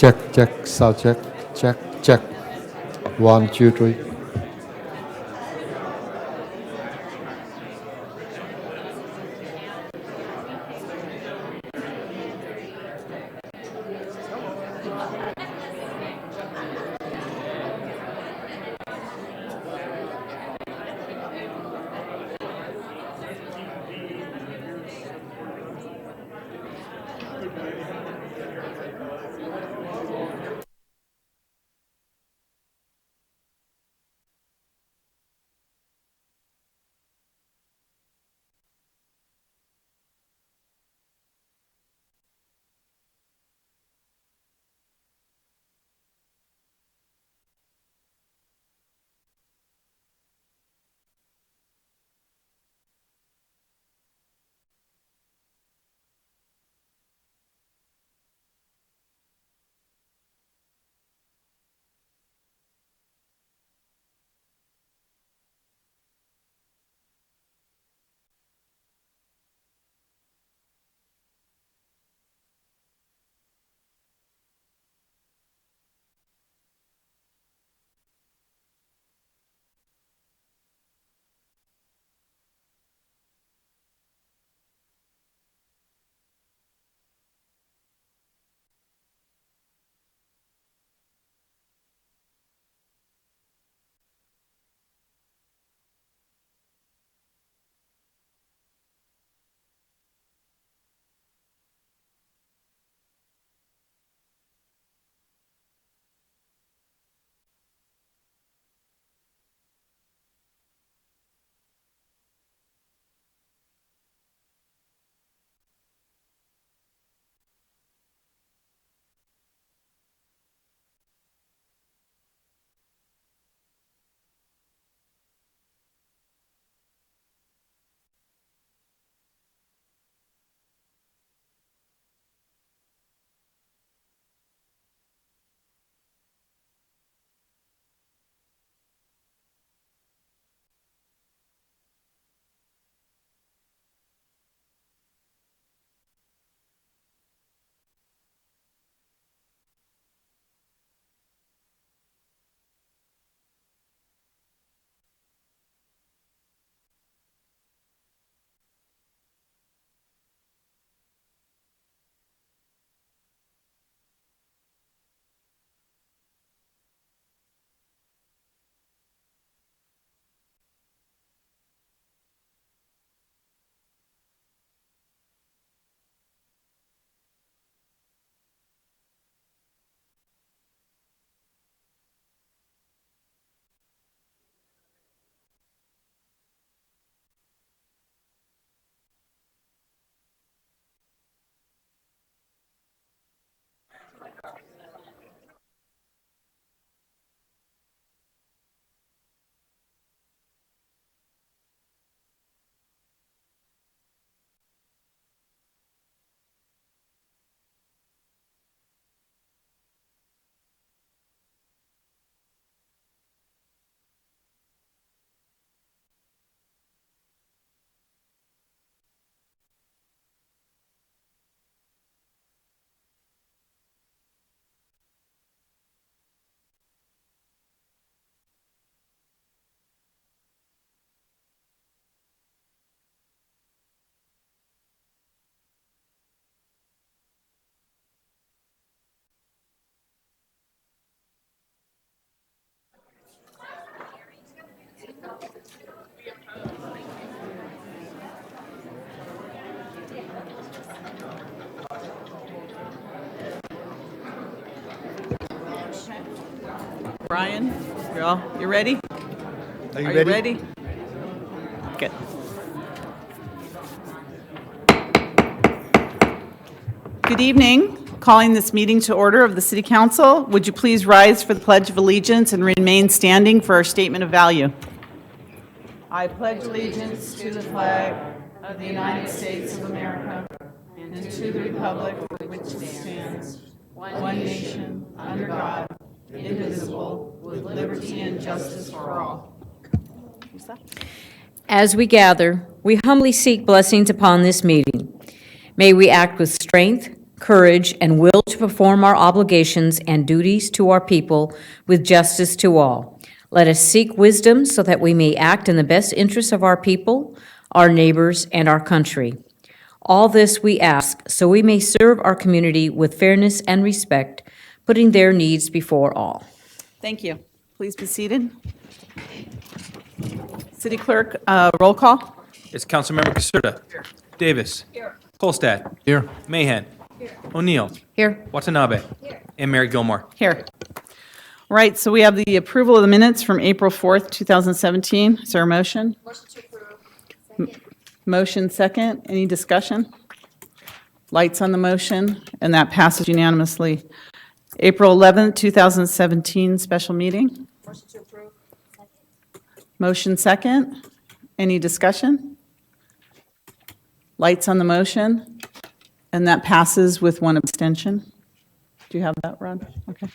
Check, sound check. 1, 2, 3. Brian, you ready? Are you Are ready? you ready? Good. Good evening. Calling this meeting to order of the City Council. Would you please rise for the Pledge of Allegiance and remain standing for our statement of value? I pledge allegiance to the flag of the United States of America and to the republic for which it stands, one nation, under God, indivisible, with liberty and justice for all. As we gather, we humbly seek blessings upon this meeting. May we act with strength, courage, and will to perform our obligations and duties to our people with justice to all. Let us seek wisdom so that we may act in the best interests of our people, our neighbors, and our country. All this we ask so we may serve our community with fairness and respect, putting their needs before all. Thank you. Please be seated. City Clerk, roll call. It's Councilmember Caserta. Davis. Kolstad. Here. Mahan. O'Neill. Here. Watanabe. And Mayor Gilmore. Here. All right, so we have the approval of the minutes from April 4th, 2017. Is there a motion? Motion to approve. Motion second. Any discussion? Lights on the motion, and that passes unanimously. April 11th, 2017, special meeting. Motion to approve. Motion second. Any discussion? Lights on the motion, and that passes with one abstention. Do you have that, Rod? Okay.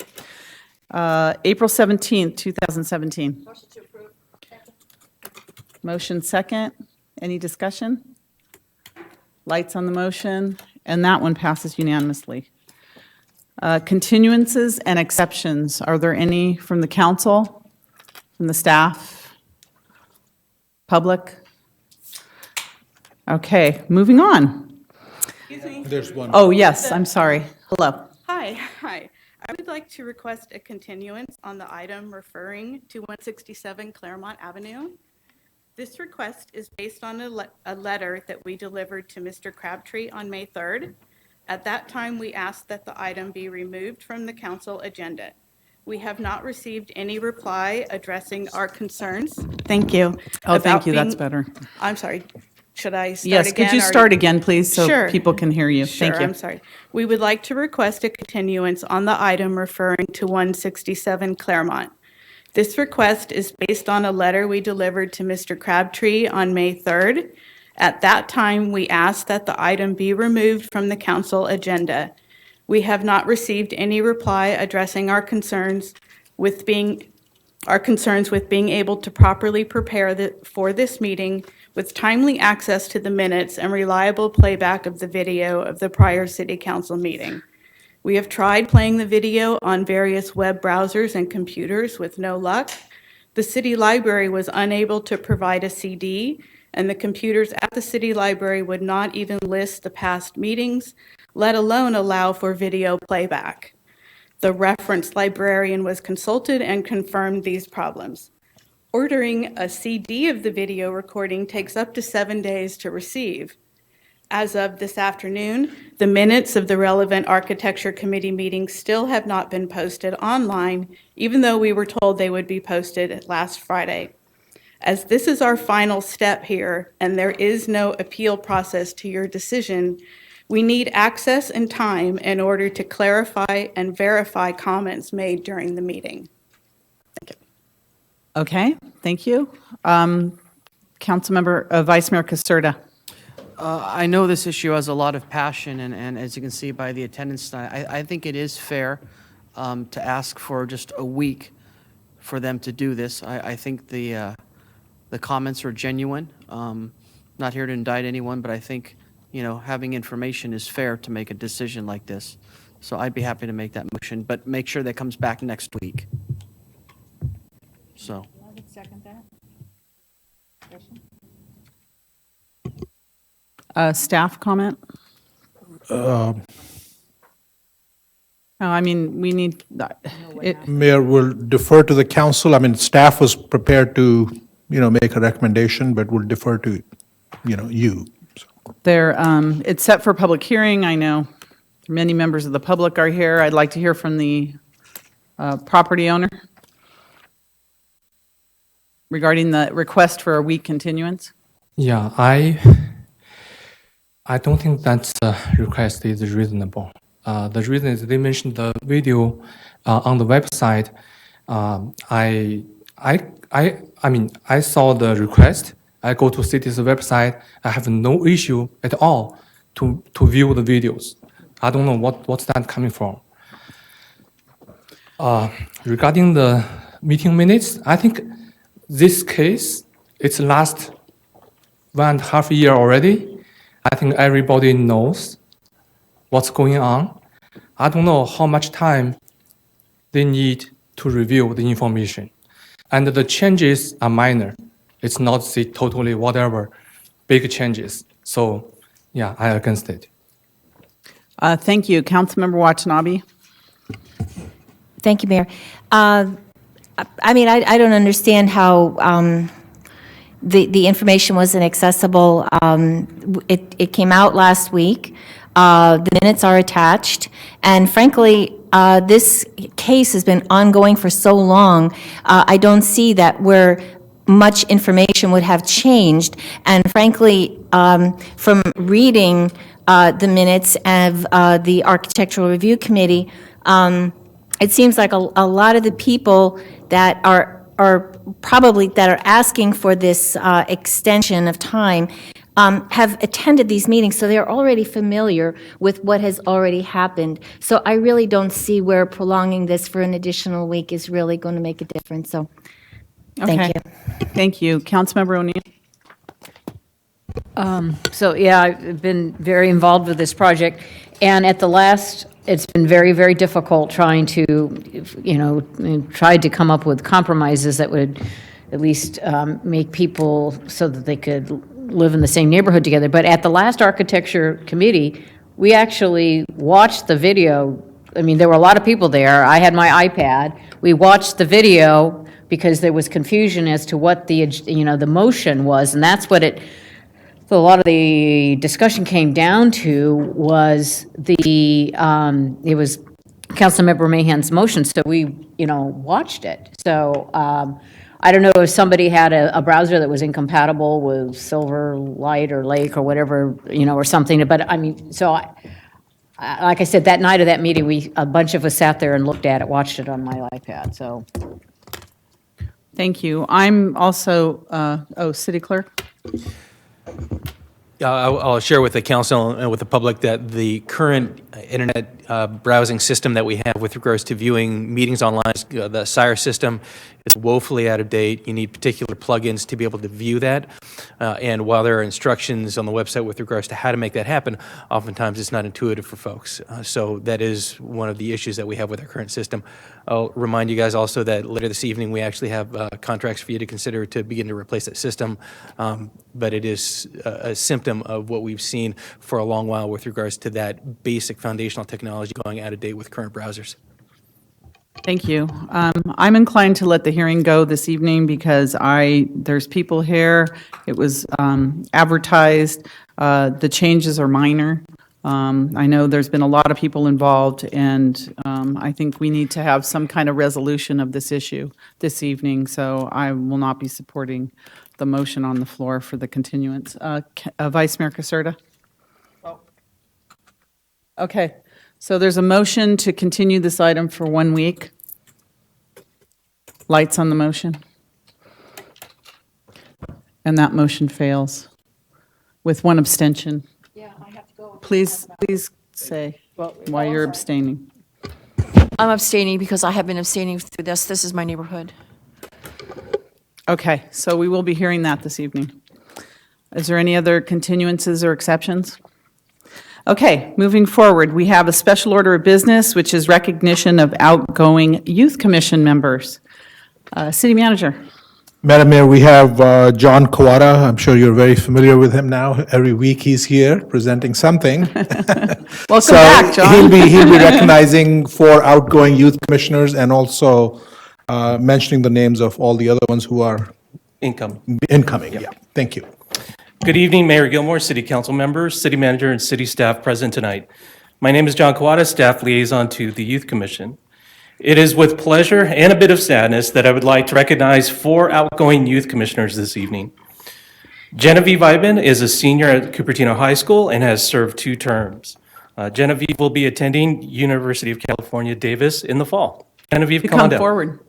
April 17th, 2017. Motion to approve. Motion second. Any discussion? Lights on the motion, and that one passes unanimously. Continuances and exceptions. Are there any from the council, from the staff, public? Okay, moving on. There's one. Oh, yes, I'm sorry. Hello. Hi. I would like to request a continuance on the item referring to 167 Claremont Avenue. This request is based on a letter that we delivered to Mr. Crabtree on May 3rd. At that time, we asked that the item be removed from the council agenda. We have not received any reply addressing our concerns. Thank you. Oh, thank you, about that's being- better. I'm sorry. Should I start Yes, again? could you or- start again, please, so Sure. people can hear you? Thank Sure, you. I'm sorry. We would like to request a continuance on the item referring to 167 Claremont. This request is based on a letter we delivered to Mr. Crabtree on May 3rd. At that time, we asked that the item be removed from the council agenda. We have not received any reply addressing our concerns with being able to properly prepare for this meeting with timely access to the minutes and reliable playback of the video of the prior city council meeting. We have tried playing the video on various web browsers and computers with no luck. The city library was unable to provide a CD, and the computers at the city library would not even list the past meetings, let alone allow for video playback. The reference librarian was consulted and confirmed these problems. Ordering a CD of the video recording takes up to 7 days to receive. As of this afternoon, the minutes of the relevant Architecture Committee meetings still have not been posted online, even though we were told they would be posted last Friday. As this is our final step here, and there is no appeal process to your decision, we need access and time in order to clarify and verify comments made during the meeting. Okay, thank you. Councilmember, Vice Mayor Caserta. I know this issue has a lot of passion, and as you can see by the attendance tonight, I think it is fair to ask for just a week for them to do this. I think the comments are genuine. Not here to indict anyone, but I think, having information is fair to make a decision like this. So I'd be happy to make that motion, but make sure that comes back next week. So. I would second that. Staff comment? No, I mean, we need, Mayor will defer to the council. I mean, staff was prepared to, make a recommendation, but will defer to, you. it's set for public hearing. I know many members of the public are here. I'd like to hear from the property owner regarding the request for a week continuance. Yeah, I don't think that request is reasonable. The reason is they mentioned the video on the website. I mean, I saw the request. I go to city's website. I have no issue at all to view the videos. I don't know what's that coming from. Regarding the meeting minutes, I think this case, it's last 1.5 years already. I think everybody knows what's going on. I don't know how much time they need to review the information. And the changes are minor. It's not the totally whatever big changes. So, yeah, I against it. Thank you. Councilmember Watanabe? Thank you, Mayor. I mean, I don't understand how the information wasn't accessible. It came out last week. The minutes are attached. And frankly, this case has been ongoing for so long, I don't see that where much information would have changed. And frankly, from reading the minutes of the Architectural Review Committee, it seems like a lot of the people that are probably, that are asking for this extension of time have attended these meetings, so they're already familiar with what has already happened. So I really don't see where prolonging this for an additional week is really going to make a difference, so thank Okay. you. Thank you. Councilmember O'Neill? So, yeah, I've been very involved with this project, and at the last, it's been very, very difficult trying to, tried to come up with compromises that would at least make people so that they could live in the same neighborhood together. But at the last architecture committee, we actually watched the video. I mean, there were a lot of people there. I had my iPad. We watched the video because there was confusion as to what the motion was, and that's what so a lot of the discussion came down to was it was Councilmember Mahan's motion, so we, watched it. So I don't know if somebody had a browser that was incompatible with Silverlight or Lake or whatever, or something, but I mean, so like I said, that night of that meeting, a bunch of us sat there and looked at it, watched it on my iPad, so. Thank you. I'm also, City Clerk? I'll share with the council and with the public that the current internet browsing system that we have with regards to viewing meetings online, the SIRE system, is woefully out of date. You need particular plugins to be able to view that. And while there are instructions on the website with regards to how to make that happen, oftentimes it's not intuitive for folks. So that is one of the issues that we have with our current system. I'll remind you guys also that later this evening, we actually have contracts for you to consider to begin to replace that system. But it is a symptom of what we've seen for a long while with regards to that basic foundational technology going out of date with current browsers. Thank you. I'm inclined to let the hearing go this evening because there's people here. It was advertised. The changes are minor. I know there's been a lot of people involved, and I think we need to have some kind of resolution of this issue this evening, so I will not be supporting the motion on the floor for the continuance. Vice Mayor Caserta? Okay, so there's a motion to continue this item for 1 week. Lights on the motion? And that motion fails with one abstention. Please say why you're abstaining. I'm abstaining because I have been abstaining through this. This is my neighborhood. Okay, so we will be hearing that this evening. Is there any other continuances or exceptions? Okay, moving forward, we have a special order of business, which is recognition of outgoing Youth Commission members. City Manager. Madam Mayor, we have John Kawada. I'm sure you're very familiar with him now. Every week he's here presenting something. Welcome back, John. He'll be recognizing 4 outgoing youth commissioners and also mentioning the names of all the other ones who are Incoming. incoming. Yeah, thank you. Good evening, Mayor Gilmore, City Council members, City Manager, and City staff present tonight. My name is John Kawada, Staff Liaison to the Youth Commission. It is with pleasure and a bit of sadness that I would like to recognize 4 outgoing youth commissioners this evening. Genevieve Iben is a senior at Cupertino High School and has served 2 terms. Genevieve will be attending University of California, Davis in the fall. Genevieve, come on Come down. forward.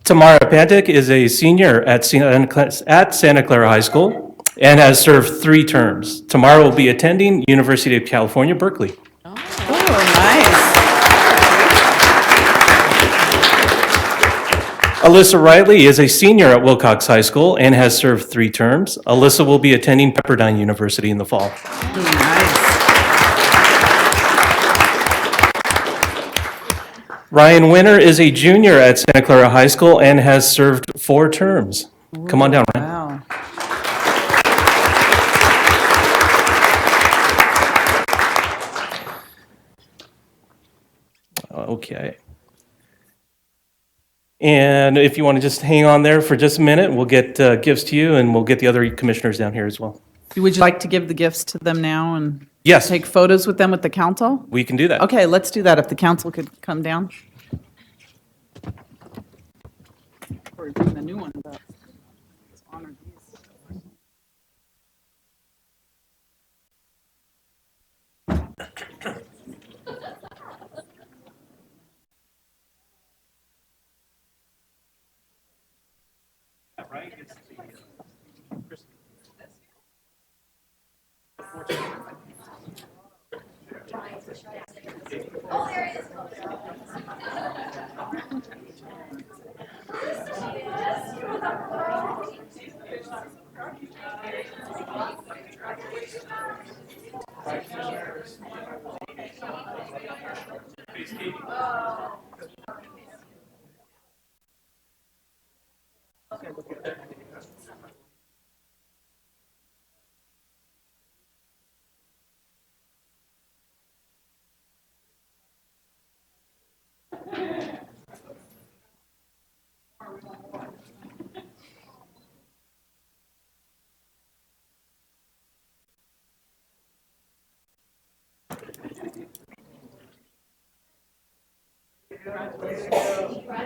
Tamara Pantic is a senior at Santa Clara High School and has served 3 terms. Tamara will be attending University of California, Berkeley. Oh, nice. Alyssa Riley is a senior at Wilcox High School and has served 3 terms. Alyssa will be attending Pepperdine University in the fall. Nice. Ryan Winter is a junior at Santa Clara High School and has served 4 terms. Come on down, Ryan. Wow. Okay. And if you want to just hang on there for just a minute, we'll get gifts to you, and we'll get the other commissioners down here as well. Would you like to give the gifts to them now and Yes, take photos with them with the council? we can do that. Okay, let's do that. If the council could come down. Or bring the new ones up. Let's honor these.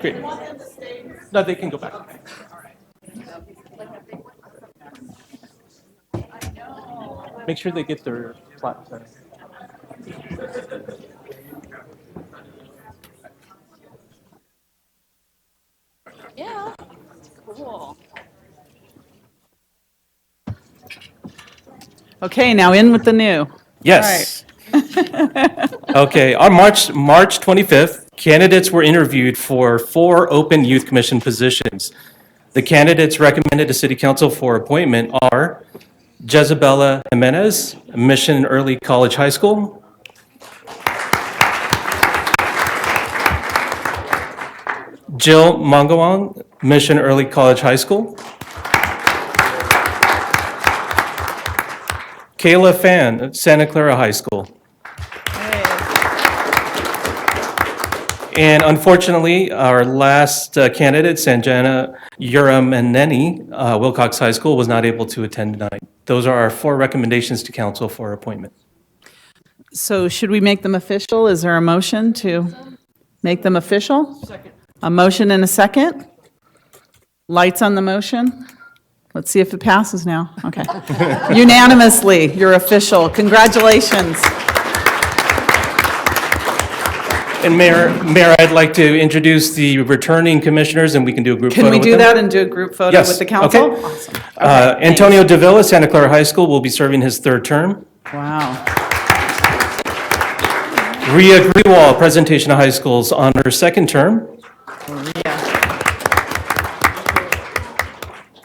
Great. No, they can go back. Make sure they get their plaques. Yeah. Cool. Okay, now in with the new. Yes. Okay, on March 25th, candidates were interviewed for 4 open youth commission positions. The candidates recommended to City Council for appointment are Jezabella Jimenez, Mission Early College High School. Jill Mangawang, Mission Early College High School. Kayla Fan, Santa Clara High School. And unfortunately, our last candidate, Sanjana Uramaneni, Wilcox High School, was not able to attend tonight. Those are our 4 recommendations to council for appointment. So should we make them official? Is there a motion to make them official? Second. A motion and a second? Lights on the motion? Let's see if it passes now. Okay. Unanimously, you're official. Congratulations. And Mayor, I'd like to introduce the returning commissioners, and we can do a group photo Can we with do them. that and do a group photo Yes, with the council? okay. Awesome. Okay, Antonio Davila, Santa Clara High School, will be serving his 3rd term. Wow. Ria Grewal, Presentation High School's on her 2nd term.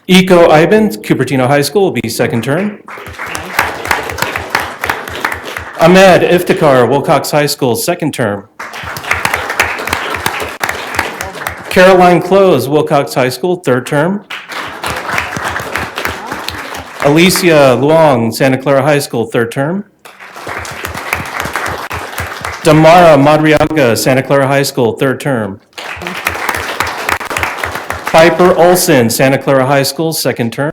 Iko Ivan, Cupertino High School, will be 2nd term. Ahmed Iftikhar, Wilcox High School, 2nd term. Caroline Close, Wilcox High School, 3rd term. Alicia Luong, Santa Clara High School, 3rd term. Damara Madriaga, Santa Clara High School, 3rd term. Piper Olson, Santa Clara High School, 2nd term.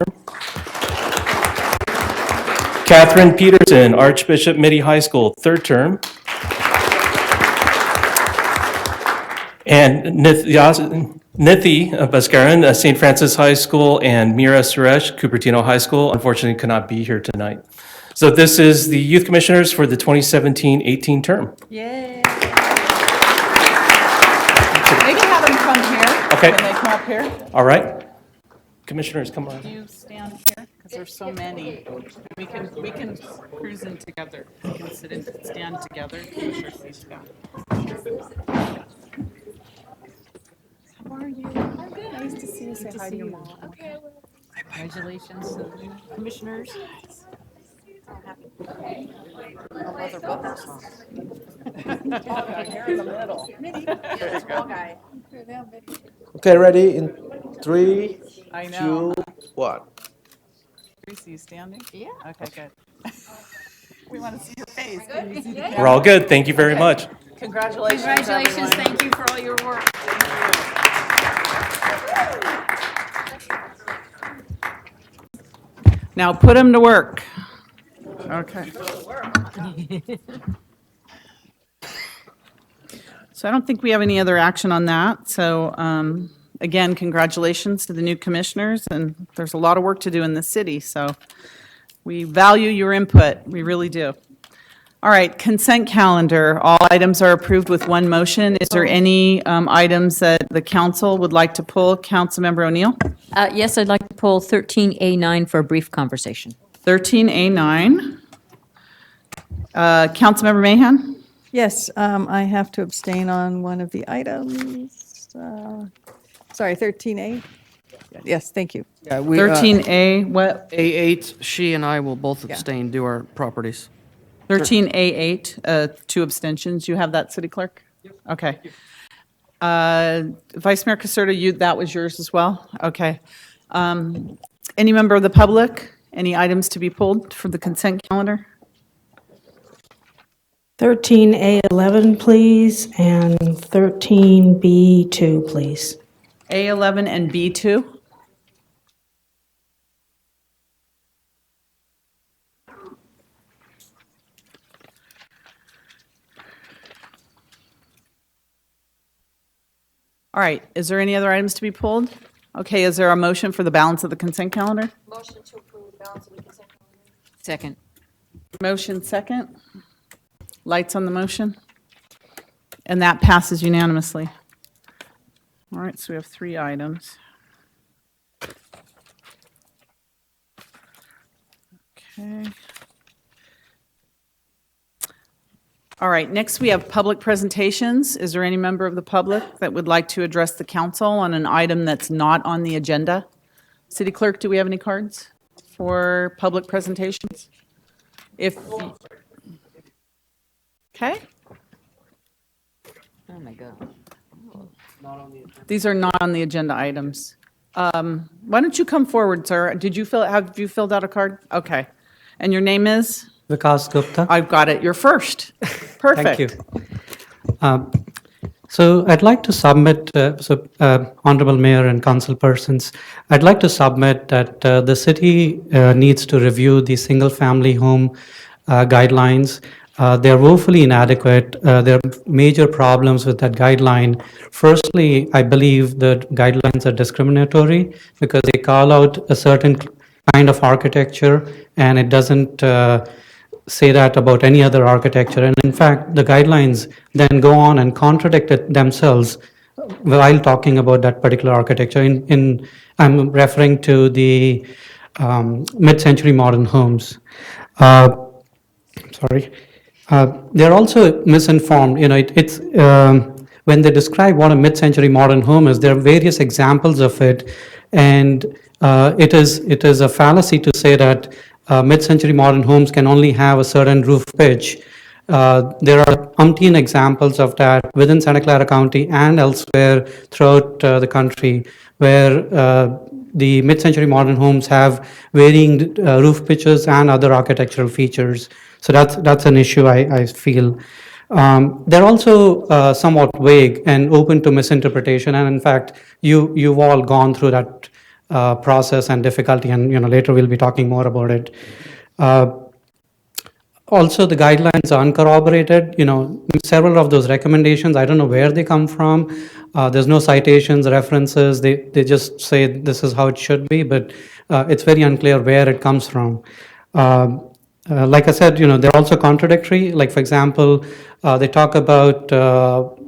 Catherine Peterson, Archbishop Mitty High School, 3rd term. And Nithi Bhaskaran, St. Francis High School, and Mira Suresh, Cupertino High School, unfortunately could not be here tonight. So this is the youth commissioners for the 2017-18 term. Yay. Maybe have them come here. Okay. Can they come up here? All right. Commissioners, come on. Do you stand here? Because there's so many. We can cruise in together. We can stand together. How Congratulations to the commissioners. Okay, ready in three, I know. 2, 1. Tracy, you standing? Yeah. Okay, good. We want to see your face. Can you see the We're all good. Thank you very much. Congratulations, Congratulations, everyone. thank you for all your work. Now put them to work. Okay. So I don't think we have any other action on that. So again, congratulations to the new commissioners, and there's a lot of work to do in the city, so we value your input. We really do. All right, consent calendar. All items are approved with one motion. Is there any items that the council would like to pull? Councilmember O'Neill? Yes, I'd like to pull 13A9 for a brief conversation. 13A9. Councilmember Mahan? Yes, I have to abstain on one of the items. Sorry, 13A? Yes, thank you. Yeah, we, 13A, what? A8, she and I will both abstain due our properties. 13A8, 2 abstentions. You have that, City Clerk? Okay. Vice Mayor Caserta, that was yours as well? Okay. Any member of the public, any items to be pulled for the consent calendar? 13A11, please, and 13B2, please. A11 and B2? All right, is there any other items to be pulled? Okay, is there a motion for the balance of the consent calendar? Motion to approve the balance of the consent calendar. Second. Motion second. Lights on the motion. And that passes unanimously. All right, so we have 3 items. Okay. All right, next we have public presentations. Is there any member of the public that would like to address the council on an item that's not on the agenda? City Clerk, do we have any cards for public presentations? If, okay, Oh, my God. these are not on the agenda items. Why don't you come forward, sir? Have you filled out a card? Okay. And your name is? Vikas Gupta. I've got it. You're first. Perfect. Thank you. So I'd like to submit, Honorable Mayor and council persons, I'd like to submit that the city needs to review the single-family home guidelines. They're woefully inadequate. There are major problems with that guideline. Firstly, I believe the guidelines are discriminatory because they call out a certain kind of architecture, and it doesn't say that about any other architecture. And in fact, the guidelines then go on and contradict it themselves while talking about that particular architecture. I'm referring to the mid-century modern homes. They're also misinformed. You know, it's when they describe what a mid-century modern home is, there are various examples of it, and it is a fallacy to say that mid-century modern homes can only have a certain roof pitch. There are umpteen examples of that within Santa Clara County and elsewhere throughout the country, where the mid-century modern homes have varying roof pitches and other architectural features. So that's an issue I feel. They're also somewhat vague and open to misinterpretation, and in fact, you've all gone through that process and difficulty, and later we'll be talking more about it. Also, the guidelines are uncorroborated. Several of those recommendations, I don't know where they come from. There's no citations, references. They just say this is how it should be, but it's very unclear where it comes from. Like I said, they're also contradictory. Like, for example, they talk about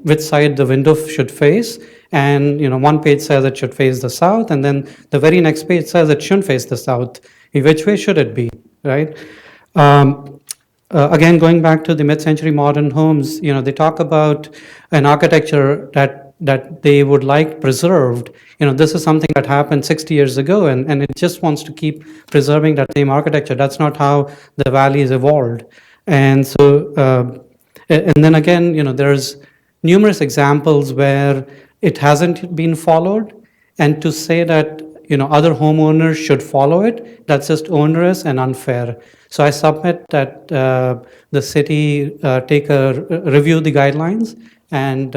which side the window should face, and one page says it should face the south, and then the very next page says it shouldn't face the south. Which way should it be, right? Again, going back to the mid-century modern homes, they talk about an architecture that that they would like preserved. This is something that happened 60 years ago, and it just wants to keep preserving that same architecture. That's not how the valley has evolved. And so, and then again, there's numerous examples where it hasn't been followed, and to say that other homeowners should follow it, that's just onerous and unfair. So I submit that the city review the guidelines and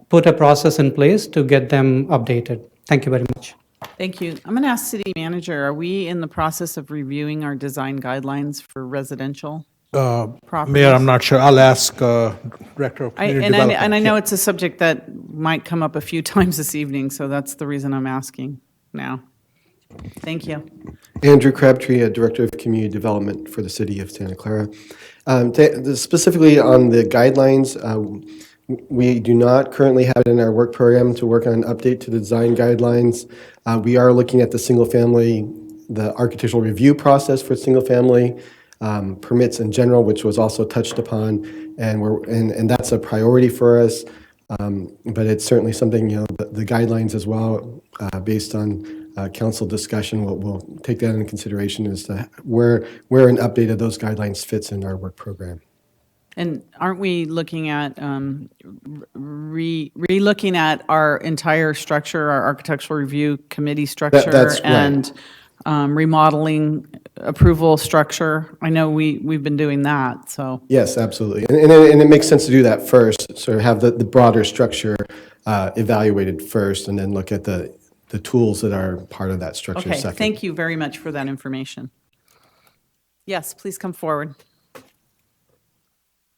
put a process in place to get them updated. Thank you very much. Thank you. I'm going to ask City Manager, are we in the process of reviewing our design guidelines for residential properties? Mayor, I'm not sure. I'll ask Director of Community Development. And I know it's a subject that might come up a few times this evening, so that's the reason I'm asking now. Thank you. Andrew Crabtree, Director of Community Development for the City of Santa Clara. Specifically on the guidelines, we do not currently have it in our work program to work on an update to the design guidelines. We are looking at the architectural review process for single-family permits in general, which was also touched upon, and that's a priority for us. But it's certainly something, the guidelines as well, based on council discussion, we'll take that into consideration as to where an update of those guidelines fits in our work program. And aren't we looking at re-looking at our entire structure, our architectural review committee structure? That's right. And remodeling approval structure? I know we've been doing that, so. Yes, absolutely. And it makes sense to do that first, sort of have the broader structure evaluated first, and then look at the tools that are part of that structure Okay, second. thank you very much for that information. Yes, please come forward.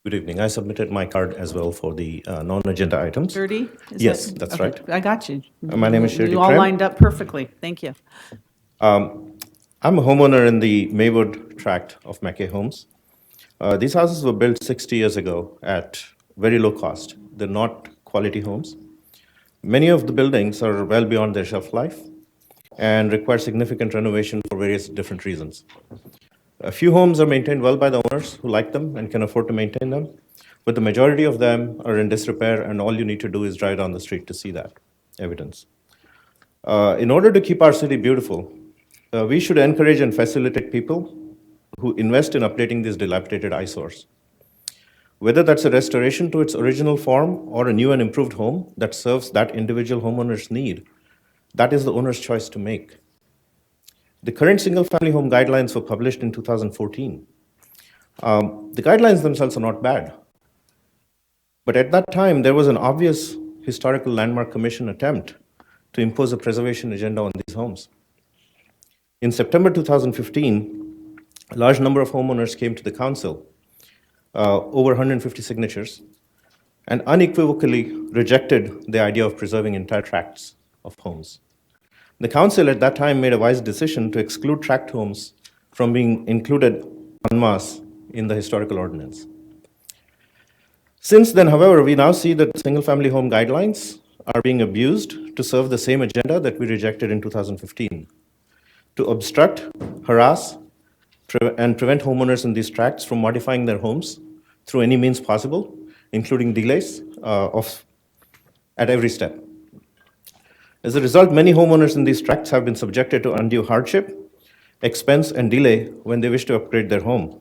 Good evening. I submitted my card as well for the non-agenda items. Shirley? Yes, that's okay, right. I got you. My name is Shirley You all Trim. lined up perfectly. Thank you. I'm a homeowner in the Maywood tract of Mackay Homes. These houses were built 60 years ago at very low cost. They're not quality homes. Many of the buildings are well beyond their shelf life and require significant renovation for various different reasons. A few homes are maintained well by the owners who like them and can afford to maintain them, but the majority of them are in disrepair, and all you need to do is drive down the street to see that evidence. In order to keep our city beautiful, we should encourage and facilitate people who invest in updating these dilapidated eyesores. Whether that's a restoration to its original form or a new and improved home that serves that individual homeowner's need, that is the owner's choice to make. The current single-family home guidelines were published in 2014. The guidelines themselves are not bad. But at that time, there was an obvious historical landmark commission attempt to impose a preservation agenda on these homes. In September 2015, a large number of homeowners came to the council, over 150 signatures, and unequivocally rejected the idea of preserving entire tracts of homes. The council at that time made a wise decision to exclude tract homes from being included en masse in the historical ordinance. Since then, however, we now see that single-family home guidelines are being abused to serve the same agenda that we rejected in 2015, to obstruct, harass, and prevent homeowners in these tracts from modifying their homes through any means possible, including delays at every step. As a result, many homeowners in these tracts have been subjected to undue hardship, expense, and delay when they wish to upgrade their home.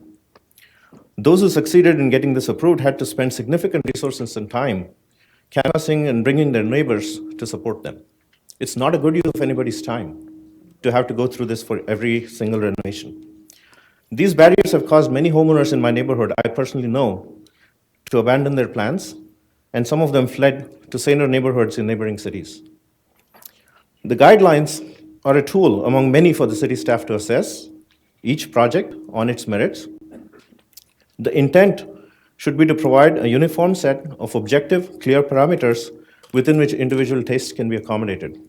Those who succeeded in getting this approved had to spend significant resources and time canvassing and bringing their neighbors to support them. It's not a good use of anybody's time to have to go through this for every single renovation. These barriers have caused many homeowners in my neighborhood, I personally know, to abandon their plans, and some of them fled to saner neighborhoods in neighboring cities. The guidelines are a tool among many for the city staff to assess each project on its merits. The intent should be to provide a uniform set of objective, clear parameters within which individual tastes can be accommodated.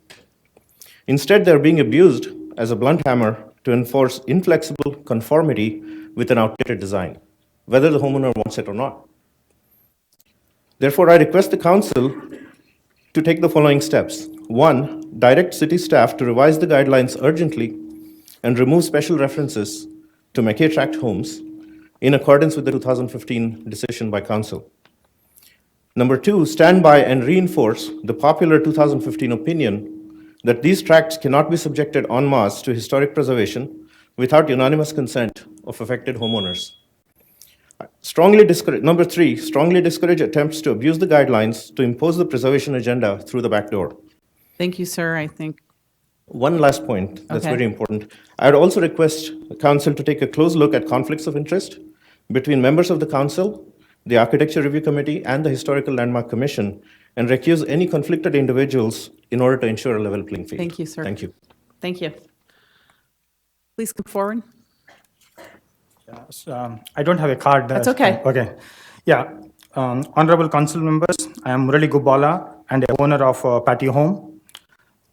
Instead, they're being abused as a blunt hammer to enforce inflexible conformity with an outdated design, whether the homeowner wants it or not. Therefore, I request the council to take the following steps. 1, direct city staff to revise the guidelines urgently and remove special references to Mackay tract homes in accordance with the 2015 decision by council. Number two, stand by and reinforce the popular 2015 opinion that these tracts cannot be subjected en masse to historic preservation without unanimous consent of affected homeowners. Number three, strongly discourage attempts to abuse the guidelines to impose the preservation agenda through the back door. Thank you, sir. I think, One last point that's Okay. very important. I would also request the council to take a close look at conflicts of interest between members of the council, the Architecture Review Committee, and the Historical Landmark Commission, and recuse any conflicted individuals in order to ensure a level playing field. Thank you, sir. Thank you. Thank you. Please come forward. I don't have a card. That's okay. Okay. Yeah. Honorable council members, I am Murali Gubala and a owner of a patio home.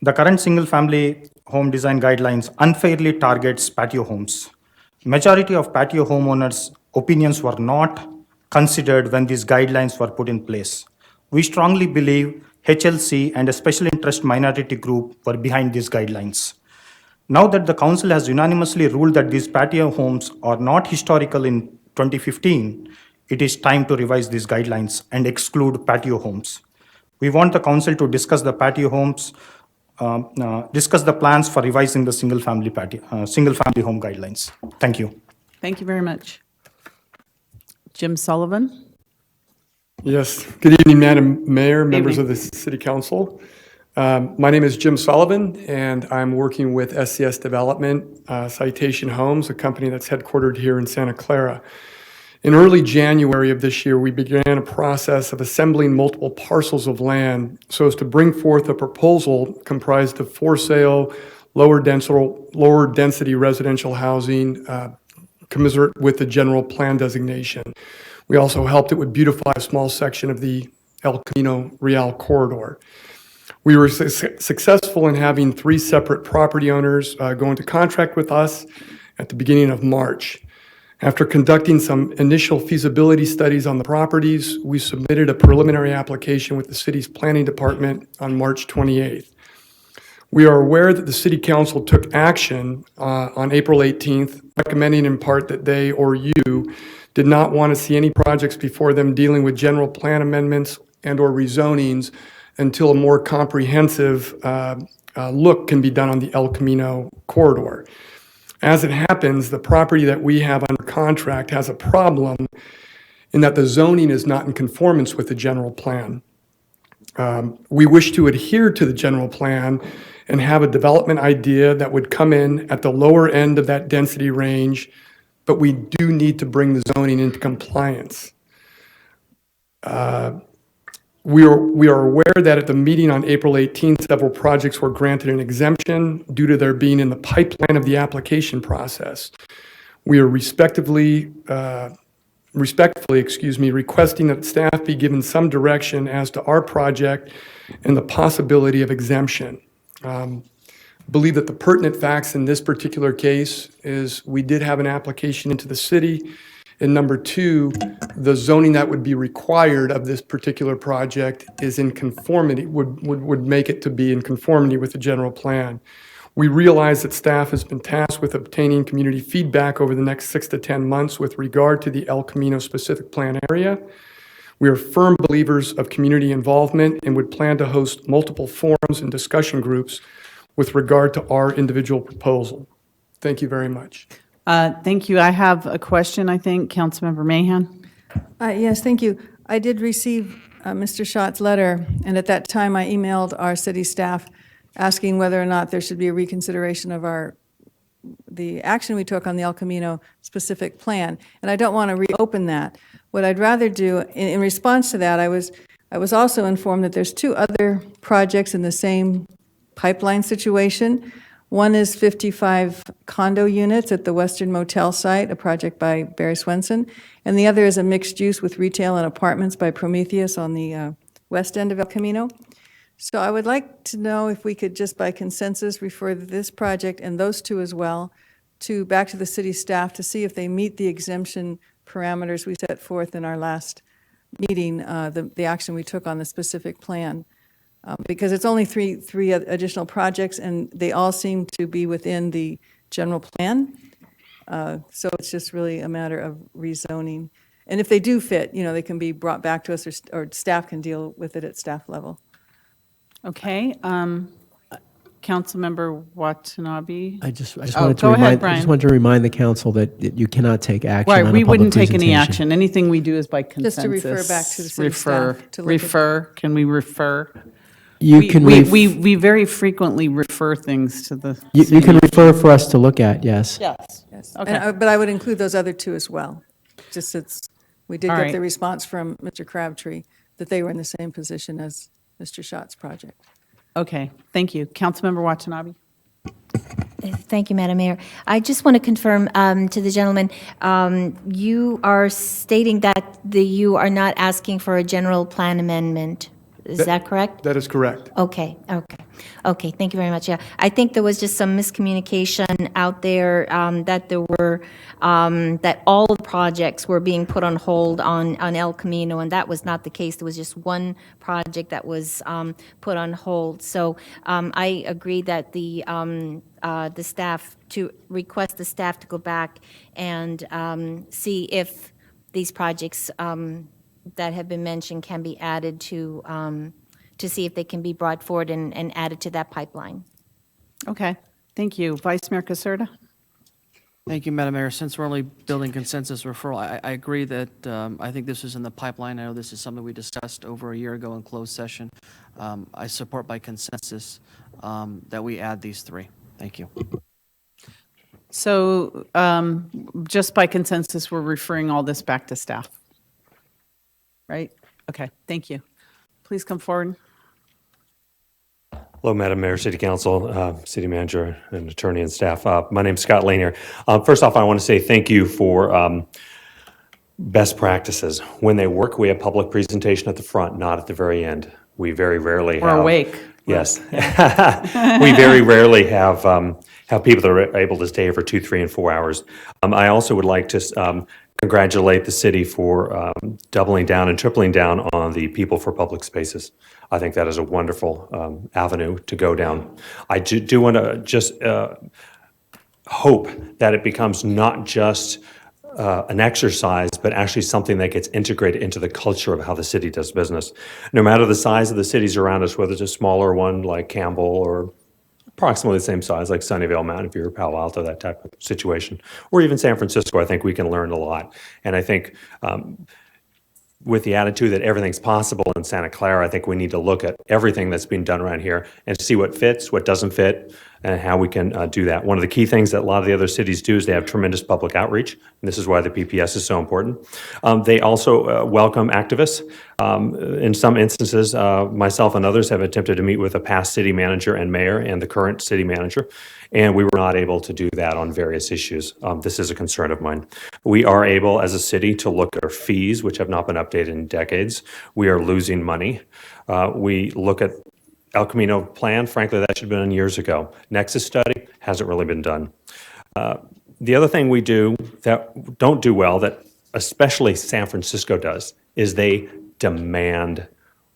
The current single-family home design guidelines unfairly targets patio homes. Majority of patio homeowners' opinions were not considered when these guidelines were put in place. We strongly believe HLC and a special interest minority group were behind these guidelines. Now that the council has unanimously ruled that these patio homes are not historical in 2015, it is time to revise these guidelines and exclude patio homes. We want the council to discuss the patio homes, discuss the plans for revising the single-family home guidelines. Thank you. Thank you very much. Jim Sullivan. Yes. Good evening, Madam Mayor, members Evening. of the City Council. My name is Jim Sullivan, and I'm working with SCS Development, Citation Homes, a company that's headquartered here in Santa Clara. In early January of this year, we began a process of assembling multiple parcels of land so as to bring forth a proposal comprised of for sale, lower density residential housing, commensurate with the general plan designation. We also helped it with beautify a small section of the El Camino Real corridor. We were successful in having 3 separate property owners go into contract with us at the beginning of March. After conducting some initial feasibility studies on the properties, we submitted a preliminary application with the city's planning department on March 28th. We are aware that the City Council took action on April 18th, recommending in part that they or you did not want to see any projects before them dealing with general plan amendments and or rezonings until a more comprehensive look can be done on the El Camino corridor. As it happens, the property that we have under contract has a problem in that the zoning is not in conformance with the general plan. We wish to adhere to the general plan and have a development idea that would come in at the lower end of that density range, but we do need to bring the zoning into compliance. We are aware that at the meeting on April 18th, several projects were granted an exemption due to their being in the pipeline of the application process. We are respectfully, requesting that staff be given some direction as to our project and the possibility of exemption. Believe that the pertinent facts in this particular case is we did have an application into the city. And number 2, the zoning that would be required of this particular project is in conformity, would make it to be in conformity with the general plan. We realize that staff has been tasked with obtaining community feedback over the next 6 to 10 months with regard to the El Camino specific plan area. We are firm believers of community involvement and would plan to host multiple forums and discussion groups with regard to our individual proposal. Thank you very much. Thank you. I have a question, I think, Councilmember Mahan. Yes, thank you. I did receive Mr. Schott's letter, and at that time I emailed our city staff asking whether or not there should be a reconsideration of the action we took on the El Camino specific plan. And I don't want to reopen that. What I'd rather do, in response to that, I was also informed that there's 2 other projects in the same pipeline situation. One is 55 condo units at the Western Motel site, a project by Barry Swenson, and the other is a mixed use with retail and apartments by Prometheus on the west end of El Camino. So I would like to know if we could just by consensus refer this project and those 2 as well back to the city staff to see if they meet the exemption parameters we set forth in our last meeting, the action we took on the specific plan. Because it's only three additional projects, and they all seem to be within the general plan. So it's just really a matter of rezoning. And if they do fit, they can be brought back to us, or staff can deal with it at staff level. Okay. Councilmember Watanabe? I just Oh, wanted to go ahead, remind, I Brian. just wanted to remind the council that you cannot take action Right, on a we public wouldn't take any presentation. action. Anything we do is by Just consensus. to refer back to the city Refer. staff to look at- Refer, can we refer? You We- can we- ref- We very frequently refer things to the. You city can manager. refer for us to look at, yes. Yes. Yes. Okay. But I would include those other two as well. Just as we did All get right. the response from Mr. Crabtree that they were in the same position as Mr. Schott's project. Okay, thank you. Councilmember Watanabe? Thank you, Madam Mayor. I just want to confirm to the gentleman, you are stating that you are not asking for a general plan amendment. Is that correct? That is correct. Okay. Thank you very much. Yeah, I think there was just some miscommunication out there that all the projects were being put on hold on El Camino, and that was not the case. There was just one project that was put on hold. So I agree that the staff to request the staff to go back and see if these projects that have been mentioned can be added to see if they can be brought forward and added to that pipeline. Okay, thank you. Vice Mayor Caserta? Thank you, Madam Mayor. Since we're only building consensus referral, I agree that I think this is in the pipeline. I know this is something we discussed over a year ago in closed session. I support by consensus that we add these three. Thank you. So just by consensus, we're referring all this back to staff, right? Okay, thank you. Please come forward. Hello, Madam Mayor, City Council, City Manager, and Attorney and staff. My name's Scott Lanier. First off, I want to say thank you for best practices. When they work, we have public presentation at the front, not at the very end. We very rarely have. We're awake. Yes. We very rarely have people that are able to stay here for 2, 3, and 4 hours. I also would like to congratulate the city for doubling down and tripling down on the People for Public Spaces. I think that is a wonderful avenue to go down. I do want to just hope that it becomes not just an exercise, but actually something that gets integrated into the culture of how the city does business. No matter the size of the cities around us, whether it's a smaller one like Campbell or approximately the same size like Sunnyvale, Mountain View, or Palo Alto, that type of situation, or even San Francisco, I think we can learn a lot. And I think with the attitude that everything's possible in Santa Clara, I think we need to look at everything that's being done around here and see what fits, what doesn't fit, and how we can do that. One of the key things that a lot of the other cities do is they have tremendous public outreach, and this is why the PPS is so important. They also welcome activists. In some instances, myself and others have attempted to meet with a past city manager and mayor and the current city manager, and we were not able to do that on various issues. This is a concern of mine. We are able, as a city, to look at our fees, which have not been updated in decades. We are losing money. We look at El Camino plan, frankly, that should have been done years ago. Nexus study hasn't really been done. The other thing we do that don't do well, that especially San Francisco does, is they demand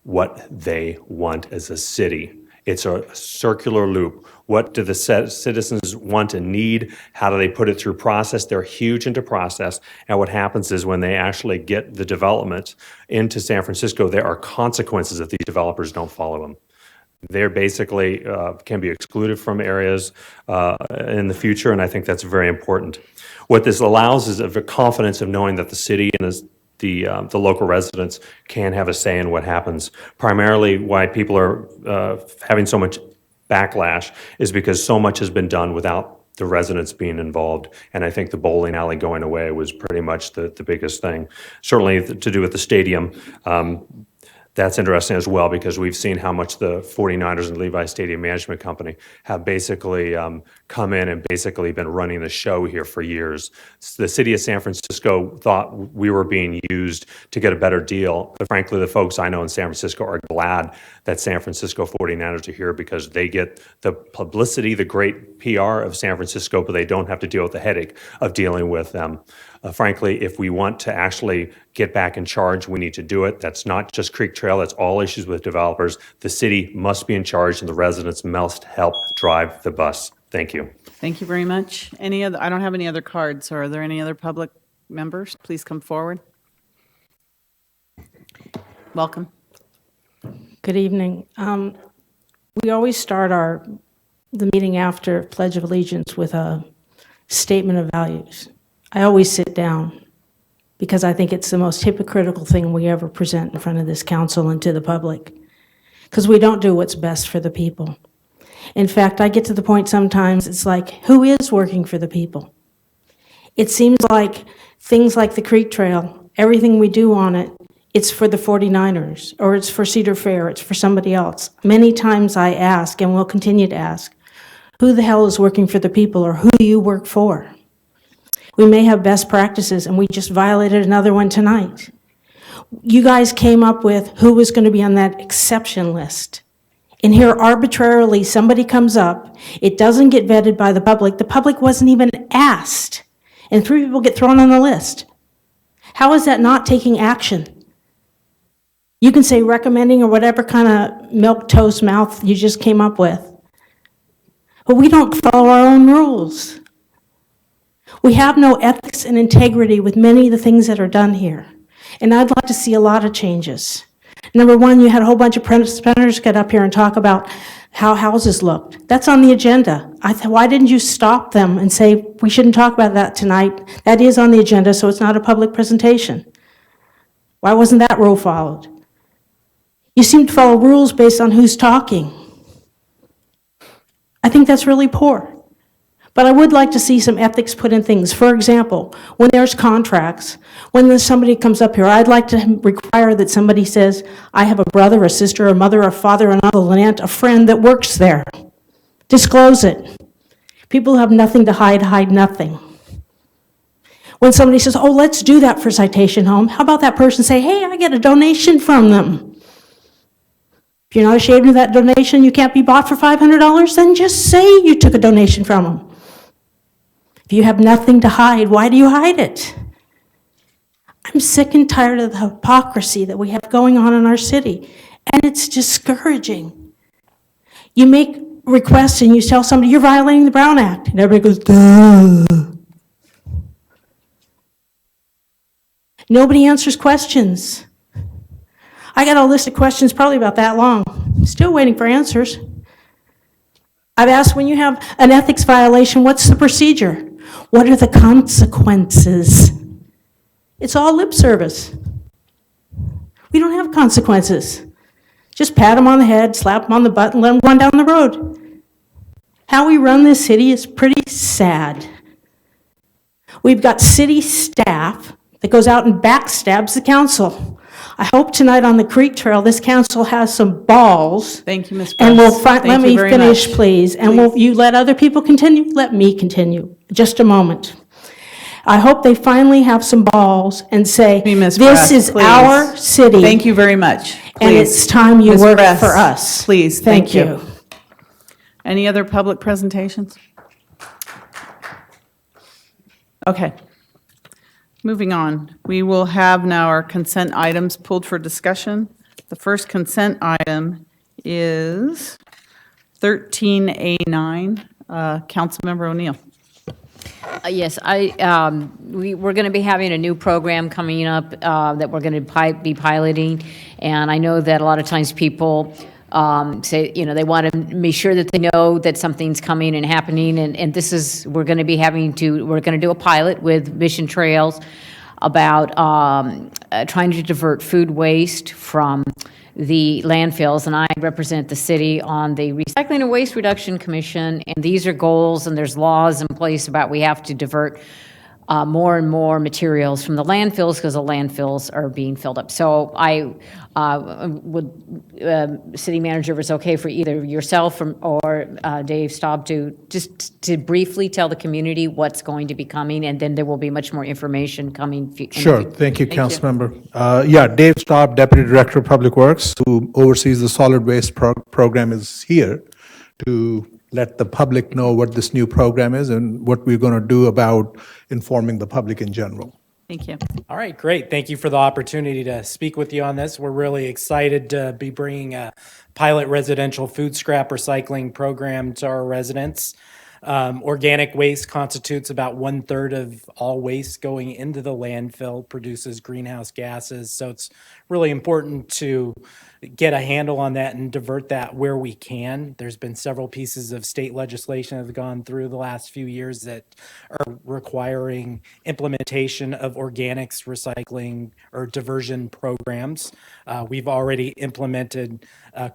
what they want as a city. It's a circular loop. What do the citizens want and need? How do they put it through process? They're huge into process. And what happens is when they actually get the development into San Francisco, there are consequences if these developers don't follow them. They're basically can be excluded from areas in the future, and I think that's very important. What this allows is a confidence of knowing that the city and the local residents can have a say in what happens. Primarily, why people are having so much backlash is because so much has been done without the residents being involved. And I think the bowling alley going away was pretty much the biggest thing. Certainly to do with the stadium. That's interesting as well, because we've seen how much the 49ers and Levi Stadium Management Company have basically come in and basically been running the show here for years. The city of San Francisco thought we were being used to get a better deal. But frankly, the folks I know in San Francisco are glad that San Francisco 49ers are here because they get the publicity, the great PR of San Francisco, but they don't have to deal with the headache of dealing with them. Frankly, if we want to actually get back in charge, we need to do it. That's not just Creek Trail, that's all issues with developers. The city must be in charge and the residents must help drive the bus. Thank you. Thank you very much. Any other? I don't have any other cards. Or are there any other public members? Please come forward. Welcome. Good evening. We always start the meeting after Pledge of Allegiance with a statement of values. I always sit down because I think it's the most hypocritical thing we ever present in front of this council and to the public, because we don't do what's best for the people. In fact, I get to the point sometimes it's like, who is working for the people? It seems like things like the Creek Trail, everything we do on it, it's for the 49ers, or it's for Cedar Fair, it's for somebody else. Many times I ask, and will continue to ask, who the hell is working for the people, or who do you work for? We may have best practices, and we just violated another one tonight. You guys came up with who was going to be on that exception list. And here arbitrarily, somebody comes up, it doesn't get vetted by the public wasn't even asked, and 3 people get thrown on the list. How is that not taking action? You can say recommending or whatever kind of milquetoast mouth you just came up with. But we don't follow our own rules. We have no ethics and integrity with many of the things that are done here. And I'd like to see a lot of changes. Number one, you had a whole bunch of presenters get up here and talk about how houses looked. That's on the agenda. Why didn't you stop them and say, we shouldn't talk about that tonight? That is on the agenda, so it's not a public presentation. Why wasn't that rule followed? You seem to follow rules based on who's talking. I think that's really poor. But I would like to see some ethics put in things. For example, when there's contracts, when somebody comes up here, I'd like to require that somebody says, I have a brother, a sister, a mother, a father, an uncle, an aunt, a friend that works there. Disclose it. People who have nothing to hide nothing. When somebody says, oh, let's do that for Citation Home, how about that person say, hey, I get a donation from them. If you're not ashamed of that donation, you can't be bought for $500, then just say you took a donation from them. If you have nothing to hide, why do you hide it? I'm sick and tired of the hypocrisy that we have going on in our city, and it's discouraging. You make requests and you tell somebody you're violating the Brown Act, and everybody goes, duh. Nobody answers questions. I got a list of questions probably about that long. Still waiting for answers. I've asked, when you have an ethics violation, what's the procedure? What are the consequences? It's all lip service. We don't have consequences. Just pat them on the head, slap them on the butt, and let them go on down the road. How we run this city is pretty sad. We've got city staff that goes out and backstabs the council. I hope tonight on the Creek Trail, this council has some balls. Thank you, Ms. And Press. let me finish, much. please. And will you let other people continue? Let me continue. Just a moment. I hope they finally have some balls and say, Ms. this Press, is please. our city. Thank you very much. And Please. it's time you Ms. work Press, for us. Please, Thank you. Any other public presentations? Okay. Moving on, we will have now our consent items pulled for discussion. The first consent item is 13A9. Councilmember O'Neill. Yes, we're going to be having a new program coming up that we're going to be piloting, and I know that a lot of times people say, they want to make sure that they know that something's coming and happening, and this is, we're going to do a pilot with Mission Trails about trying to divert food waste from the landfills, and I represent the city on the Recycling and Waste Reduction Commission, and these are goals, and there's laws in place about we have to divert more and more materials from the landfills because the landfills are being filled up. So I would, city manager, if it's okay for either yourself or Dave Staub to briefly tell the community what's going to be coming, and then there will be much more information coming. Sure. Thank you, Councilmember. Dave Staub, Deputy Director of Public Works, who oversees the solid waste program, is here to let the public know what this new program is and what we're going to do about informing the public in general. Thank you. All right, great. Thank you for the opportunity to speak with you on this. We're really excited to be bringing a pilot residential food scrap recycling program to our residents. Organic waste constitutes about 1/3 of all waste going into the landfill, produces greenhouse gases. So it's really important to get a handle on that and divert that where we can. There's been several pieces of state legislation that have gone through the last few years that are requiring implementation of organics recycling or diversion programs. We've already implemented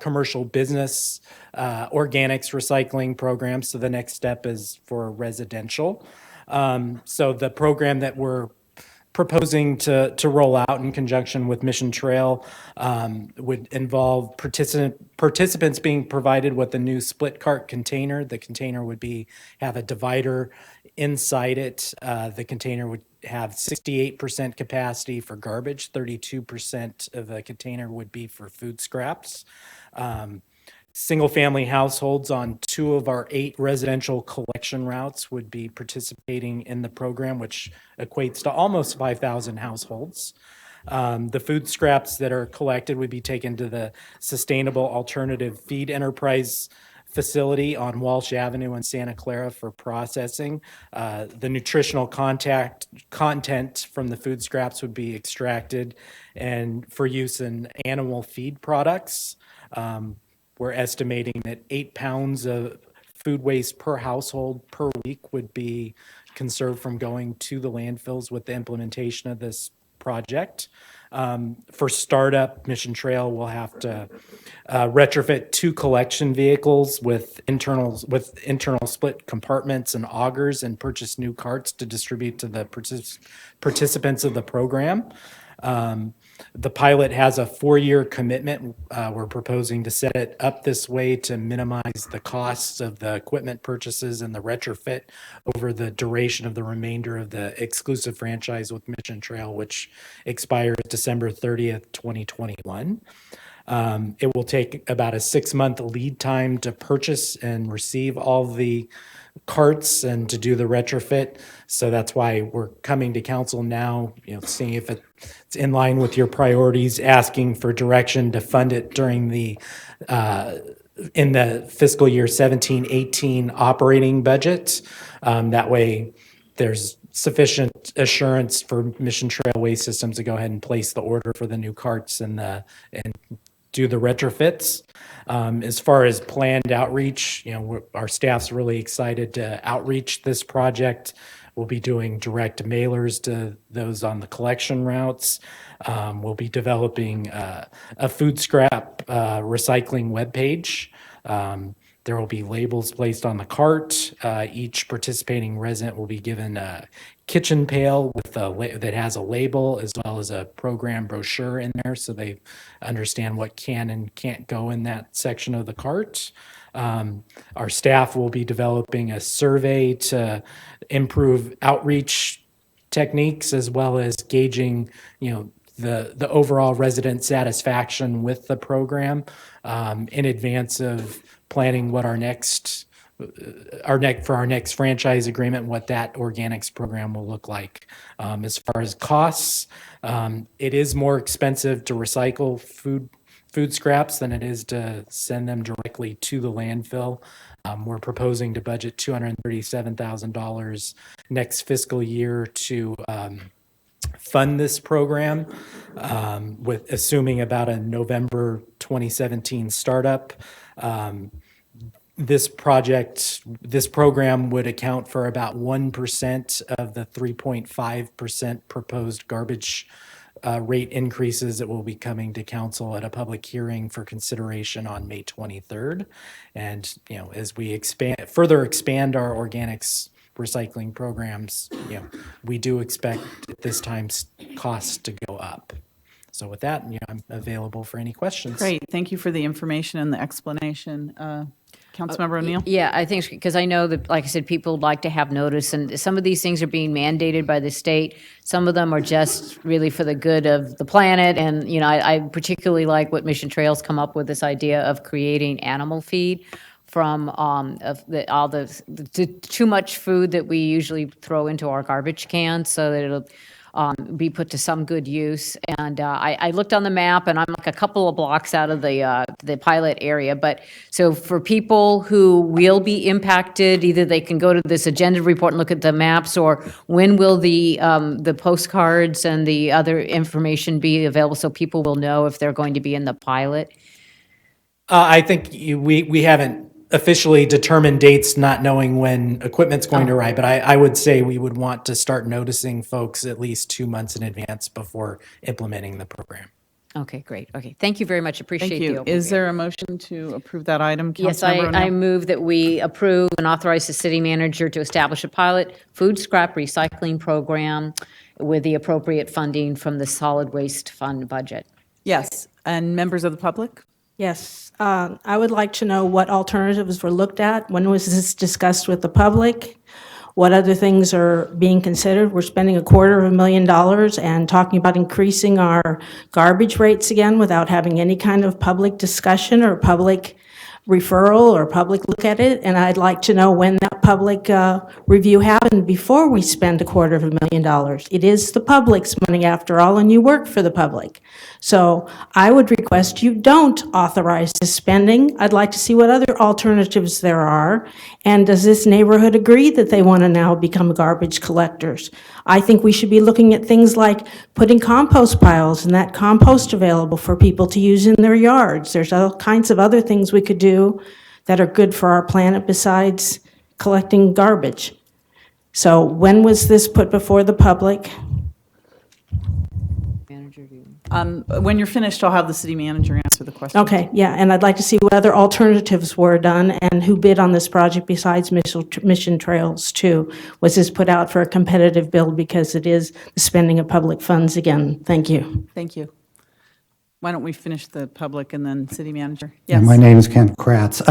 commercial business organics recycling programs, so the next step is for residential. So the program that we're proposing to roll out in conjunction with Mission Trail would involve participants being provided with a new split cart container. The container would have a divider inside it. The container would have 68% capacity for garbage, 32% of the container would be for food scraps. Single-family households on 2 of our 8 residential collection routes would be participating in the program, which equates to almost 5,000 households. The food scraps that are collected would be taken to the Sustainable Alternative Feed Enterprise facility on Walsh Avenue in Santa Clara for processing. The nutritional content from the food scraps would be extracted and for use in animal feed products. We're estimating that 8 pounds of food waste per household per week would be conserved from going to the landfills with the implementation of this project. For startup, Mission Trail will have to retrofit 2 collection vehicles with internal split compartments and augers and purchase new carts to distribute to the participants of the program. The pilot has a 4-year commitment. We're proposing to set it up this way to minimize the costs of the equipment purchases and the retrofit over the duration of the remainder of the exclusive franchise with Mission Trail, which expires December 30th, 2021. It will take about a 6-month lead time to purchase and receive all the carts and to do the retrofit. So that's why we're coming to council now, seeing if it's in line with your priorities, asking for direction to fund it during in the fiscal year 17-18 operating budget. That way there's sufficient assurance for Mission Trail Waste Systems to go ahead and place the order for the new carts and do the retrofits. As far as planned outreach, our staff's really excited to outreach this project. We'll be doing direct mailers to those on the collection routes. We'll be developing a food scrap recycling webpage. There will be labels placed on the cart. Each participating resident will be given a kitchen pail that has a label as well as a program brochure in there so they understand what can and can't go in that section of the cart. Our staff will be developing a survey to improve outreach techniques as well as gauging, the overall resident satisfaction with the program in advance of planning what our next franchise agreement, what that organics program will look like. As far as costs, it is more expensive to recycle food scraps than it is to send them directly to the landfill. We're proposing to budget $237,000 next fiscal year to fund this program, with assuming about a November 2017 startup. This program would account for about 1% of the 3.5% proposed garbage rate increases that will be coming to council at a public hearing for consideration on May 23rd. And, as we further expand our organics recycling programs, we do expect at this time costs to go up. So with that, I'm available for any questions. Great, thank you for the information and the explanation. Councilmember O'Neill? Yeah, I think, because I know that, like I said, people like to have notice, and some of these things are being mandated by the state. Some of them are just really for the good of the planet, and, I particularly like what Mission Trails come up with, this idea of creating animal feed from too much food that we usually throw into our garbage cans, so that it'll be put to some good use. And I looked on the map, and I'm like a couple of blocks out of the pilot area. But so for people who will be impacted, either they can go to this agenda report and look at the maps, or when will the postcards and the other information be available so people will know if they're going to be in the pilot? I think we haven't officially determined dates, not knowing when equipment's going to arrive, but I would say we would want to start noticing folks at least 2 months in advance before implementing the program. Okay, great. Okay, thank you very much. Appreciate Thank the you. overview. Is there a motion to approve that item, Yes, Councilmember O'Neill? I move that we approve and authorize the city manager to establish a pilot food scrap recycling program with the appropriate funding from the solid waste fund budget. Yes, and members of the public? Yes, I would like to know what alternatives were looked at. When was this discussed with the public? What other things are being considered? We're spending $250,000 and talking about increasing our garbage rates again without having any kind of public discussion or public referral or public look at it. And I'd like to know when that public review happened before we spend $250,000. It is the public's money after all, and you work for the public. So I would request you don't authorize this spending. I'd like to see what other alternatives there are. And does this neighborhood agree that they want to now become garbage collectors? I think we should be looking at things like putting compost piles and that compost available for people to use in their yards. There's all kinds of other things we could do that are good for our planet besides collecting garbage. So when was this put before the public? When you're finished, I'll have the city manager answer the question. Okay, yeah, and I'd like to see what other alternatives were done and who bid on this project besides Mission Trails too. Was this put out for a competitive bid because it is the spending of public funds again? Thank you. Thank you. Why don't we finish the public and then city manager? Yeah, Yes. my name is Ken Kratz.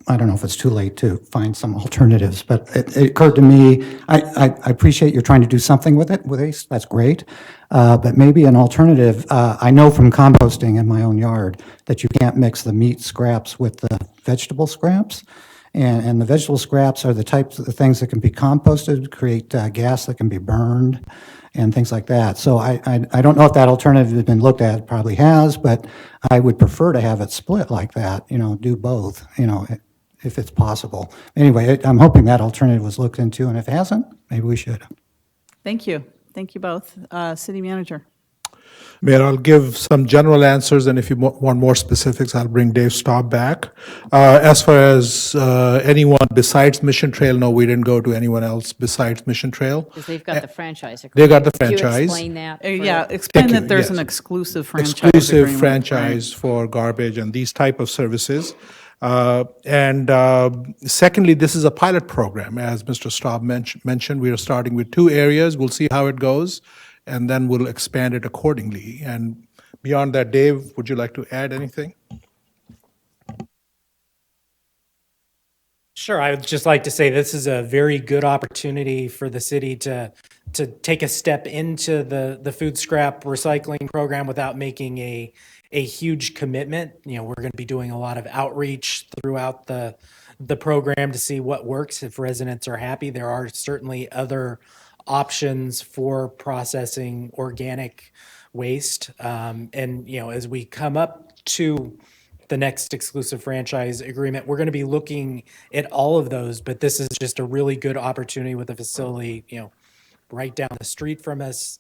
I don't know if it's too late to find some alternatives, but it occurred to me, I appreciate you're trying to do something with it, with ACE, that's great. But maybe an alternative, I know from composting in my own yard that you can't mix the meat scraps with the vegetable scraps. And the vegetable scraps are the types of the things that can be composted, create gas that can be burned and things like that. So I don't know if that alternative has been looked at, it probably has, but I would prefer to have it split like that, do both, if it's possible. Anyway, I'm hoping that alternative was looked into, and if it hasn't, maybe we should. Thank you. Thank you both. City manager. Mayor, I'll give some general answers, and if you want more specifics, I'll bring Dave Staub back. As far as anyone besides Mission Trail, no, we didn't go to anyone else besides Mission Trail. Because they've got the franchise agreement. They got the Could you franchise. explain that? Yeah, for- explain Thank that you, there's yes. an exclusive franchise Exclusive agreement, franchise for garbage and these type of services. And secondly, this is a pilot program. As Mr. Staub mentioned, we are starting with 2 areas. We'll see how it goes, and then we'll expand it accordingly. And beyond that, Dave, would you like to add anything? Sure, I would just like to say this is a very good opportunity for the city to take a step into the food scrap recycling program without making a huge commitment. We're going to be doing a lot of outreach throughout the program to see what works, if residents are happy. There are certainly other options for processing organic waste. And as we come up to the next exclusive franchise agreement, we're going to be looking at all of those, but this is just a really good opportunity with a facility, right down the street from us.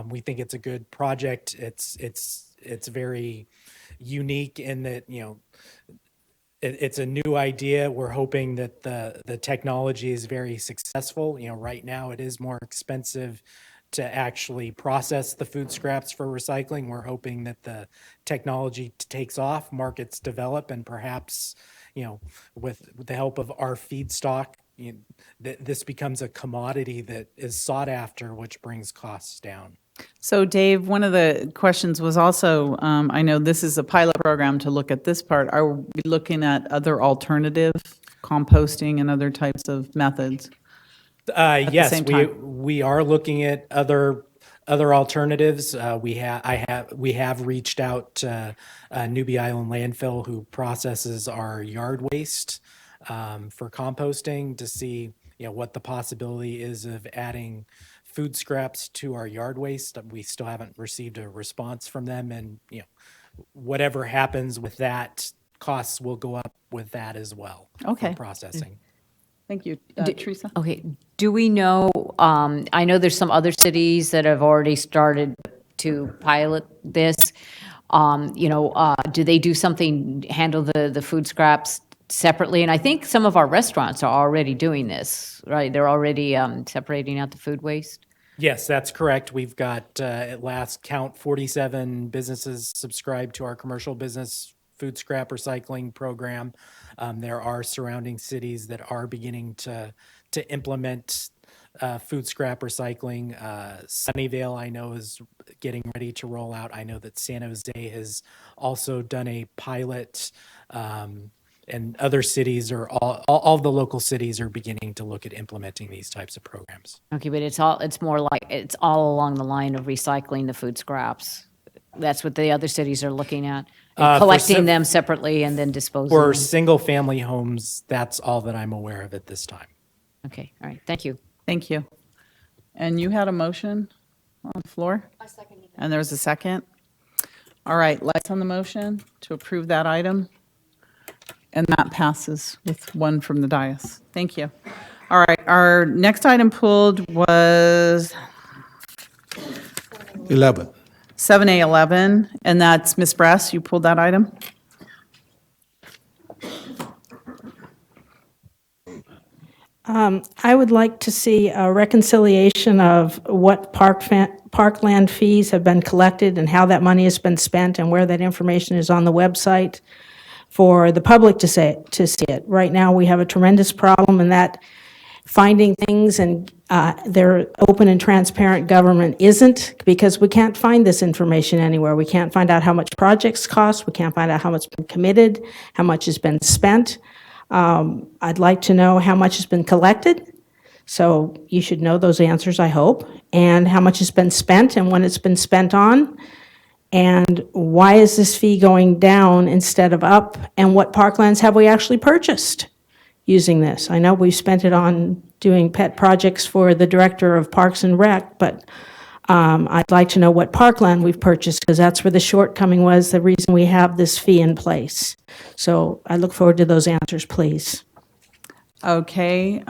We think it's a good project. It's very unique in that, it's a new idea. We're hoping that the technology is very successful. Right now it is more expensive to actually process the food scraps for recycling. We're hoping that the technology takes off, markets develop, and perhaps, with the help of our feedstock, this becomes a commodity that is sought after, which brings costs down. So Dave, one of the questions was also, I know this is a pilot program to look at this part. Are we looking at other alternative composting and other types of methods? At the Yes, same time? we are looking at other alternatives. We have reached out to Newbie Island Landfill, who processes our yard waste for composting, to see what the possibility is of adding food scraps to our yard waste. We still haven't received a response from them, and whatever happens with that, costs will go up with that as well. Okay. For processing. Thank you. Teresa? Okay, do we know, I know there's some other cities that have already started to pilot this. Do they do something, handle the food scraps separately? And I think some of our restaurants are already doing this, right? They're already separating out the food waste? Yes, that's correct. We've got, at last count, 47 businesses subscribed to our commercial business food scrap recycling program. There are surrounding cities that are beginning to implement food scrap recycling. Sunnyvale, I know, is getting ready to roll out. I know that San Jose has also done a pilot, and other cities are all the local cities are beginning to look at implementing these types of programs. Okay, but it's more like, it's all along the line of recycling the food scraps. That's what the other cities are looking at, collecting them separately and then disposing For them. single-family homes, that's all that I'm aware of at this time. Okay, all right, thank you. Thank you. And you had a motion on the floor? I seconded it. And there was a second? All right, lights on the motion to approve that item. And that passes with one from the dais. Thank you. All right, our next item pulled was 11. 7A11, and that's Ms. Brass, you pulled that item? I would like to see a reconciliation of what parkland fees have been collected and how that money has been spent and where that information is on the website for the public to see it. Right now, we have a tremendous problem in that finding things and their open and transparent government isn't, because we can't find this information anywhere. We can't find out how much projects cost. We can't find out how much has been committed, how much has been spent. I'd like to know how much has been collected. So you should know those answers, I hope, and how much has been spent and when it's been spent on. And why is this fee going down instead of up? And what parklands have we actually purchased using this? I know we've spent it on doing pet projects for the director of Parks and Rec, but I'd like to know what parkland we've purchased, because that's where the shortcoming was, the reason we have this fee in place. So I look forward to those answers, please. Okay,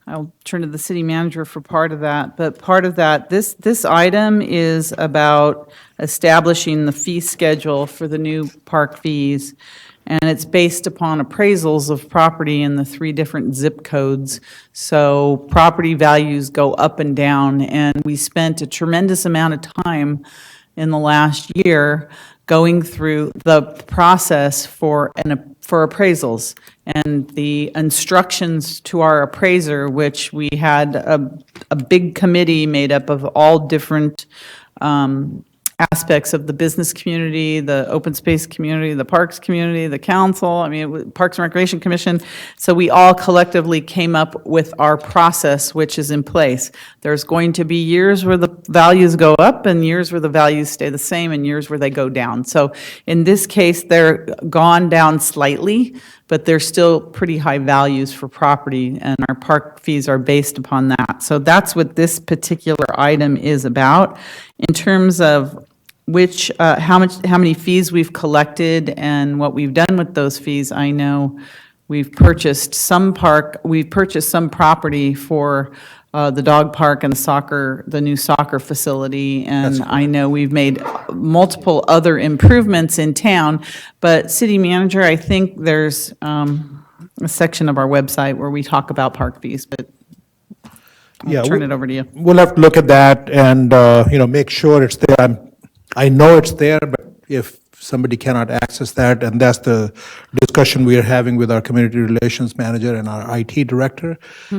I'll turn to the city manager for part of that, but part of that, this item is about establishing the fee schedule for the new park fees, and it's based upon appraisals of property in the 3 different zip codes. So property values go up and down, and we spent a tremendous amount of time in the last year going through the process for appraisals and the instructions to our appraiser, which we had a big committee made up of all different aspects of the business community, the open space community, the parks community, the council, Parks and Recreation Commission. So we all collectively came up with our process, which is in place. There's going to be years where the values go up and years where the values stay the same and years where they go down. So in this case, they're gone down slightly, but they're still pretty high values for property, and our park fees are based upon that. So that's what this particular item is about. In terms of how many fees we've collected and what we've done with those fees, I know we've purchased some property for the dog park and the new soccer facility, and I know we've made multiple other improvements in town. But city manager, I think there's a section of our website where we talk about park fees, but I'll turn it over to you. We'll have to look at that and, make sure it's there. I know it's there, but if somebody cannot access that, and that's the discussion we are having with our community relations manager and our IT director,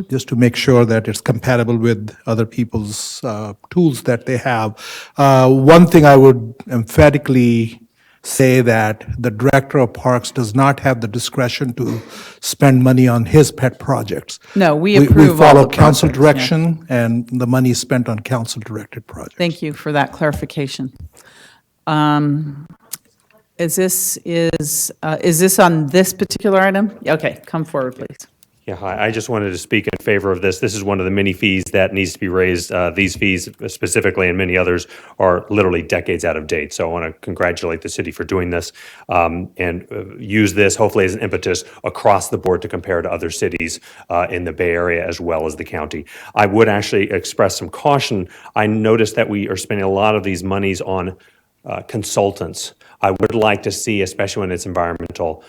just to make sure that it's compatible with other people's tools that they have. One thing I would emphatically say that the director of parks does not have the discretion to spend money on his pet projects. No, we approve We follow all the council projects, direction, and the money is spent on council-directed projects. Thank you for that clarification. Is this on this particular item? Okay, come forward, please. Yeah, hi. I just wanted to speak in favor of this. This is one of the many fees that needs to be raised. These fees specifically and many others are literally decades out of date. So I want to congratulate the city for doing this and use this hopefully as an impetus across the board to compare to other cities in the Bay Area as well as the county. I would actually express some caution. I noticed that we are spending a lot of these monies on consultants. I would like to see, especially when it's environmental,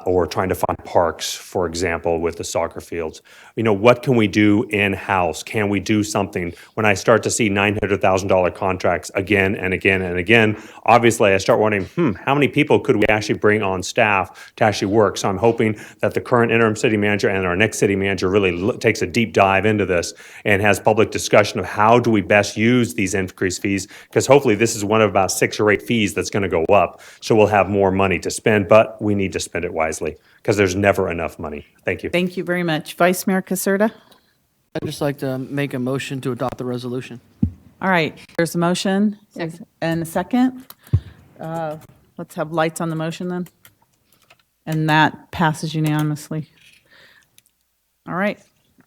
or trying to find parks, for example, with the soccer fields. You know, what can we do in-house? Can we do something? When I start to see $900,000 contracts again and again and again, obviously I start wondering, how many people could we actually bring on staff to actually work? So I'm hoping that the current interim city manager and our next city manager really takes a deep dive into this and has public discussion of how do we best use these increased fees, because hopefully this is one of about 6 or 8 fees that's going to go up. So we'll have more money to spend, but we need to spend it wisely because there's never enough money. Thank you. Thank you very much. Vice Mayor Caserta? I'd just like to make a motion to adopt the resolution. All right, there's a motion and a second. Let's have lights on the motion then. And that passes unanimously. All right,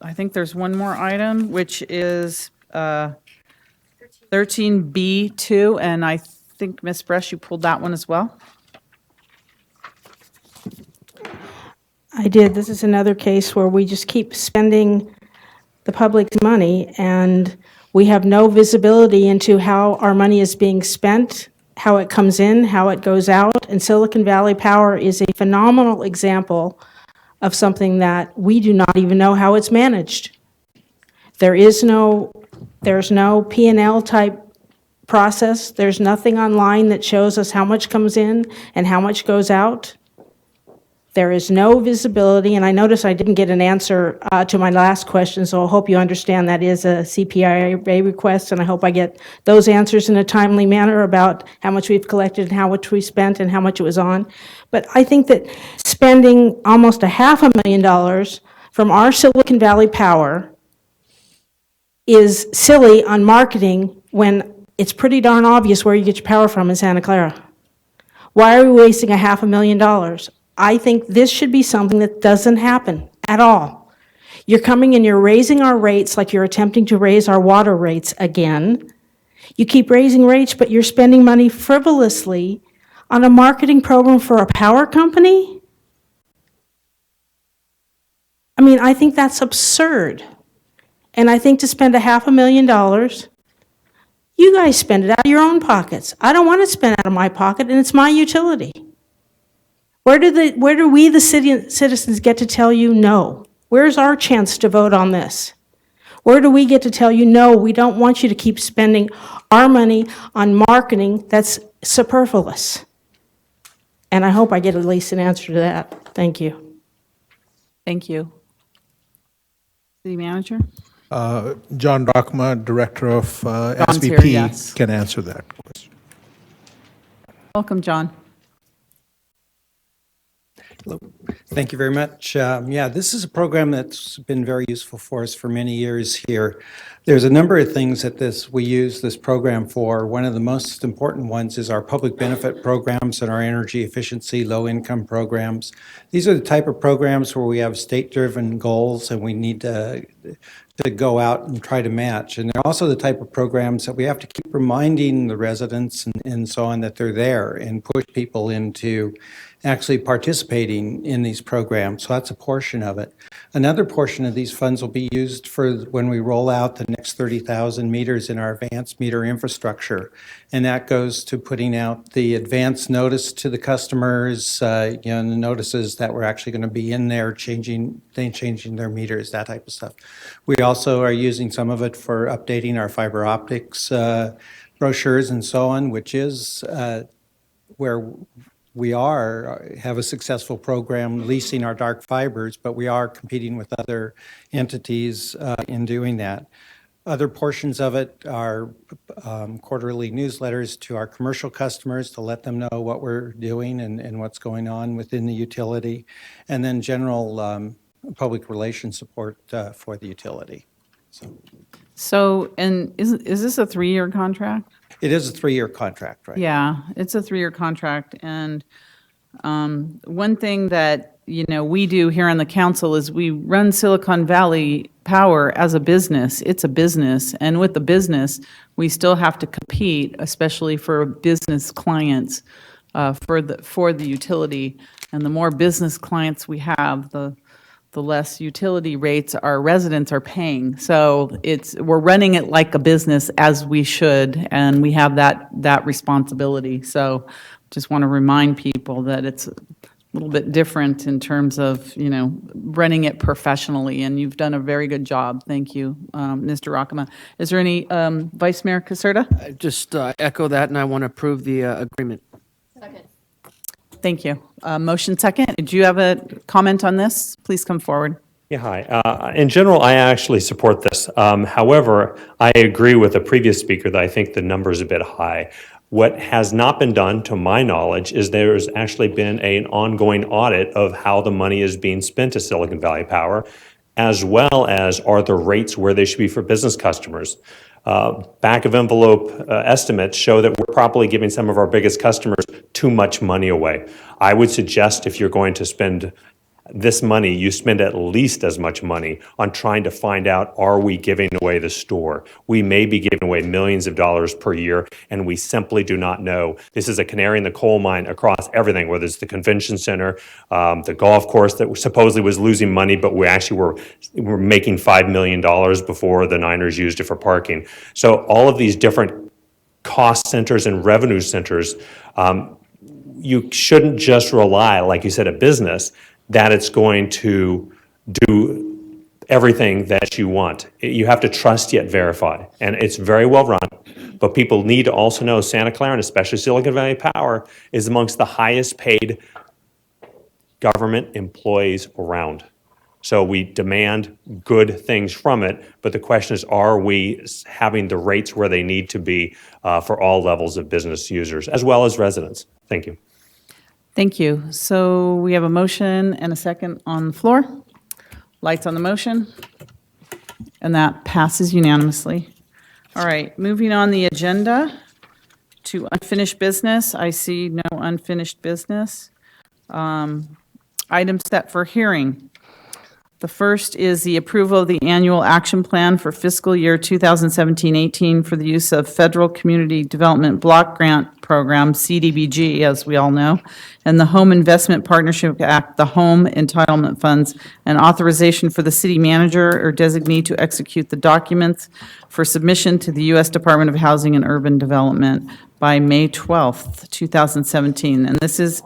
I think there's one more item, which is 13B2, and I think, Ms. Bresch, you pulled that one as well? I did. This is another case where we just keep spending the public's money, and we have no visibility into how our money is being spent, how it comes in, how it goes out. And Silicon Valley Power is a phenomenal example of something that we do not even know how it's managed. There's no P&L type process. There's nothing online that shows us how much comes in and how much goes out. There is no visibility, and I notice I didn't get an answer to my last question, so I hope you understand that is a CPIA request, and I hope I get those answers in a timely manner about how much we've collected and how much we spent and how much it was on. But I think that spending almost $500,000 from our Silicon Valley Power is silly on marketing when it's pretty darn obvious where you get your power from in Santa Clara. Why are we wasting $500,000? I think this should be something that doesn't happen at all. You're coming and you're raising our rates like you're attempting to raise our water rates again. You keep raising rates, but you're spending money frivolously on a marketing program for a power company? I mean, I think that's absurd. And I think to spend $500,000, you guys spend it out of your own pockets. I don't want to spend it out of my pocket, and it's my utility. Where do we, the citizens, get to tell you no? Where's our chance to vote on this? Where do we get to tell you, no, we don't want you to keep spending our money on marketing that's superfluous? And I hope I get at least an answer to that. Thank you. Thank you. City Manager? John Rockma, Director of John's SVP, here, yes. can answer that question. Welcome, John. Thank you very much. Yeah, this is a program that's been very useful for us for many years here. There's a number of things that we use this program for. One of the most important ones is our public benefit programs and our energy efficiency, low-income programs. These are the type of programs where we have state-driven goals and we need to go out and try to match. And they're also the type of programs that we have to keep reminding the residents and so on that they're there and push people into actually participating in these programs. So that's a portion of it. Another portion of these funds will be used for when we roll out the next 30,000 meters in our advanced meter infrastructure. And that goes to putting out the advance notice to the customers, the notices that we're actually going to be in there changing their meters, that type of stuff. We also are using some of it for updating our fiber optics brochures and so on, which is where we have a successful program leasing our dark fibers, but we are competing with other entities in doing that. Other portions of it are quarterly newsletters to our commercial customers to let them know what we're doing and what's going on within the utility, and then general public relations support for the utility. So, and is this a 3-year contract? It is a 3-year contract, right? Yeah, it's a 3-year contract. And one thing that we do here on the council is we run Silicon Valley Power as a business. It's a business, and with the business, we still have to compete, especially for business clients, for the utility. And the more business clients we have, the less utility rates our residents are paying. So we're running it like a business as we should, and we have that responsibility. So just want to remind people that it's a little bit different in terms of, running it professionally, and you've done a very good job. Thank you, Mr. Rockema. Is there any, Vice Mayor Caserta? I just echo that, and I want to approve the agreement. Thank you. Motion second. Do you have a comment on this? Please come forward. Yeah, hi. In general, I actually support this. However, I agree with the previous speaker that I think the number is a bit high. What has not been done, to my knowledge, is there's actually been an ongoing audit of how the money is being spent to Silicon Valley Power, as well as are the rates where they should be for business customers. Back of envelope estimates show that we're probably giving some of our biggest customers too much money away. I would suggest if you're going to spend this money, you spend at least as much money on trying to find out, are we giving away the store? We may be giving away millions of dollars per year, and we simply do not know. This is a canary in the coal mine across everything, whether it's the convention center, the golf course that supposedly was losing money, but we actually were making $5 million before the Niners used it for parking. So all of these different cost centers and revenue centers, you shouldn't just rely, like you said, a business, that it's going to do everything that you want. You have to trust yet verify, and it's very well run, but people need to also know Santa Clara, and especially Silicon Valley Power, is amongst the highest paid government employees around. So we demand good things from it, but the question is, are we having the rates where they need to be for all levels of business users, as well as residents? Thank you. Thank you. So we have a motion and a second on the floor. Lights on the motion. And that passes unanimously. All right, moving on the agenda to unfinished business. I see no unfinished business. Items set for hearing. The first is the approval of the annual action plan for fiscal year 2017-18 for the use of Federal Community Development Block Grant Program, CDBG, as we all know, and the Home Investment Partnership Act, the Home Entitlement Funds, and authorization for the city manager or designee to execute the documents for submission to the U.S. Department of Housing and Urban Development by May 12th, 2017. And this is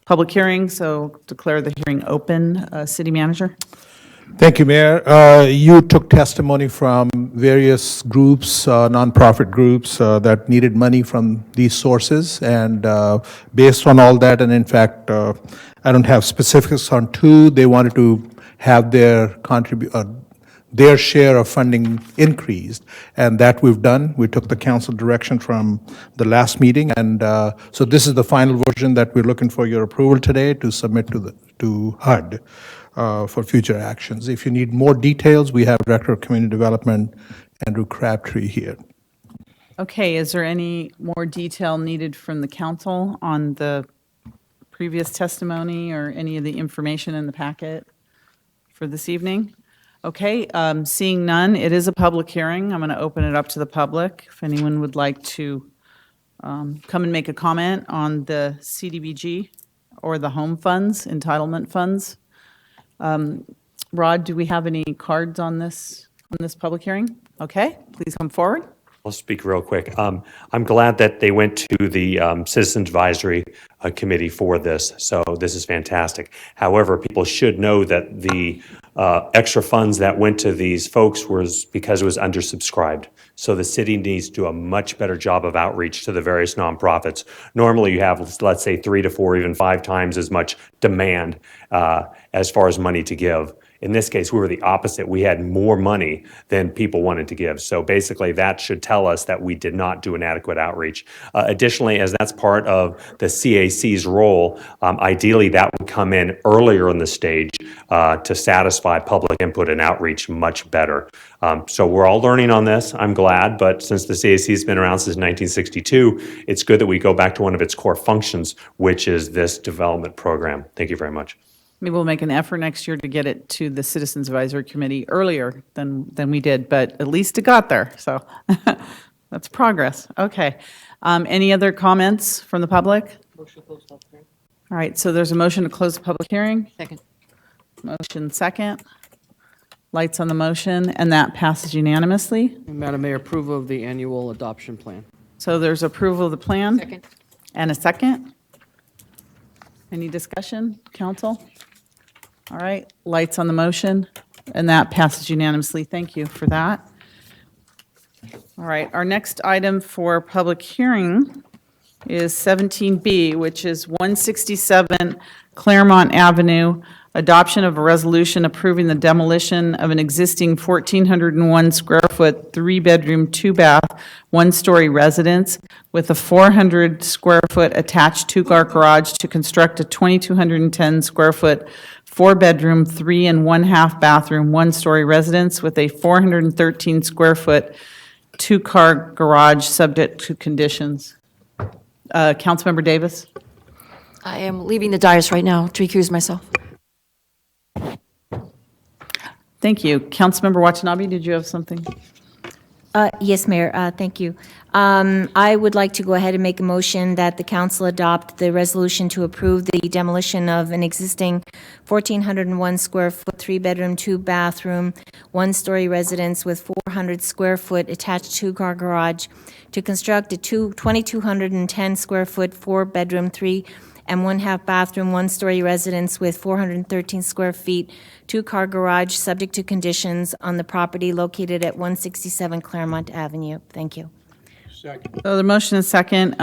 public hearing, so declare the hearing open. City Manager? Thank you, Mayor. You took testimony from various groups, nonprofit groups that needed money from these sources, and based on all that, and in fact, I don't have specifics on two, they wanted to have their share of funding increased, and that we've done. We took the council direction from the last meeting, and so this is the final version that we're looking for your approval today to submit to HUD for future actions. If you need more details, we have Director of Community Development, Andrew Crabtree, here. Okay, is there any more detail needed from the council on the previous testimony or any of the information in the packet for this evening? Okay, seeing none, it is a public hearing. I'm going to open it up to the public. If anyone would like to come and make a comment on the CDBG or the home funds, entitlement funds. Rod, do we have any cards on this public hearing? Okay, please come forward. I'll speak real quick. I'm glad that they went to the Citizens Advisory Committee for this, so this is fantastic. However, people should know that the extra funds that went to these folks was because it was undersubscribed. So the city needs to do a much better job of outreach to the various nonprofits. Normally you have, let's say, 3 to 4, even 5 times as much demand as far as money to give. In this case, we were the opposite. We had more money than people wanted to give. So basically, that should tell us that we did not do an adequate outreach. Additionally, as that's part of the CAC's role, ideally that would come in earlier in the stage to satisfy public input and outreach much better. So we're all learning on this. I'm glad, but since the CAC has been around since 1962, it's good that we go back to one of its core functions, which is this development program. Thank you very much. Maybe we'll make an effort next year to get it to the Citizens Advisory Committee earlier than we did, but at least it got there, so that's progress. Okay. Any other comments from the public? All right, so there's a motion to close the public hearing. Second. Motion second. Lights on the motion, and that passes unanimously. Madam Mayor, approval of the annual adoption plan. So there's approval of the plan. Second. And a second. Any discussion, council? All right, lights on the motion, and that passes unanimously. Thank you for that. All right, our next item for public hearing is 17B, which is 167 Claremont Avenue, adoption of a resolution approving the demolition of an existing 1,401 square foot, 3-bedroom, 2-bath, 1-story residence with a 400 square foot attached 2-car garage to construct a 2,210 square foot, 4-bedroom, 3 and 1/2 bathroom, 1-story residence with a 413 square foot, 2-car garage subject to conditions. Councilmember Davis? I am leaving the dais right now to recuse myself. Thank you. Councilmember Watanabe, did you have something? Yes, Mayor, thank you. I would like to go ahead and make a motion that the council adopt the resolution to approve the demolition of an existing 1,401 square foot, 3-bedroom, 2-bathroom, 1-story residence with 400 square foot attached 2-car garage to construct a 2,210 square foot, 4-bedroom, 3 and 1/2 bathroom, 1-story residence with 413 square feet, 2-car garage, subject to conditions on the property located at 167 Claremont Avenue. Thank you. So the motion is second.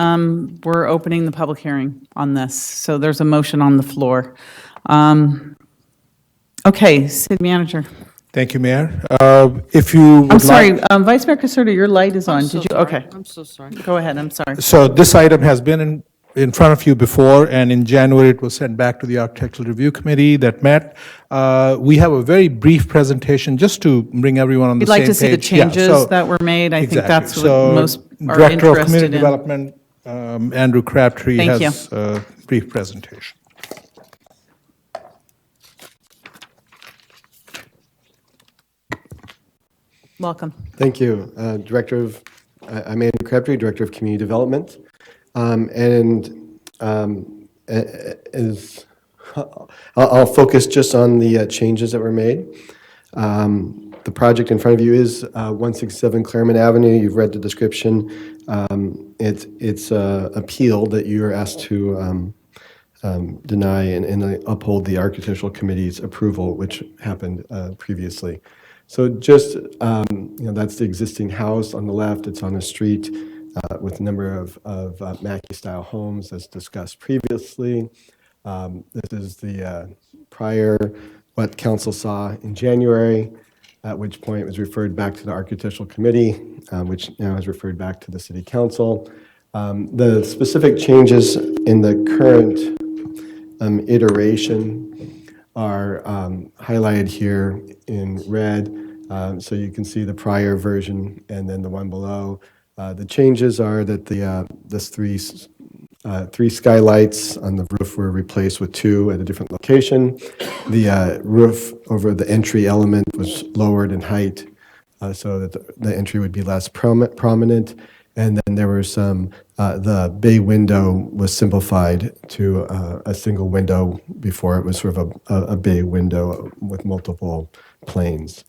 We're opening the public hearing on this. So there's a motion on the floor. Okay, City Manager. Thank you, Mayor. If you would I'm sorry, like- Vice Mayor Caserta, your light is on. I'm so Did you? sorry. Okay. I'm so sorry. Go ahead, I'm sorry. So this item has been in front of you before, and in January, it was sent back to the Architectural Review Committee that met. We have a very brief presentation just to bring everyone on the We'd same like to see the page. Yeah, changes so- that were made. I think Exactly. that's what So, most are Director of interested Community in. Development, Andrew Crabtree Thank has a brief presentation. Welcome. Thank you. I'm Andrew Crabtree, Director of Community Development. I'll focus just on the changes that were made. The project in front of you is 167 Claremont Avenue. You've read the description. It's appeal that you are asked to deny and uphold the Architectural Committee's approval, which happened previously. So just, that's the existing house on the left. It's on a street with a number of Mackey-style homes as discussed previously. This is the prior, what council saw in January, at which point it was referred back to the Architectural Committee, which now has referred back to the City Council. The specific changes in the current iteration are highlighted here in red. So you can see the prior version and then the one below. The changes are that this three skylights on the roof were replaced with 2 at a different location. The roof over the entry element was lowered in height so that the entry would be less prominent. And then there were some, the bay window was simplified to a single window. Before it was sort of a bay window with multiple planes.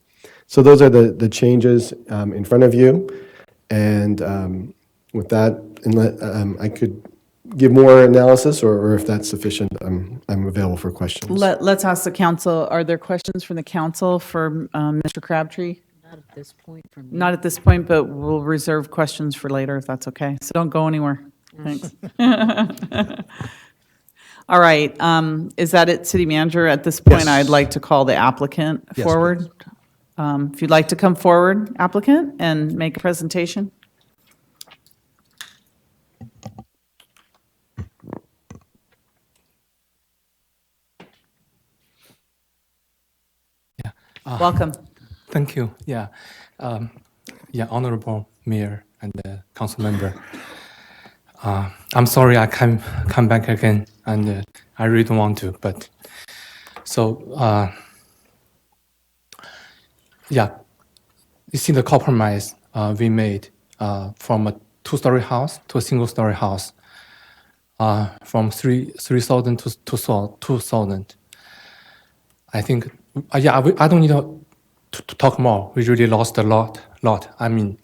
So those are the changes in front of you. And with that, I could give more analysis, or if that's sufficient, I'm available for questions. Let's ask the council. Are there questions from the council for Mr. Crabtree? Not at this point from me. Not at this point, but we'll reserve questions for later if that's okay. So don't go anywhere. Thanks. All right, is that it, City Manager? At this point, Yes. I'd like to call the applicant Yes, forward. If you'd like to come forward, applicant, and make a presentation. Welcome. Thank you. Yeah, Honorable Mayor and Council Member. I'm sorry I can come back again, and I really don't want to. But so you see the compromise we made from a two-story house to a single-story house, from 3,000 to 2,000. I think, I don't need to talk more. We really lost a lot. I mean,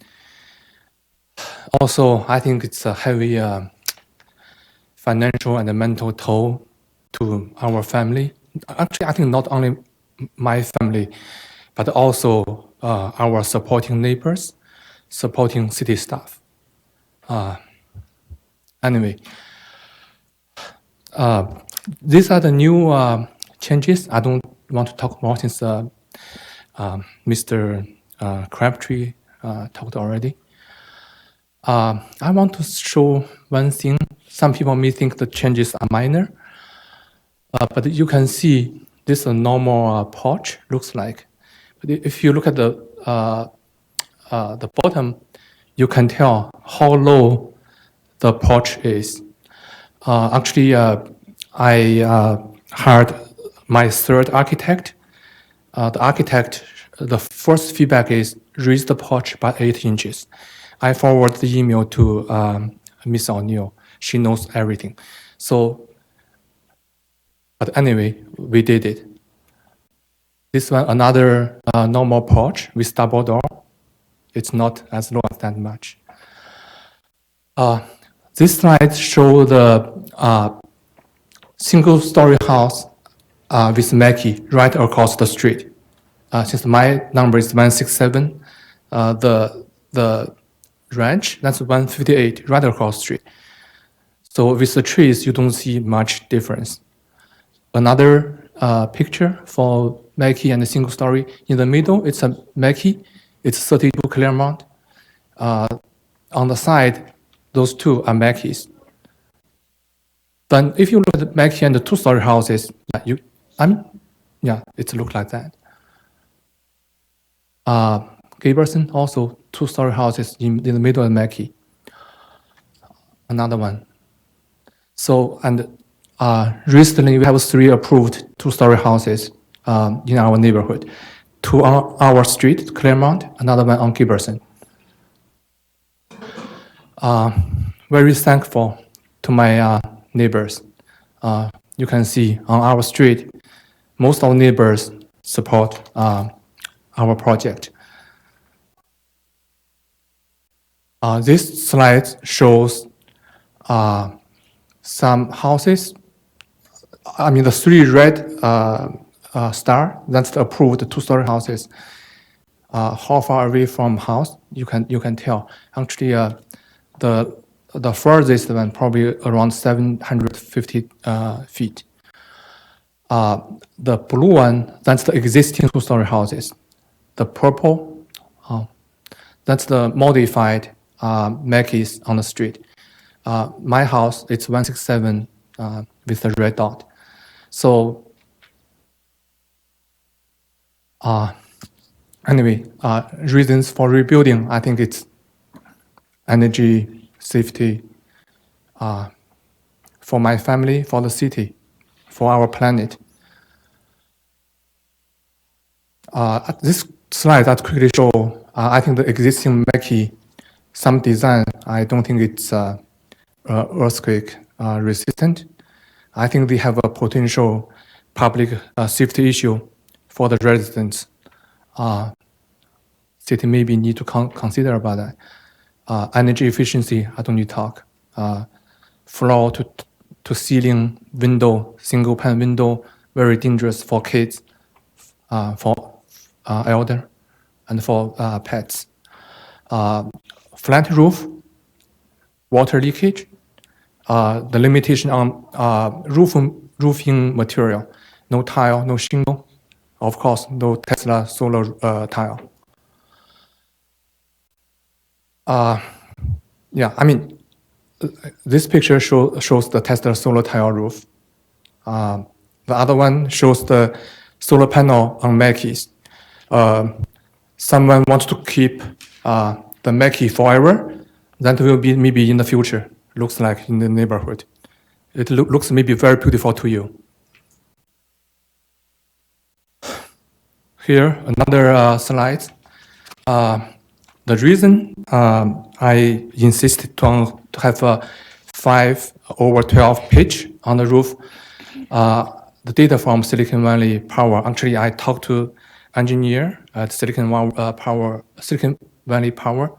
also, I think it's a heavy financial and mental toll to our family. Actually, I think not only my family, but also our supporting neighbors, supporting city staff. Anyway, these are the new changes. I don't want to talk more since Mr. Crabtree talked already. I want to show one thing. Some people may think the changes are minor, but you can see this is a normal porch looks like. But if you look at the bottom, you can tell how low the porch is. Actually, I hired my third architect. The architect, the first feedback is raise the porch by 8 inches. I forward the email to Miss O'Neill. She knows everything. So, but anyway, we did it. This one, another normal porch with double door. It's not as low as that much. This slide shows the single-story house with Mackie right across the street. Since my number is 167, the ranch, that's 158, right across the street. So with the trees, you don't see much difference. Another picture for Mackie and the single story. In the middle, it's a Mackie. It's 32 Claremont. On the side, those two are Mackies. But if you look at the Mackie and the two-story houses, it looks like that. Giberson, also two-story houses in the middle of Mackie. Another one. So, and recently we have 3 approved two-story houses in our neighborhood. 2 on our street, Claremont, another one on Giberson. Very thankful to my neighbors. You can see on our street, most of our neighbors support our project. This slide shows some houses. I mean, the 3 red star, that's the approved two-story houses. How far away from house, you can tell. Actually, the furthest one probably around 750 feet. The blue one, that's the existing two-story houses. The purple, that's the modified Mackies on the street. My house, it's 167 with the red dot. So anyway, reasons for rebuilding, I think it's energy, safety, for my family, for the city, for our planet. This slide that quickly show, I think the existing Mackie, some design, I don't think it's earthquake resistant. I think they have a potential public safety issue for the residents. City maybe need to consider about that. Energy efficiency, I don't need to talk. Floor to ceiling window, single pane window, very dangerous for kids, for elder, and for pets. Flat roof, water leakage, the limitation on roofing material, no tile, no shingle, of course, no Tesla solar tile. Yeah, I mean, this picture shows the Tesla solar tile roof. The other one shows the solar panel on Mackeys. Someone wants to keep the Mackey forever, that will be maybe in the future, looks like in the neighborhood. It looks maybe very beautiful to you. Here, another slide. The reason I insisted to have a 5/12 pitch on the roof, the data from Silicon Valley Power. Actually, I talked to engineer at Silicon Valley Power.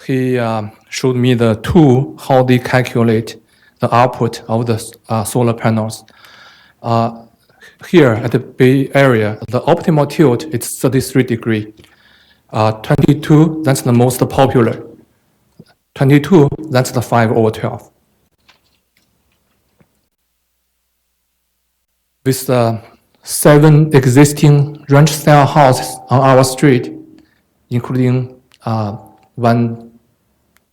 He showed me the tool, how they calculate the output of the solar panels. Here at the Bay Area, the optimal tilt is 33 degrees. 22, that's the most popular. 22, that's the 5/12. With 7 existing ranch-style houses on our street, including 1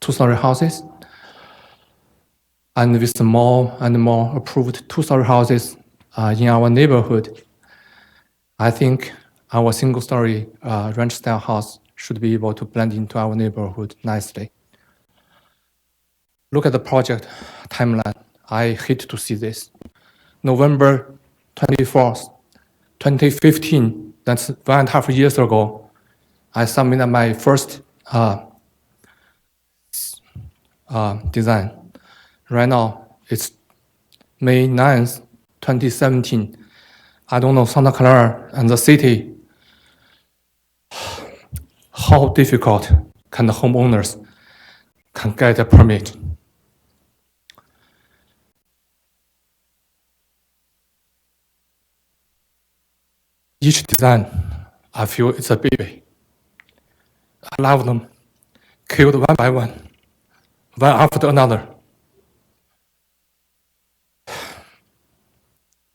2-story houses, and with more and more approved 2-story houses in our neighborhood, I think our single-story ranch-style house should be able to blend into our neighborhood nicely. Look at the project timeline. I hate to see this. November 24th, 2015, that's 1.5 years ago, I submitted my first design. Right now, it's May 9th, 2017. I don't know, Santa Clara and the city, how difficult can the homeowners can get a permit? Each design, I feel it's a baby. I love them, killed one by one after another.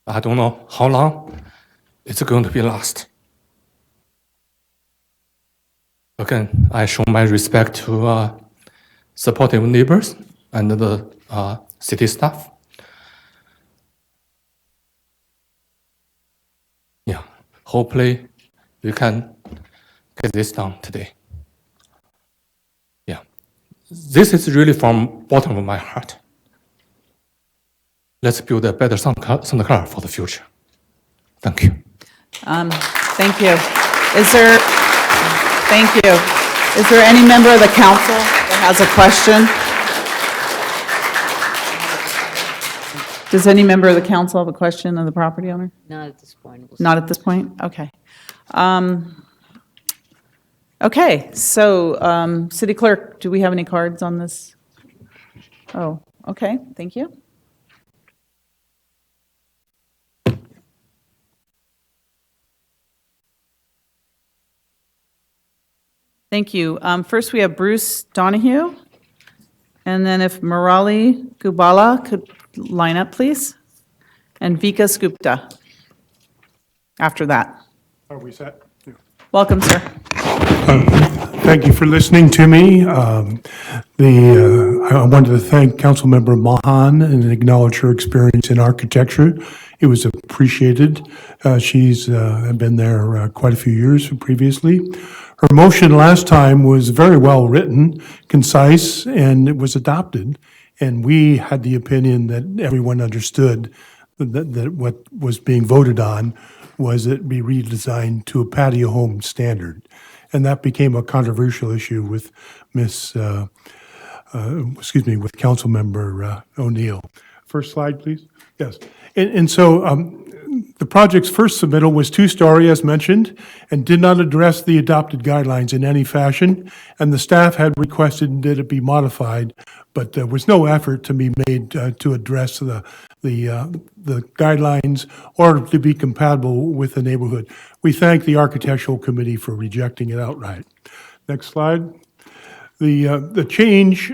I don't know how long it's going to be last. Again, I show my respect to supportive neighbors and the city staff. Yeah, hopefully we can get this done today. Yeah, this is really from bottom of my heart. Let's build a better Santa Clara for the future. Thank you. Thank you. Thank you. Is there any member of the council that has a question? Does any member of the council have a question of the property owner? Not at this point. Not at this point? Okay. Okay, so City Clerk, do we have any cards on this? Oh, okay, thank you. Thank you. First, we have Bruce Donahue, and then if Murali Gubala could line up, please, and Vika Gupta after that. Are we set? Yeah. Welcome, sir. Thank you for listening to me. I wanted to thank Councilmember Mahan and acknowledge her experience in architecture. It was appreciated. She's been there quite a few years previously. Her motion last time was very well written, concise, and it was adopted. And we had the opinion that everyone understood that what was being voted on was it be redesigned to a patio home standard. And that became a controversial issue with with Councilmember O'Neill. First slide, please. Yes. And so the project's first submittal was 2-story, as mentioned, and did not address the adopted guidelines in any fashion. And the staff had requested that it be modified, but there was no effort to be made to address the guidelines or to be compatible with the neighborhood. We thank the Architectural Committee for rejecting it outright. Next slide. The change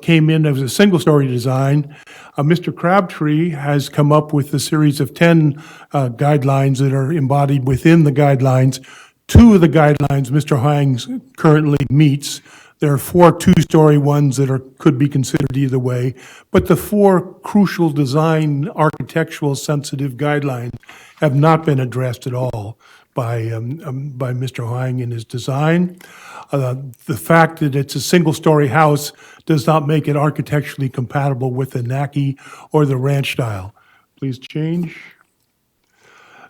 came in as a single-story design. Mr. Crabtree has come up with a series of 10 guidelines that are embodied within the guidelines. Two of the guidelines Mr. Hines currently meets. There are 4 two-story ones that could be considered either way, but the 4 crucial design architectural sensitive guidelines have not been addressed at all by Mr. Hoang in his design. The fact that it's a single-story house does not make it architecturally compatible with the NACI or the ranch style. Please change.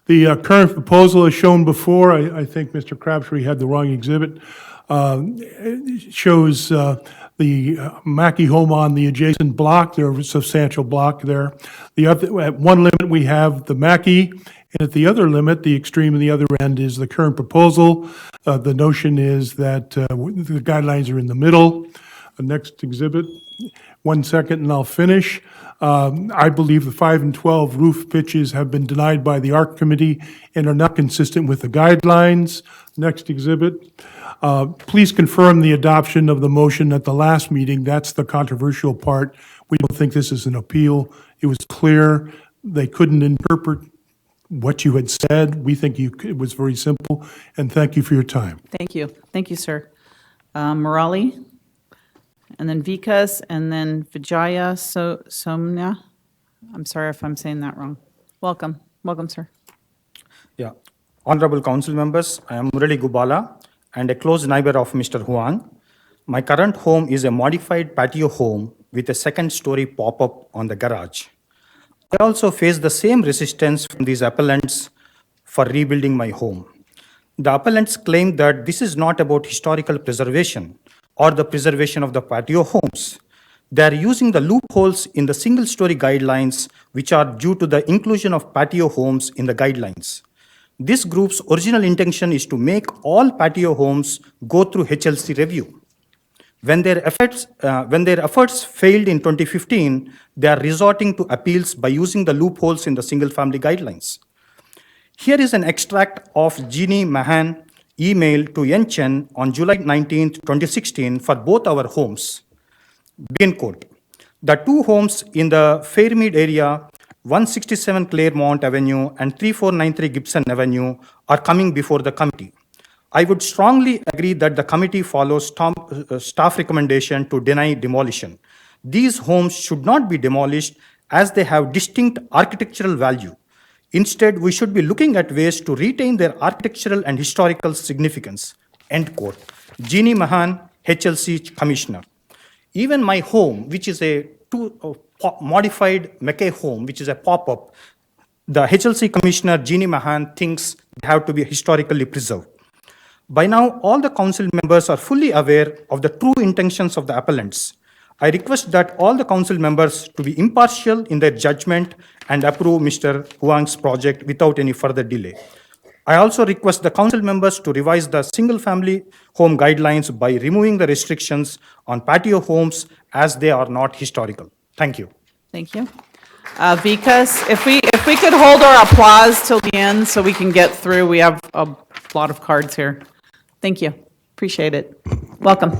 The current proposal is shown before. I think Mr. Crabtree had the wrong exhibit. It shows the Mackey home on the adjacent block. There's a substantial block there. At one limit, we have the Mackey, and at the other limit, the extreme of the other end is the current proposal. The notion is that the guidelines are in the middle. Next exhibit. 1 second and I'll finish. I believe the 5 and 12 roof pitches have been denied by the ARC committee and are not consistent with the guidelines. Next exhibit. Please confirm the adoption of the motion at the last meeting. That's the controversial part. We don't think this is an appeal. It was clear. They couldn't interpret what you had said. We think it was very simple. And thank you for your time. Thank you. Thank you, sir. Murali, and then Vikas, and then Vijaya Somna. I'm sorry if I'm saying that wrong. Welcome. Welcome, sir. Yeah. Honorable council members, I am Murali Gubala and a close neighbor of Mr. Huang. My current home is a modified patio home with a second-story pop-up on the garage. I also face the same resistance from these appellants for rebuilding my home. The appellants claim that this is not about historical preservation or the preservation of the patio homes. They are using the loopholes in the single-story guidelines, which are due to the inclusion of patio homes in the guidelines. This group's original intention is to make all patio homes go through HLC review. When their efforts failed in 2015, they are resorting to appeals by using the loopholes in the single-family guidelines. Here is an extract of Jeannie Mahan email to Yen Chen on July 19, 2016 for both our homes. Begin quote. The 2 homes in the Fairmead area, 167 Claremont Avenue and 3493 Gibson Avenue, are coming before the committee. I would strongly agree that the committee follows staff recommendation to deny demolition. These homes should not be demolished as they have distinct architectural value. Instead, we should be looking at ways to retain their architectural and historical significance. End quote. Jeannie Mahan, HLC Commissioner. Even my home, which is a modified Mackay home, which is a pop-up, the HLC Commissioner, Jeannie Mahan, thinks they have to be historically preserved. By now, all the council members are fully aware of the true intentions of the appellants. I request that all the council members to be impartial in their judgment and approve Mr. Huang's project without any further delay. I also request the council members to revise the single-family home guidelines by removing the restrictions on patio homes as they are not historical. Thank you. Thank you. Vikas, if we could hold our applause till the end so we can get through. We have a lot of cards here. Thank you. Appreciate it. Welcome.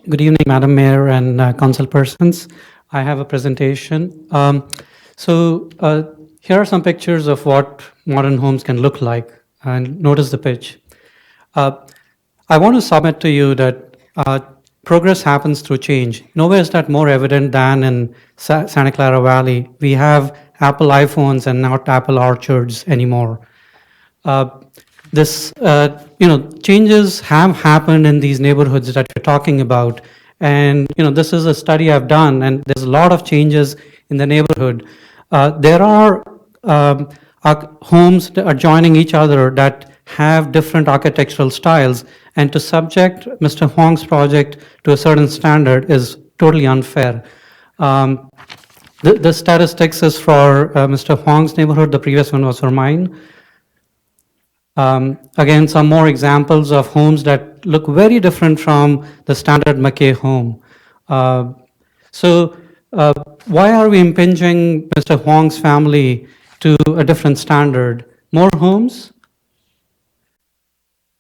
Good evening, Madam Mayor and council persons. I have a presentation. Here are some pictures of what modern homes can look like, and notice the pitch. I want to submit to you that progress happens through change. Nowhere is that more evident than in Santa Clara Valley. We have Apple iPhones and not Apple Orchards anymore. Changes have happened in these neighborhoods that you're talking about. And, this is a study I've done, and there's a lot of changes in the neighborhood. There are homes that are joining each other that have different architectural styles, and to subject Mr. Huang's project to a certain standard is totally unfair. The statistics is for Mr. Huang's neighborhood, the previous one was for mine. Again, some more examples of homes that look very different from the standard Mackay home. Why are we impinging Mr. Huang's family to a different standard? More homes?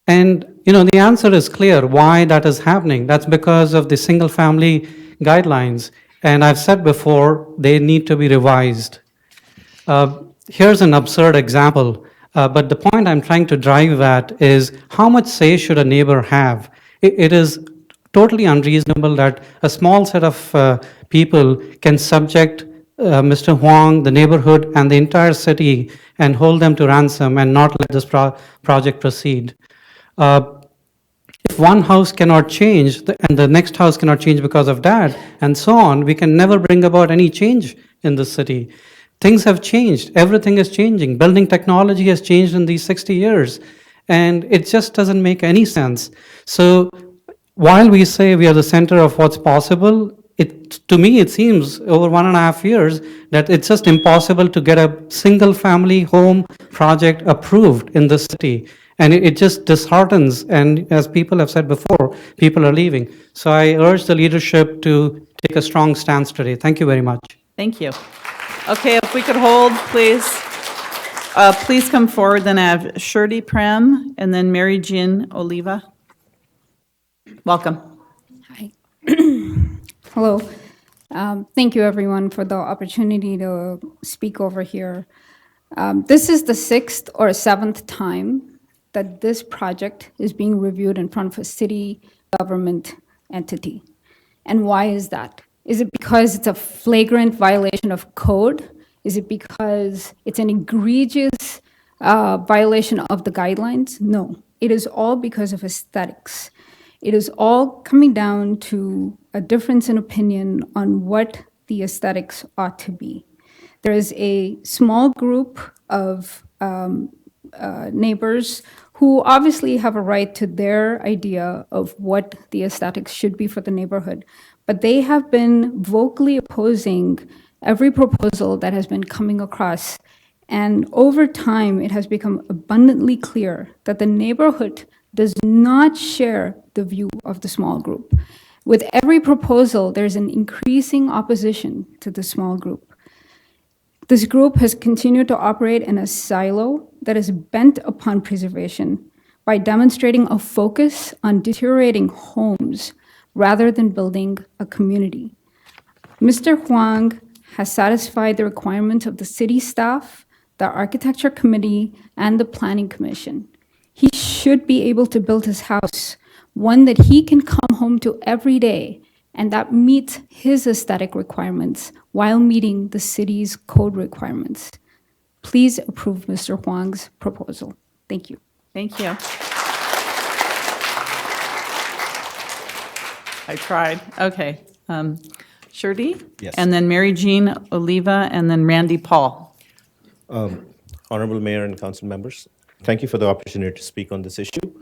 And, the answer is clear why that is happening. That's because of the single-family guidelines. And I've said before, they need to be revised. Here's an absurd example, but the point I'm trying to drive at is how much say should a neighbor have? It is totally unreasonable that a small set of people can subject Mr. Huang, the neighborhood, and the entire city and hold them to ransom and not let this project proceed. If one house cannot change and the next house cannot change because of that, and so on, we can never bring about any change in the city. Things have changed. Everything is changing. Building technology has changed in these 60 years, and it just doesn't make any sense. So while we say we are the center of what's possible, to me, it seems over 1.5 years that it's just impossible to get a single-family home project approved in the city. And it just disheartens, and as people have said before, people are leaving. So I urge the leadership to take a strong stance today. Thank you very much. Thank you. Okay, if we could hold, please. Please come forward, then I have Shirley Prem, and then Mary Jean Oliva. Welcome. Hi. Hello. Thank you, everyone, for the opportunity to speak over here. This is the 6th or 7th time that this project is being reviewed in front of a city government entity. And why is that? Is it because it's a flagrant violation of code? Is it because it's an egregious violation of the guidelines? No, it is all because of aesthetics. It is all coming down to a difference in opinion on what the aesthetics ought to be. There is a small group of neighbors who obviously have a right to their idea of what the aesthetics should be for the neighborhood. But they have been vocally opposing every proposal that has been coming across. And over time, it has become abundantly clear that the neighborhood does not share the view of the small group. With every proposal, there's an increasing opposition to the small group. This group has continued to operate in a silo that is bent upon preservation by demonstrating a focus on deteriorating homes rather than building a community. Mr. Huang has satisfied the requirements of the city staff, the architecture committee, and the planning commission. He should be able to build his house, one that he can come home to every day, and that meets his aesthetic requirements while meeting the city's code requirements. Please approve Mr. Huang's proposal. Thank you. Thank you. I tried. Okay. Shirley? Yes. And then Mary Jean Oliva, and then Randy Paul. Honorable Mayor and council members, thank you for the opportunity to speak on this issue.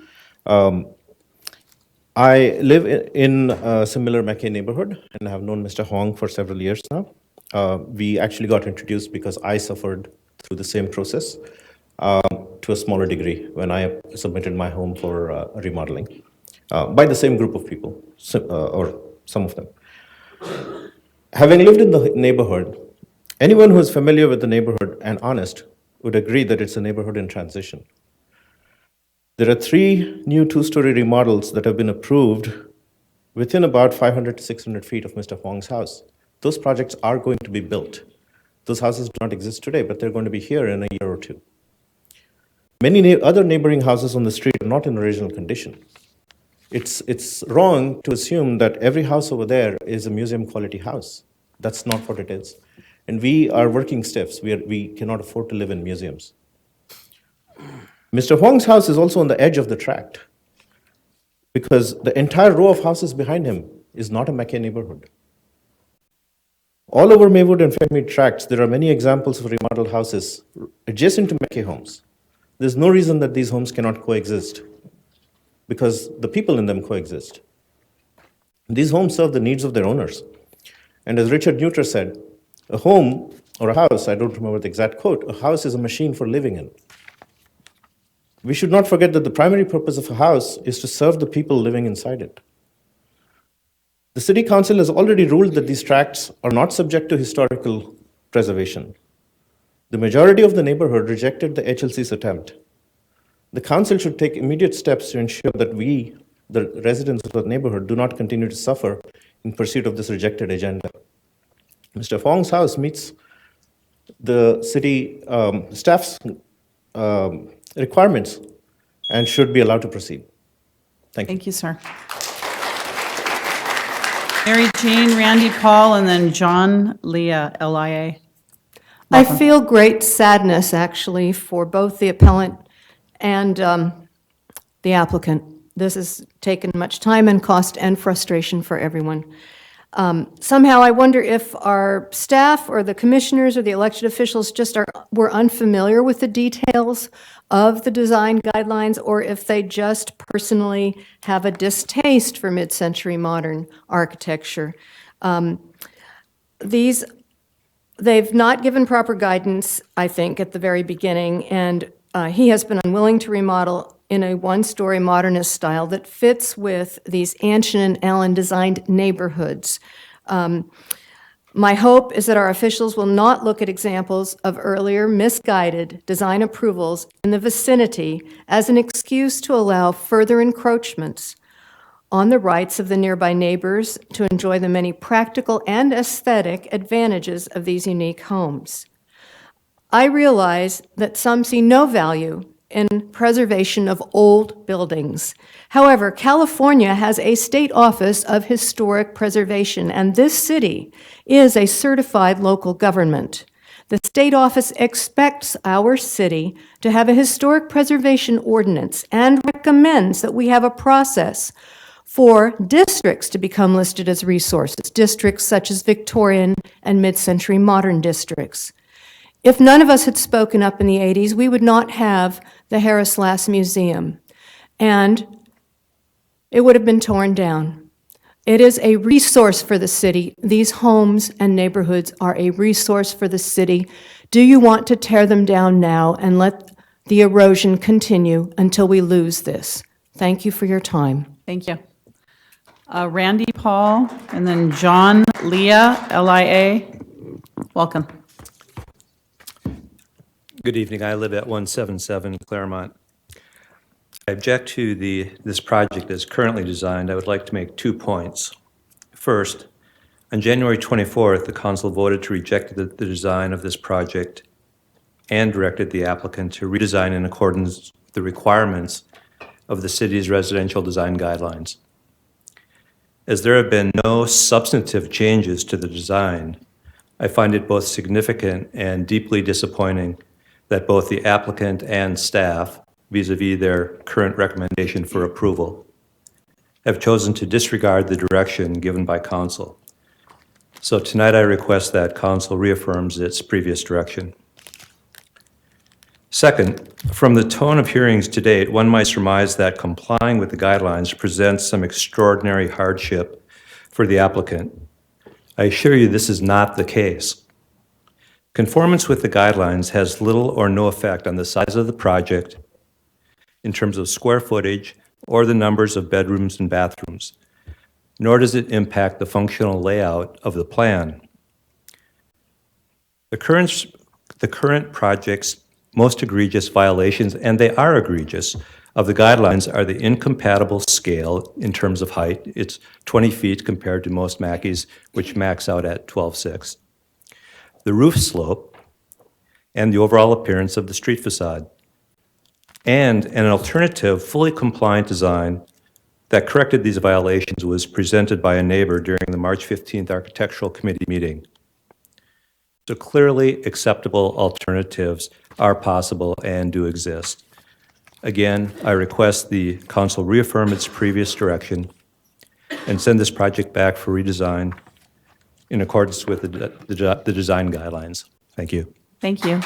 I live in a similar Mackay neighborhood and have known Mr. Huang for several years now. We actually got introduced because I suffered through the same process to a smaller degree when I submitted my home for remodeling by the same group of people, or some of them. Having lived in the neighborhood, anyone who is familiar with the neighborhood and honest would agree that it's a neighborhood in transition. There are 3 new 2-story remodels that have been approved within about 500 to 600 feet of Mr. Huang's house. Those projects are going to be built. Those houses do not exist today, but they're going to be here in a year or 2. Many other neighboring houses on the street are not in original condition. It's wrong to assume that every house over there is a museum quality house. That's not what it is. And we are working stiffs. We cannot afford to live in museums. Mr. Huang's house is also on the edge of the tract because the entire row of houses behind him is not a Mackay neighborhood. All over Maywood and Fairmead tracts, there are many examples of remodeled houses adjacent to Mackay homes. There's no reason that these homes cannot coexist because the people in them coexist. These homes serve the needs of their owners. And as Richard Neuter said, a home or a house, I don't remember the exact quote, a house is a machine for living in. We should not forget that the primary purpose of a house is to serve the people living inside it. The City Council has already ruled that these tracts are not subject to historical preservation. The majority of the neighborhood rejected the HLC's attempt. The council should take immediate steps to ensure that we, the residents of the neighborhood, do not continue to suffer in pursuit of this rejected agenda. Mr. Fong's house meets the city staff's requirements and should be allowed to proceed. Thank you. Thank you, sir. Mary Jane, Randy Paul, and then John Leah, LIA. I feel great sadness, actually, for both the appellant and the applicant. This has taken much time and cost and frustration for everyone. Somehow, I wonder if our staff or the commissioners or the elected officials just were unfamiliar with the details of the design guidelines, or if they just personally have a distaste for mid-century modern architecture. They've not given proper guidance, I think, at the very beginning, and he has been unwilling to remodel in a one-story modernist style that fits with these Anshin and Allen designed neighborhoods. My hope is that our officials will not look at examples of earlier misguided design approvals in the vicinity as an excuse to allow further encroachments on the rights of the nearby neighbors to enjoy the many practical and aesthetic advantages of these unique homes. I realize that some see no value in preservation of old buildings. However, California has a state office of historic preservation, and this city is a certified local government. The state office expects our city to have a historic preservation ordinance and recommends that we have a process for districts to become listed as resources, districts such as Victorian and mid-century modern districts. If none of us had spoken up in the 80s, we would not have the Harris Lass Museum, and it would have been torn down. It is a resource for the city. These homes and neighborhoods are a resource for the city. Do you want to tear them down now and let the erosion continue until we lose this? Thank you for your time. Thank you. Randy Paul, and then John Leah, LIA. Welcome. Good evening. I live at 177 Claremont. I object to this project as currently designed. I would like to make 2 points. First, on January 24th, the council voted to reject the design of this project and directed the applicant to redesign in accordance with the requirements of the city's residential design guidelines. As there have been no substantive changes to the design, I find it both significant and deeply disappointing that both the applicant and staff, vis-a-vis their current recommendation for approval, have chosen to disregard the direction given by council. So tonight I request that council reaffirms its previous direction. Second, from the tone of hearings to date, one might surmise that complying with the guidelines presents some extraordinary hardship for the applicant. I assure you this is not the case. Conformance with the guidelines has little or no effect on the size of the project in terms of square footage or the numbers of bedrooms and bathrooms, nor does it impact the functional layout of the plan. The current project's most egregious violations, and they are egregious, of the guidelines are the incompatible scale in terms of height. It's 20 feet compared to most Mackeys, which max out at 12.6. The roof slope, and the overall appearance of the street facade, and an alternative, fully compliant design that corrected these violations was presented by a neighbor during the March 15th Architectural Committee meeting. So clearly acceptable alternatives are possible and do exist. Again, I request the council reaffirm its previous direction and send this project back for redesign in accordance with the design guidelines. Thank you. Thank you.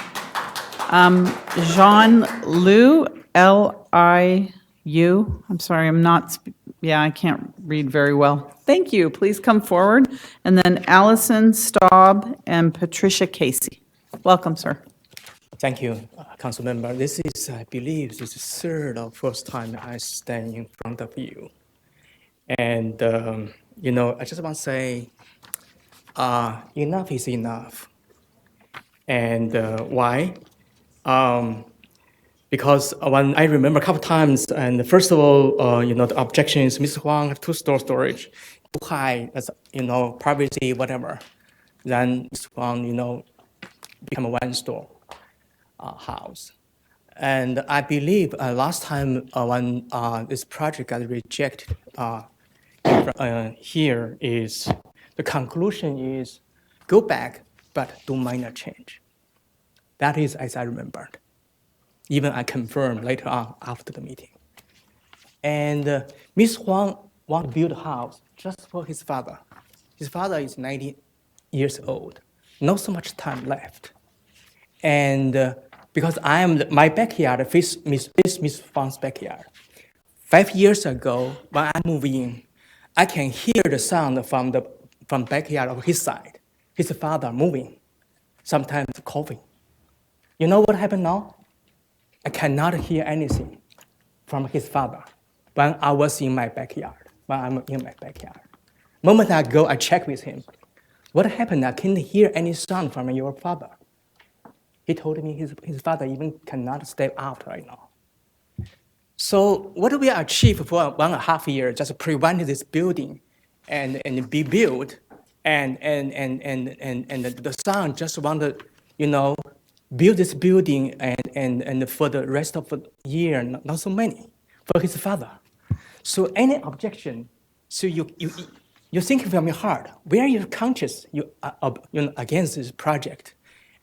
Jean Liu, L-I-U. I'm sorry, I can't read very well. Thank you. Please come forward. And then Allison Staub and Patricia Casey. Welcome, sir. Thank you, Council Member. This is, I believe, this is the third or first time I stand in front of you. And, I just want to say, enough is enough. And why? Because when I remember a couple times, and first of all, the objection is Mr. Huang have two-store storage, too high, as privacy, whatever. Then Mr. Huang, become a one-store house. And I believe last time when this project got rejected here is, the conclusion is go back, but do minor change. That is as I remembered. Even I confirmed later on after the meeting. And Ms. Huang want to build a house just for his father. His father is 90 years old, not so much time left. And because my backyard faces Ms. Huang's backyard. 5 years ago, when I moved in, I can hear the sound from backyard of his side. His father moving, sometimes coughing. You know what happened now? I cannot hear anything from his father when I was in my backyard, when I'm in my backyard. Moment I go, I check with him. What happened? I can't hear any sound from your father. He told me his father even cannot step out right now. So what do we achieve for 1.5 years? Just prevent this building and be built, and the son just want to, build this building and for the rest of the year, not so many, for his father. So any objection, so you think from your heart, where you're conscious against this project.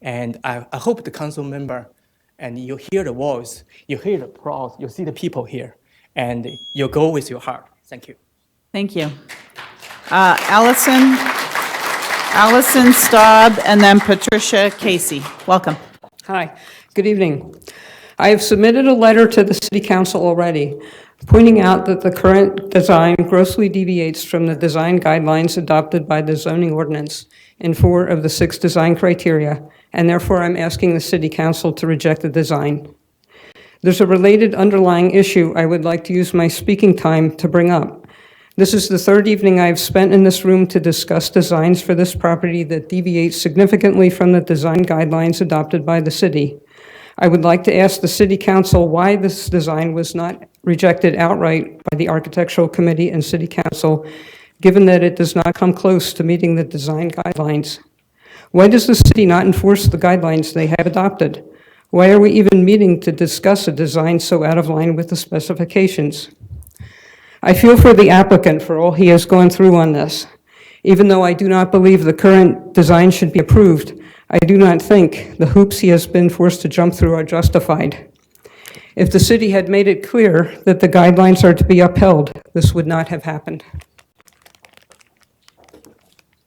And I hope the council member, and you hear the voice, you hear the applause, you see the people here, and you go with your heart. Thank you. Thank you. Allison Staub, and then Patricia Casey. Welcome. Hi, good evening. I have submitted a letter to the City Council already, pointing out that the current design grossly deviates from the design guidelines adopted by the zoning ordinance in 4 of the 6 design criteria, and therefore I'm asking the City Council to reject the design. There's a related underlying issue I would like to use my speaking time to bring up. This is the 3rd evening I've spent in this room to discuss designs for this property that deviate significantly from the design guidelines adopted by the city. I would like to ask the City Council why this design was not rejected outright by the Architectural Committee and City Council, given that it does not come close to meeting the design guidelines. Why does the city not enforce the guidelines they have adopted? Why are we even meeting to discuss a design so out of line with the specifications? I feel for the applicant for all he has gone through on this. Even though I do not believe the current design should be approved, I do not think the hoops he has been forced to jump through are justified. If the city had made it clear that the guidelines are to be upheld, this would not have happened.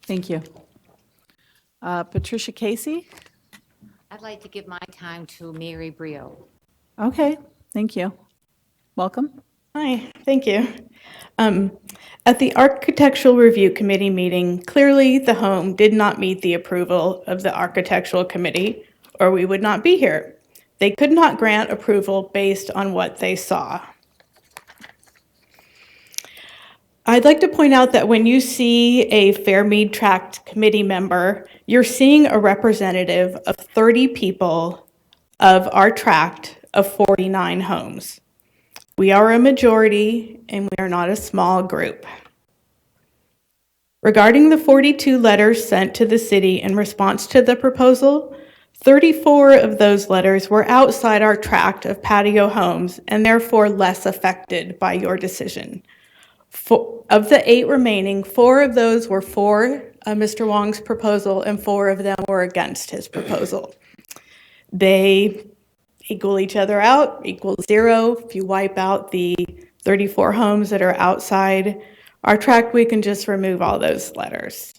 Thank you. Patricia Casey? I'd like to give my time to Mary Brio. Okay, thank you. Welcome. Hi, thank you. At the Architectural Review Committee meeting, clearly the home did not meet the approval of the Architectural Committee, or we would not be here. They could not grant approval based on what they saw. I'd like to point out that when you see a Fairmead Tract committee member, you're seeing a representative of 30 people of our tract of 49 homes. We are a majority, and we are not a small group. Regarding the 42 letters sent to the city in response to the proposal, 34 of those letters were outside our tract of patio homes and therefore less affected by your decision. Of the 8 remaining, 4 of those were for Mr. Wong's proposal and 4 of them were against his proposal. They equal each other out, equals 0. If you wipe out the 34 homes that are outside our tract, we can just remove all those letters.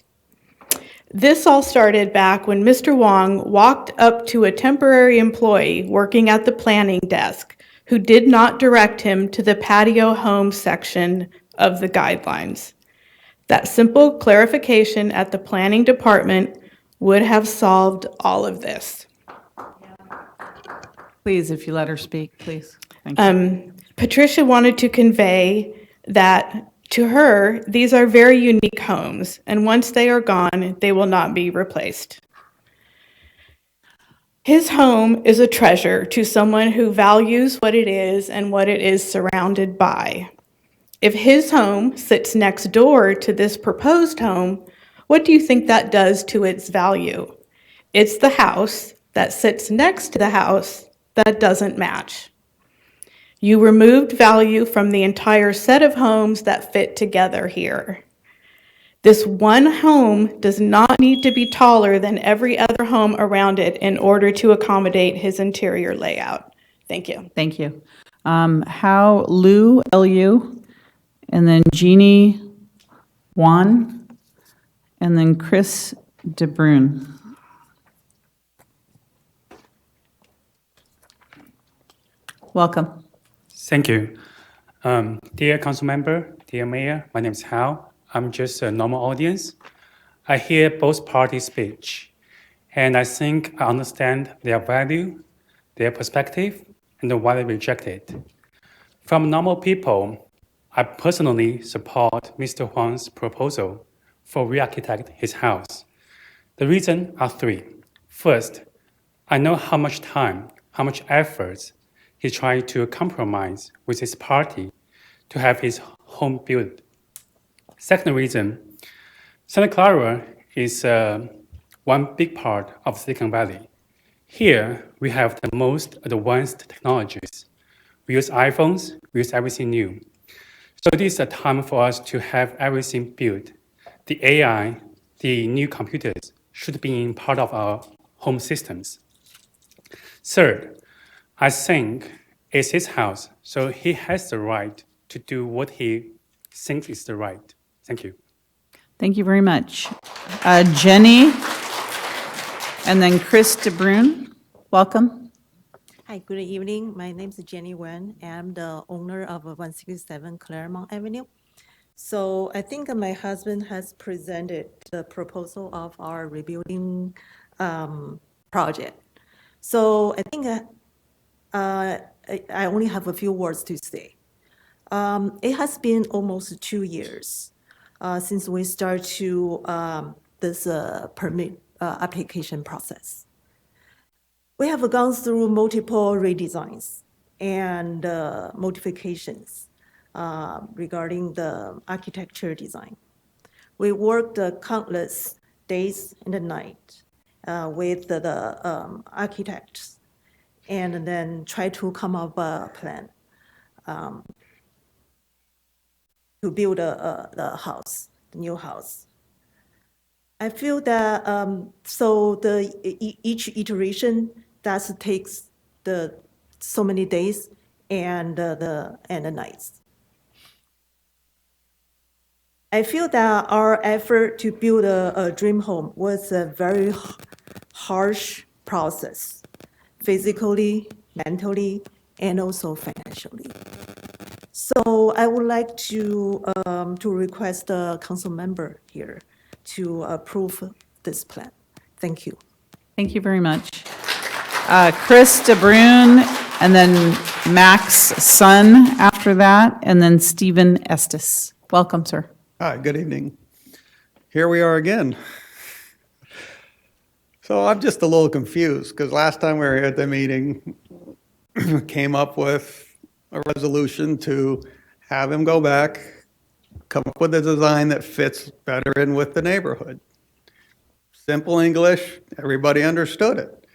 This all started back when Mr. Wong walked up to a temporary employee working at the planning desk who did not direct him to the patio home section of the guidelines. That simple clarification at the planning department would have solved all of this. Please, if you let her speak, please. Thank you. Patricia wanted to convey that to her, these are very unique homes, and once they are gone, they will not be replaced. His home is a treasure to someone who values what it is and what it is surrounded by. If his home sits next door to this proposed home, what do you think that does to its value? It's the house that sits next to the house that doesn't match. You removed value from the entire set of homes that fit together here. This one home does not need to be taller than every other home around it in order to accommodate his interior layout. Thank you. Thank you. How Lu, L-U, and then Jeannie Wan, and then Chris DeBrune. Welcome. Thank you. Dear council member, dear mayor, my name is Hao. I'm just a normal audience. I hear both parties' speech, and I think I understand their value, their perspective, and why they reject it. From normal people, I personally support Mr. Huang's proposal for re-architect his house. The reasons are three. First, I know how much time, how much effort he tried to compromise with his party to have his home built. Second reason, Santa Clara is one big part of Silicon Valley. Here, we have the most advanced technologies. We use iPhones, we use everything new. So this is a time for us to have everything built. The AI, the new computers should be part of our home systems. Third, I think it's his house, so he has the right to do what he thinks is the right. Thank you. Thank you very much. Jenny, and then Chris DeBrune. Welcome. Hi, good evening. My name is Jenny Wen. I'm the owner of 167 Claremont Avenue. So I think my husband has presented the proposal of our rebuilding project. So I think I only have a few words to say. It has been almost 2 years since we started to this permit application process. We have gone through multiple redesigns and modifications regarding the architecture design. We worked countless days and night with the architects and then try to come up a plan to build the house, the new house. I feel that so each iteration that takes so many days and the nights. I feel that our effort to build a dream home was a very harsh process, physically, mentally, and also financially. So I would like to request the council member here to approve this plan. Thank you. Thank you very much. Chris DeBrune, and then Max Sun after that, and then Stephen Estes. Welcome, sir. Hi, good evening. Here we are again. So I'm just a little confused because last time we were here at the meeting, came up with a resolution to have him go back, come up with a design that fits better in with the neighborhood. Simple English, everybody understood it.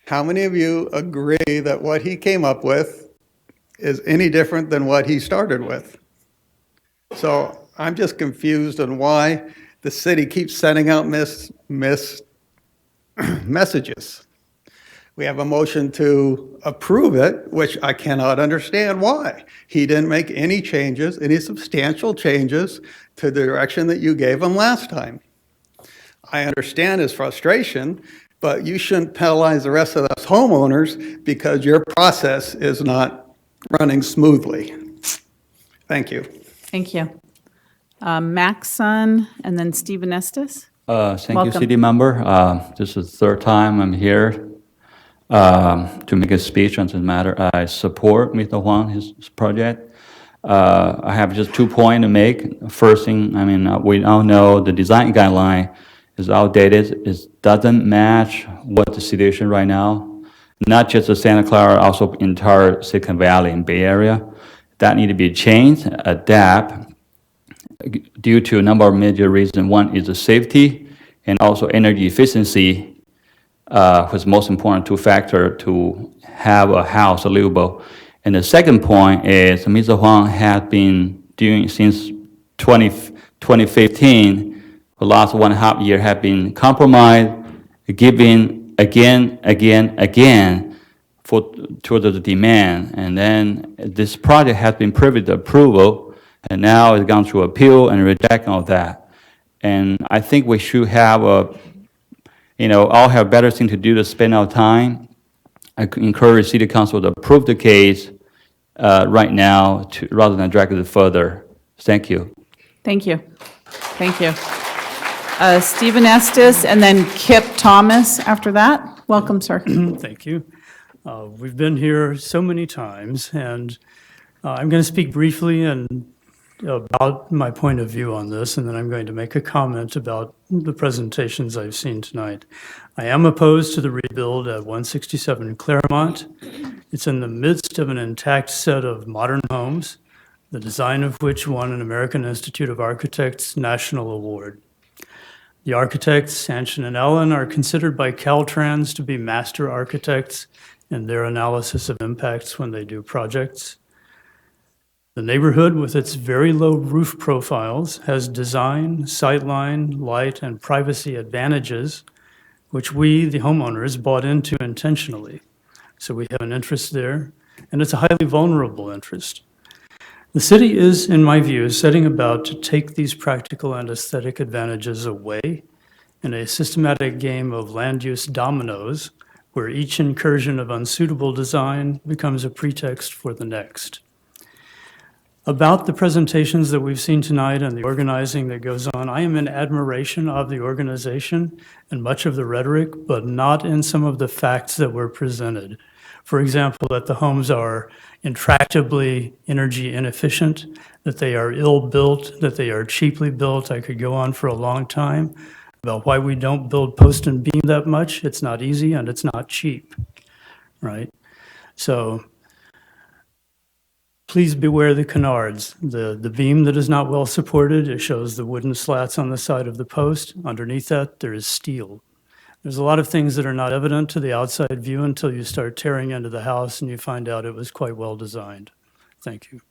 How many of you agree that what he came up with is any different than what he started with? So I'm just confused on why the city keeps sending out messages. We have a motion to approve it, which I cannot understand why. He didn't make any changes, any substantial changes to the direction that you gave him last time. I understand his frustration, but you shouldn't penalize the rest of us homeowners because your process is not running smoothly. Thank you. Thank you. Max Sun, and then Stephen Estes. Thank Welcome. you, city member. This is the third time I'm here to make a speech on this matter. I support Mr. Huang, his project. I have just 2 points to make. First thing, we all know the design guideline is outdated. It doesn't match what the situation right now. Not just the Santa Clara, also entire Silicon Valley and Bay Area. That need to be changed, adapt, due to a number of major reasons. One is the safety and also energy efficiency, was most important two factor to have a house livable. And the second point is Mr. Huang has been doing since 2015, the last 1.5 year have been compromised, giving again to the demand. And then this project has been privy to approval, and now it's gone through appeal and rejection of that. And I think we should have all have better thing to do to spend our time. I encourage City Council to approve the case right now rather than drag it further. Thank you. Thank you. Thank you. Stephen Estes and then Kip Thomas after that. Welcome, sir. Thank you. We've been here so many times, and I'm going to speak briefly about my point of view on this, and then I'm going to make a comment about the presentations I've seen tonight. I am opposed to the rebuild at 167 Claremont. It's in the midst of an intact set of modern homes, the design of which won an American Institute of Architects National Award. The architects, Sanchin and Ellen, are considered by Caltrans to be master architects in their analysis of impacts when they do projects. The neighborhood, with its very low roof profiles, has design, sightline, light, and privacy advantages, which we, the homeowners, bought into intentionally. So we have an interest there, and it's a highly vulnerable interest. The city is, in my view, setting about to take these practical and aesthetic advantages away in a systematic game of land use dominoes, where each incursion of unsuitable design becomes a pretext for the next. About the presentations that we've seen tonight and the organizing that goes on, I am in admiration of the organization and much of the rhetoric, but not in some of the facts that were presented. For example, that the homes are intractably energy inefficient, that they are ill-built, that they are cheaply built. I could go on for a long time about why we don't build post and beam that much. It's not easy and it's not cheap, right? So please beware the canards. The beam that is not well supported, it shows the wooden slats on the side of the post. Underneath that, there is steel. There's a lot of things that are not evident to the outside view until you start tearing into the house and you find out it was quite well designed. Thank you.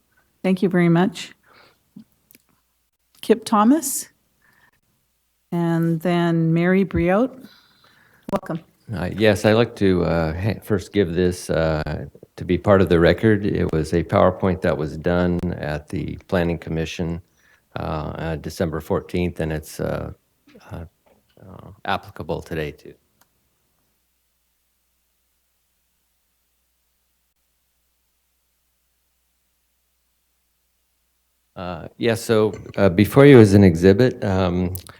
Thank you very much. Kip Thomas, and then Mary Briot. Welcome. Yes, I'd like to first give this to be part of the record. It was a PowerPoint that was done at the Planning Commission December 14th, and it's applicable today too. Yes, so before you is an exhibit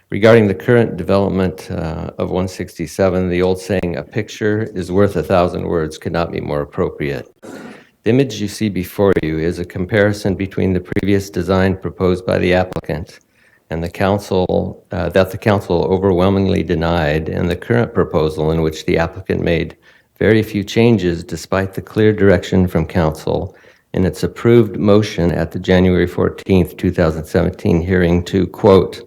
regarding the current development of 167, the old saying, "A picture is worth 1,000 words," could not be more appropriate. The image you see before you is a comparison between the previous design proposed by the applicant and the council, that the council overwhelmingly denied, and the current proposal in which the applicant made very few changes despite the clear direction from council in its approved motion at the January 14th, 2017 hearing to, quote,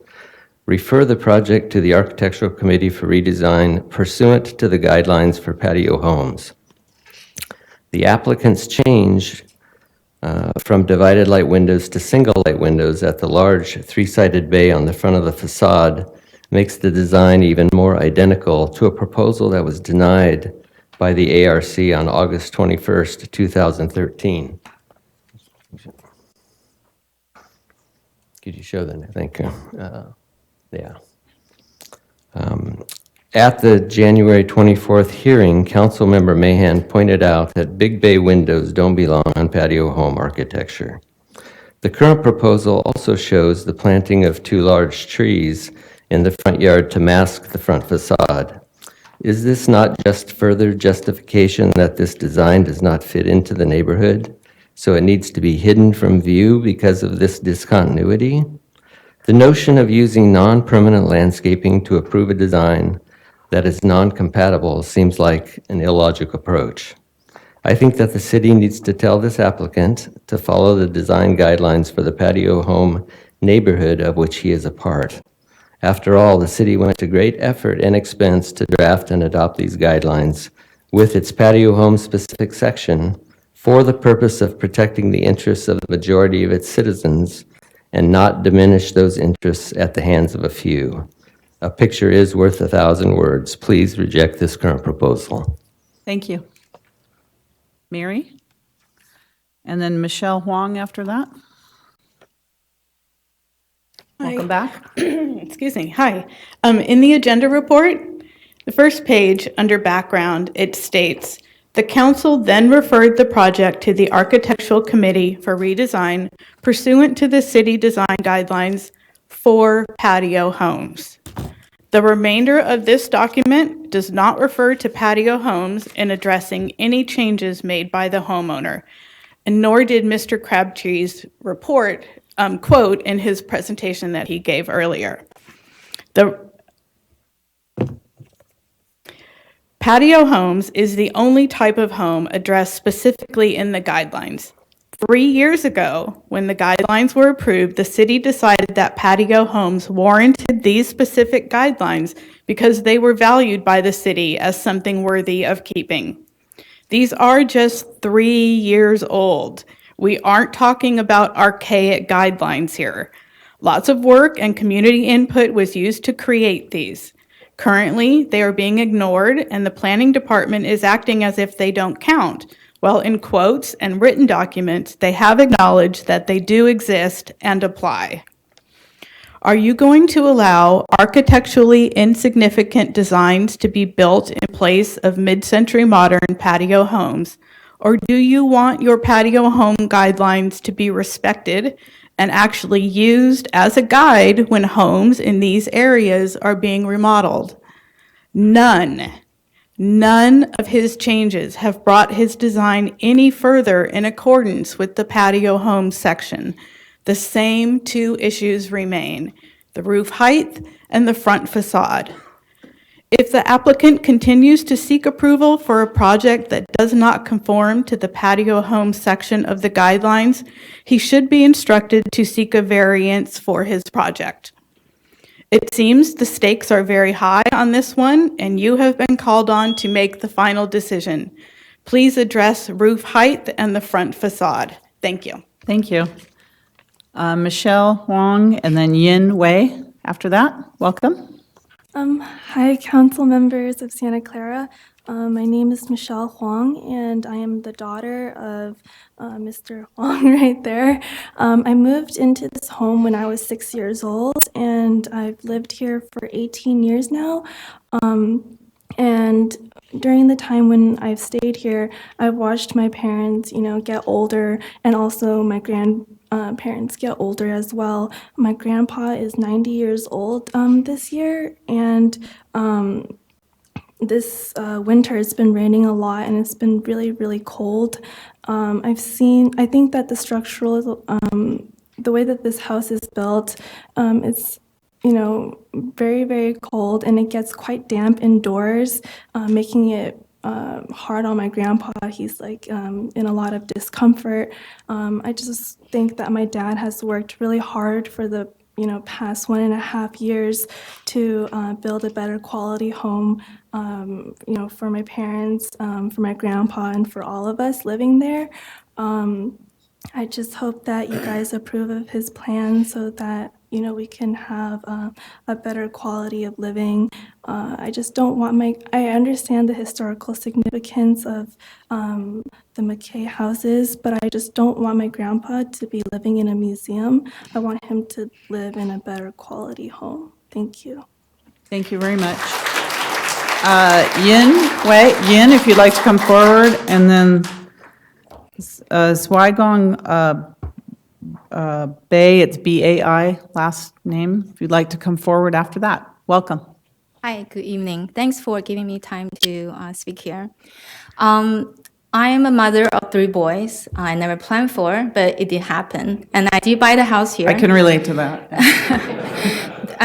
"refer the project to the Architectural Committee for redesign pursuant to the guidelines for patio homes." The applicant's change from divided light windows to single light windows at the large three-sided bay on the front of the facade makes the design even more identical to a proposal that was denied by the ARC on August 21st, 2013. Could you show that? Thank you. Yeah. At the January 24th hearing, Councilmember Mahan pointed out that big bay windows don't belong on patio home architecture. The current proposal also shows the planting of 2 large trees in the front yard to mask the front facade. Is this not just further justification that this design does not fit into the neighborhood, so it needs to be hidden from view because of this discontinuity? The notion of using non-permanent landscaping to approve a design that is non-compatible seems like an illogical approach. I think that the city needs to tell this applicant to follow the design guidelines for the patio home neighborhood of which he is a part. After all, the city went to great effort and expense to draft and adopt these guidelines with its patio home specific section for the purpose of protecting the interests of the majority of its citizens and not diminish those interests at the hands of a few. A picture is worth 1,000 words. Please reject this current proposal. Thank you. Mary? And then Michelle Huang after that. Welcome back. Excuse me. Hi. In the agenda report, the first page under background, it states, the council then referred the project to the Architectural Committee for redesign pursuant to the city design guidelines for patio homes. The remainder of this document does not refer to patio homes in addressing any changes made by the homeowner, and nor did Mr. Crabtree's report quote in his presentation that he gave earlier. The patio homes is the only type of home addressed specifically in the guidelines. 3 years ago, when the guidelines were approved, the city decided that patio homes warranted these specific guidelines because they were valued by the city as something worthy of keeping. These are just 3 years old. We aren't talking about archaic guidelines here. Lots of work and community input was used to create these. Currently, they are being ignored, and the planning department is acting as if they don't count, while in quotes and written documents, they have acknowledged that they do exist and apply. Are you going to allow architecturally insignificant designs to be built in place of mid-century modern patio homes? Or do you want your patio home guidelines to be respected and actually used as a guide when homes in these areas are being remodeled? None of his changes have brought his design any further in accordance with the patio home section. The same two issues remain, the roof height and the front facade. If the applicant continues to seek approval for a project that does not conform to the patio home section of the guidelines, he should be instructed to seek a variance for his project. It seems the stakes are very high on this one, and you have been called on to make the final decision. Please address roof height and the front facade. Thank you. Thank you. Michelle Huang and then Yin Wei after that. Welcome. Hi, council members of Santa Clara. My name is Michelle Huang, and I am the daughter of Mr. Huang right there. I moved into this home when I was 6 years old, and I've lived here for 18 years now. And during the time when I've stayed here, I've watched my parents, get older, and also my grandparents get older as well. My grandpa is 90 years old this year, and this winter it's been raining a lot, and it's been really, really cold. I think that the structural, the way that this house is built, it's very, very cold, and it gets quite damp indoors, making it hard on my grandpa. He's in a lot of discomfort. I just think that my dad has worked really hard for the past 1.5 years to build a better quality home, for my parents, for my grandpa, and for all of us living there. I just hope that you guys approve of his plan so that we can have a better quality of living. I just don't want I understand the historical significance of the McKay houses, but I just don't want my grandpa to be living in a museum. I want him to live in a better quality home. Thank you. Thank you very much. Yin, if you'd like to come forward, and then Swigong Bay, it's B-A-I, last name. If you'd like to come forward after that, welcome. Hi, good evening. Thanks for giving me time to speak here. I am a mother of 3 boys. I never planned for, but it did happen. And I did buy the house here. I can relate to that.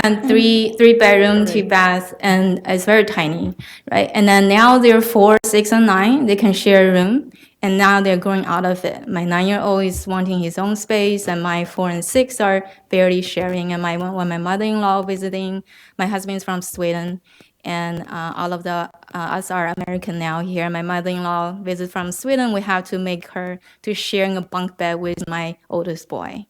And three bedroom, 2 baths, and it's very tiny, right? And then now they're 4, 6, and 9. They can share a room, and now they're growing out of it. My 9-year-old is wanting his own space, and my 4 and 6 are barely sharing. And when my mother-in-law visiting, my husband is from Sweden, and all of us are American now here. My mother-in-law visits from Sweden. We have to make her to sharing a bunk bed with my oldest boy.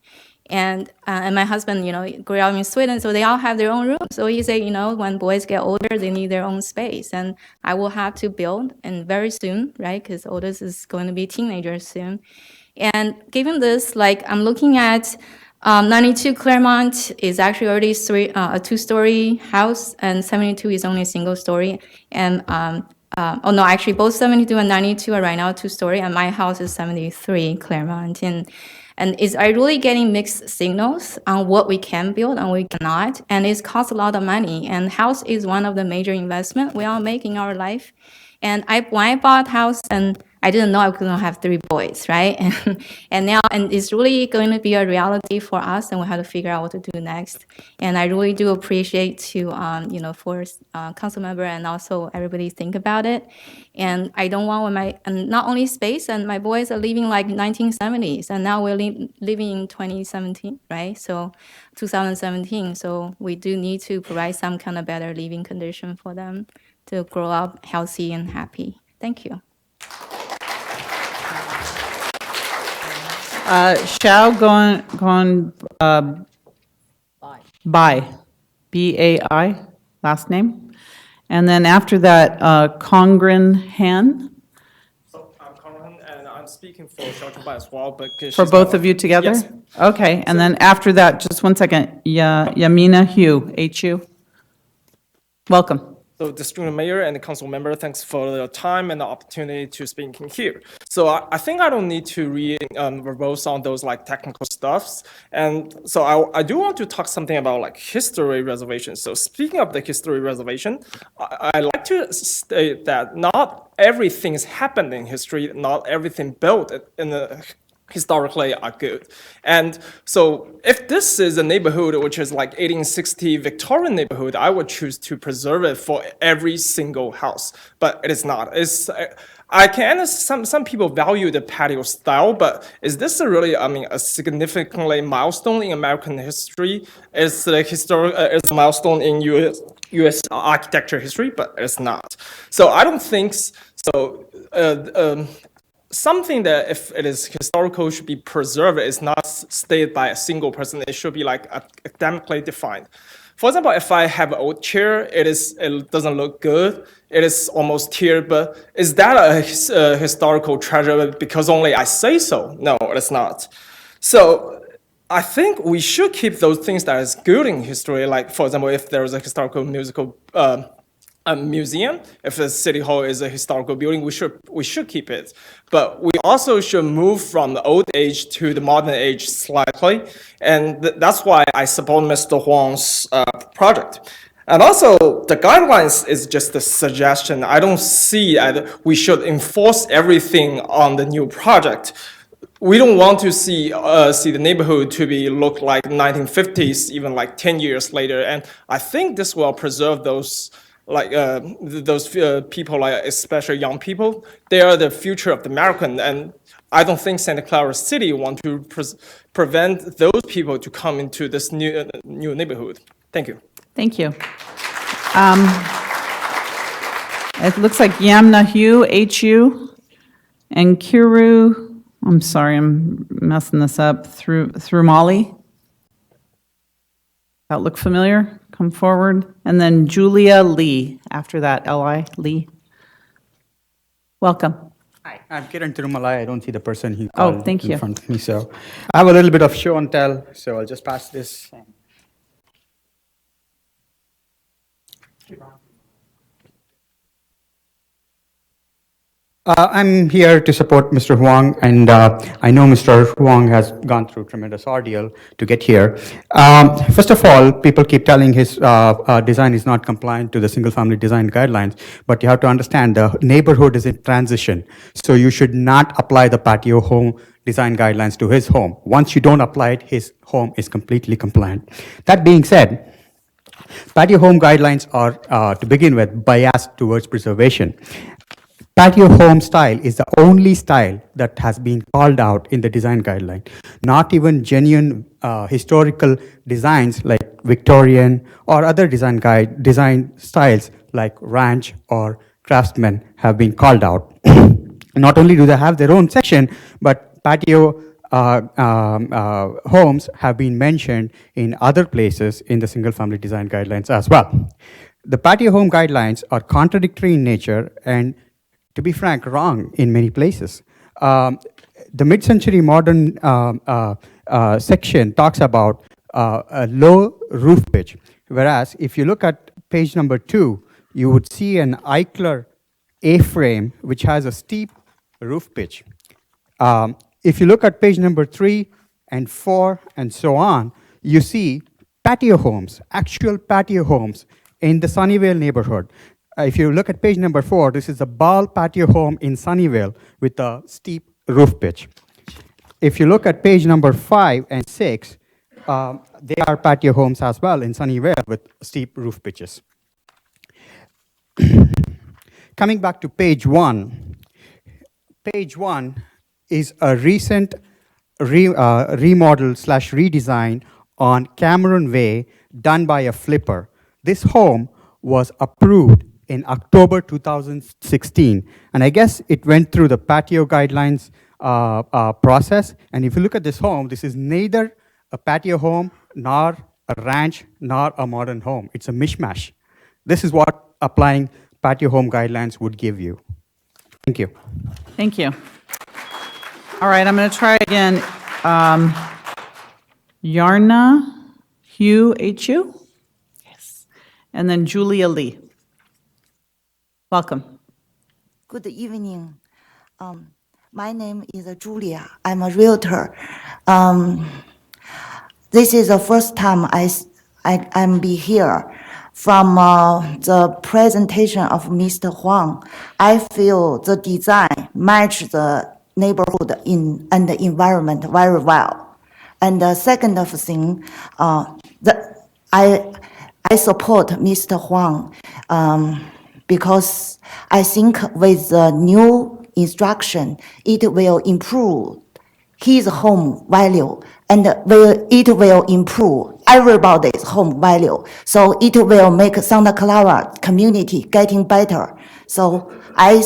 And my husband, grew up in Sweden, so they all have their own room. So he said, when boys get older, they need their own space. And I will have to build, and very soon, right? Because oldest is going to be teenagers soon. And given this, I'm looking at 92 Claremont is actually already a 2-story house, and 72 is only a single story. And actually, both 72 and 92 are right now 2-story, and my house is 73 Claremont. And I really getting mixed signals on what we can build and we cannot, and it costs a lot of money. And house is one of the major investment we all make in our life. And when I bought house, and I didn't know I was gonna have 3 boys, right? And now it's really going to be a reality for us, and we have to figure out what to do next. And I really do appreciate to, for council member and also everybody think about it. And I don't want not only space, and my boys are living like 1970s, and now we're living in 2017, right? So 2017, so we do need to provide some kind of better living condition for them to grow up healthy and happy. Thank you. Xiao Gon Bai, B-A-I, last name. And then after that, Congren Han. So I'm Concurrent, and I'm speaking for Xiao Bai as well. But For both of you together? Yes. Okay, and then after that, just one second, Yamina Hu, H-U. Welcome. So District Mayor and Council Member, thanks for the time and the opportunity to speak in here. So I think I don't need to verbose on those technical stuffs. And so I do want to talk something about history reservation. So speaking of the history reservation, I like to state that not everything's happened in history, not everything built in the historically are good. And so if this is a neighborhood which is 1860 Victorian neighborhood, I would choose to preserve it for every single house, but it is not. I can understand some people value the patio style, but is this a significantly milestone in American history? Is a milestone in U.S. architecture history, but it's not. So I don't think so. Something that if it is historical should be preserved is not stated by a single person. It should be academically defined. For example, if I have an old chair, it doesn't look good. It is almost teared, but is that a historical treasure because only I say so? No, it's not. So I think we should keep those things that is good in history. Like, for example, if there is a historical musical a museum, if the city hall is a historical building, we should keep it. But we also should move from the old age to the modern age slightly. And that's why I support Mr. Huang's project. And also, the guidelines is just a suggestion. I don't see that we should enforce everything on the new project. We don't want to see the neighborhood to look like 1950s, even 10 years later. And I think this will preserve those people, especially young people. They are the future of the American, and I don't think Santa Clara City want to prevent those people to come into this new neighborhood. Thank you. Thank you. It looks like Yamna Hu, H-U, and Kiru, I'm sorry, I'm messing this up, through Molly. That look familiar? Come forward. And then Julia Lee, after that, L-I, Lee. Welcome. Hi, I'm Kiran Tirumalai. I don't see the person who Oh, called thank in you. front of me, so I have a little bit of show and tell, so I'll just pass this. I'm here to support Mr. Huang, and I know Mr. Huang has gone through tremendous ordeal to get here. First of all, people keep telling his design is not compliant to the single-family design guidelines, but you have to understand the neighborhood is in transition, so you should not apply the patio home design guidelines to his home. Once you don't apply it, his home is completely compliant. That being said, patio home guidelines are, to begin with, biased towards preservation. Patio home style is the only style that has been called out in the design guideline. Not even genuine historical designs like Victorian or other design styles like ranch or craftsman have been called out. Not only do they have their own section, but patio homes have been mentioned in other places in the single family design guidelines as well. The patio home guidelines are contradictory in nature and, to be frank, wrong in many places. The mid-century modern section talks about a low roof pitch, whereas if you look at page number 2, you would see an Eichler A-frame which has a steep roof pitch. If you look at page number 3 and 4 and so on, you see patio homes, actual patio homes in the Sunnyvale neighborhood. If you look at page number 4, this is a Ball patio home in Sunnyvale with a steep roof pitch. If you look at page number 5 and 6, they are patio homes as well in Sunnyvale with steep roof pitches. Coming back to page 1, page 1 is a recent remodel / redesign on Cameron Way done by a flipper. This home was approved in October 2016. And I guess it went through the patio guidelines process. And if you look at this home, this is neither a patio home, nor a ranch, nor a modern home. It's a mishmash. This is what applying patio home guidelines would give you. Thank you. Thank you. All right, I'm going to try again. Yarna Hugh H.U. Yes. And then Julia Lee. Welcome. Good evening. My name is Julia. I'm a realtor. This is the first time I'm be here. From the presentation of Mr. Huang, I feel the design match the neighborhood and the environment very well. And the second thing, I support Mr. Huang because I think with the new instruction, it will improve his home value and it will improve everybody's home value. So it will make Santa Clara community getting better. So I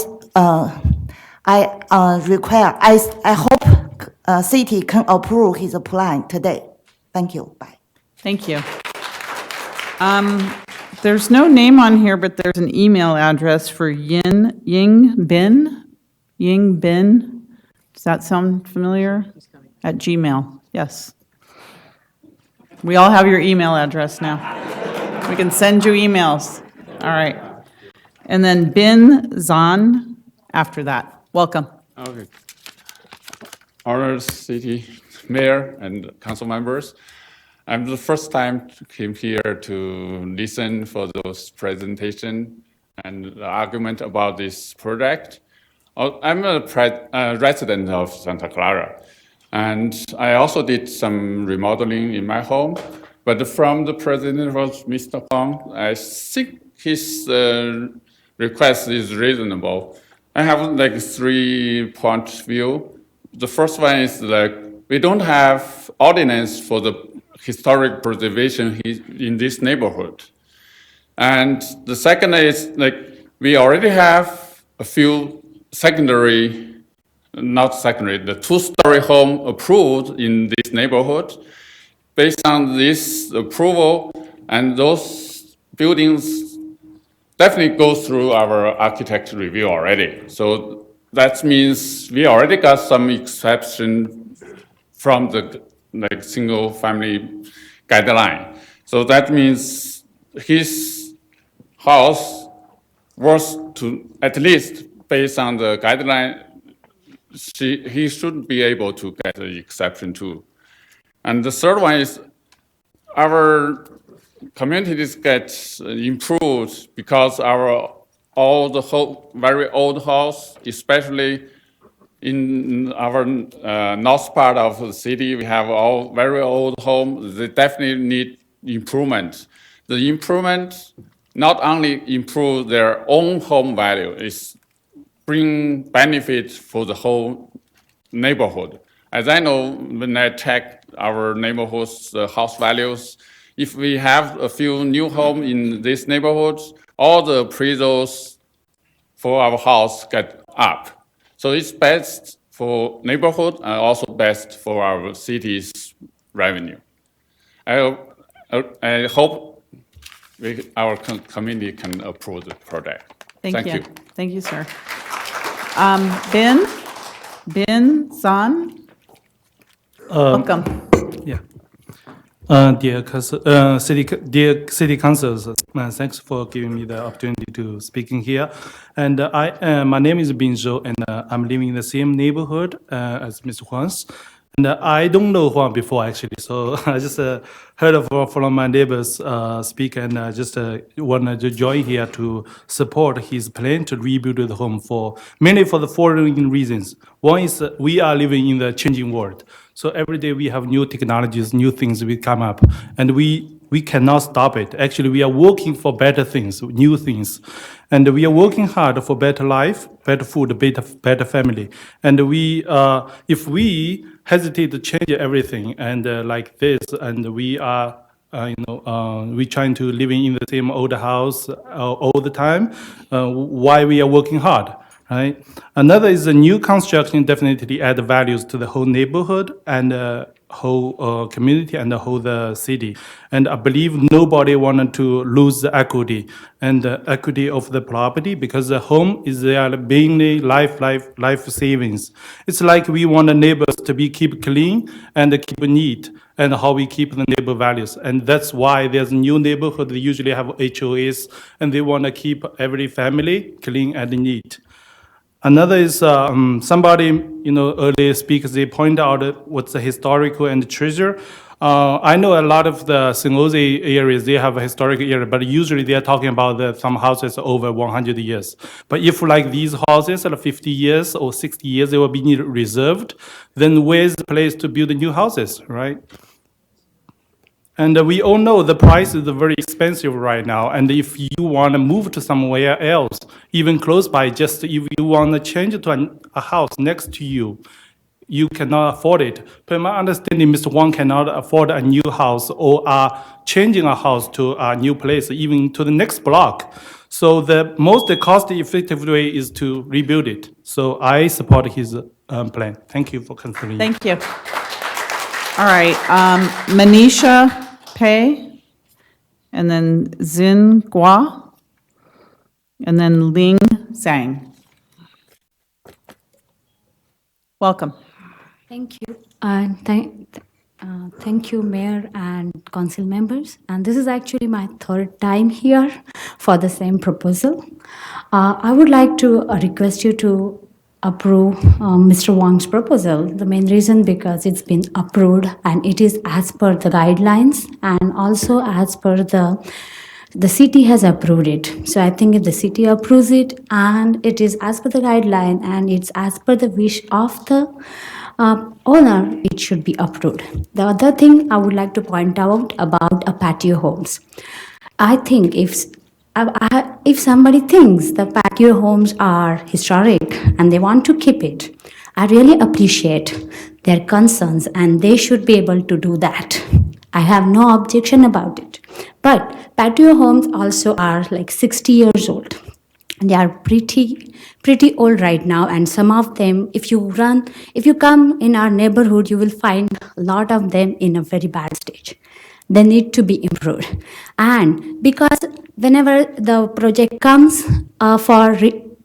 hope city can approve his plan today. Thank you. Bye. Thank you. There's no name on here, but there's an email address for Ying Bin. Does that sound familiar? At Gmail, yes. We all have your email address now. We can send you emails. All right. And then Bin Zan after that. Welcome. Okay. Honored City Mayor and council members, I'm the first time came here to listen for those presentation and the argument about this project. I'm a resident of Santa Clara, and I also did some remodeling in my home. But from the president was Mr. Huang, I think his request is reasonable. I have like 3-point view. The first one is like we don't have ordinance for the historic preservation in this neighborhood. And the second is like we already have a few the 2-story home approved in this neighborhood. Based on this approval, and those buildings definitely go through our architect review already. So that means we already got some exception from the single family guideline. So that means his house was to at least based on the guideline, he should be able to get the exception too. And the third one is our communities get improved because our very old house, especially in our north part of the city, we have all very old homes. They definitely need improvement. The improvement not only improve their own home value, it's bring benefits for the whole neighborhood. As I know, when I check our neighborhood's house values, if we have a few new homes in these neighborhoods, all the appraisals for our house get up. So it's best for neighborhood and also best for our city's revenue. I hope our community can approve the project. Thank you. Thank you, sir. Ben Zahn, welcome. Yeah. Dear city councilors, thanks for giving me the opportunity to speaking here. And my name is Bin Zhou, and I'm living in the same neighborhood as Mr. Huang's. And I don't know Huang before, actually, so I just heard from my neighbors speak, and just wanted to join here to support his plan to rebuild the home mainly for the following reasons. One is we are living in the changing world. So every day we have new technologies, new things will come up, and we cannot stop it. Actually, we are working for better things, new things. And we are working hard for better life, better food, better family. And if we hesitate to change everything and like this, and we are, we trying to live in the same old house all the time, why we are working hard, right? Another is the new construction definitely add values to the whole neighborhood and whole community and the whole city. And I believe nobody wanted to lose the equity and the equity of the property, because the home is their mainly life savings. It's like we want the neighbors to keep clean and keep neat, and how we keep the neighbor values. And that's why there's a new neighborhood. They usually have HOAs, and they want to keep every family clean and neat. Another is somebody, earlier speakers, they point out what's the historical and the treasure. I know a lot of the San Jose areas, they have a historical area, but usually they are talking about some houses over 100 years. But if like these houses are 50 years or 60 years, they will be reserved, then where's the place to build new houses, right? And we all know the price is very expensive right now. And if you want to move to somewhere else, even close by, just if you want to change to a house next to you, you cannot afford it. Per my understanding, Mr. Wang cannot afford a new house or changing a house to a new place, even to the next block. So the most cost-effective way is to rebuild it. So I support his plan. Thank you for considering. Thank you. All right, Manisha Pei, and then Xin Gua, and then Ling Zhang. Welcome. Thank you. Thank you, Mayor and Council members. And this is actually my third time here for the same proposal. I would like to request you to approve Mr. Wang's proposal. The main reason because it's been approved and it is as per the guidelines and also as per the city has approved it. So I think if the city approves it and it is as per the guideline and it's as per the wish of the owner, it should be approved. The other thing I would like to point out about patio homes. I think if somebody thinks the patio homes are historic and they want to keep it, I really appreciate their concerns and they should be able to do that. I have no objection about it. But patio homes also are like 60 years old. They are pretty old right now, and some of them, if you come in our neighborhood, you will find a lot of them in a very bad stage. They need to be improved. And because whenever the project comes for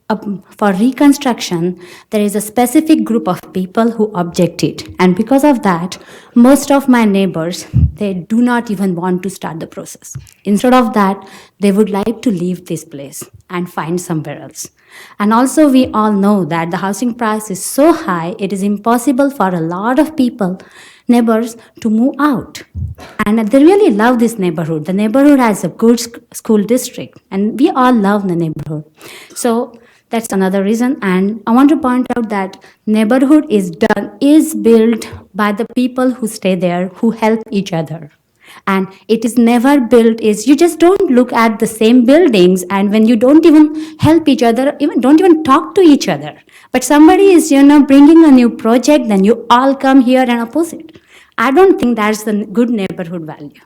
for reconstruction, there is a specific group of people who object it. And because of that, most of my neighbors, they do not even want to start the process. Instead of that, they would like to leave this place and find somewhere else. And also, we all know that the housing price is so high, it is impossible for a lot of people, neighbors, to move out. And they really love this neighborhood. The neighborhood has a good school district, and we all love the neighborhood. So that's another reason. And I want to point out that neighborhood is built by the people who stay there, who help each other. And it is never built is you just don't look at the same buildings, and when you don't even help each other, even don't even talk to each other. But somebody is, bringing a new project, then you all come here and oppose it. I don't think that's the good neighborhood value.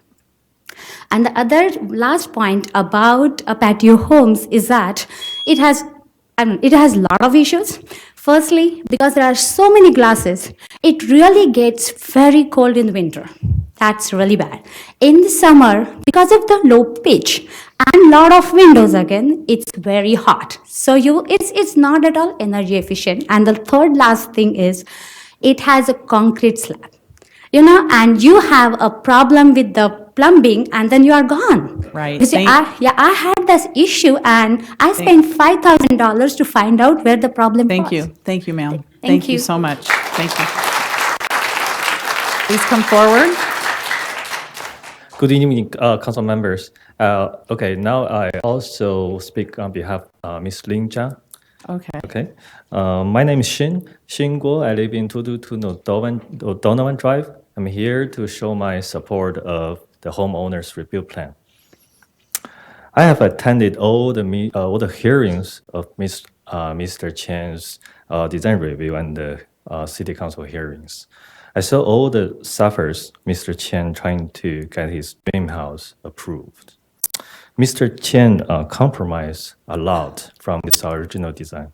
And the other last point about patio homes is that it has a lot of issues. Firstly, because there are so many glasses, it really gets very cold in the winter. That's really bad. In the summer, because of the low pitch and lot of windows again, it's very hot. So it's not at all energy efficient. And the third last thing is, it has a concrete slab. And you have a problem with the plumbing, and then you are gone. Right. You see, I had this issue, and I spent $5,000 to find out where the problem was. Thank you, ma'am. Thank you you. so much. Thank you. Please come forward. Good evening, council members. Okay, now I also speak on behalf of Ms. Lin Zhang. Okay. My name is Xin Guo. I live in 222 Donovan Drive. I'm here to show my support of the homeowners rebuild plan. I have attended all the hearings of Mr. Chen's design review and the city council hearings. I saw all the suffers Mr. Chen trying to get his dream house approved. Mr. Chen compromised a lot from his original design.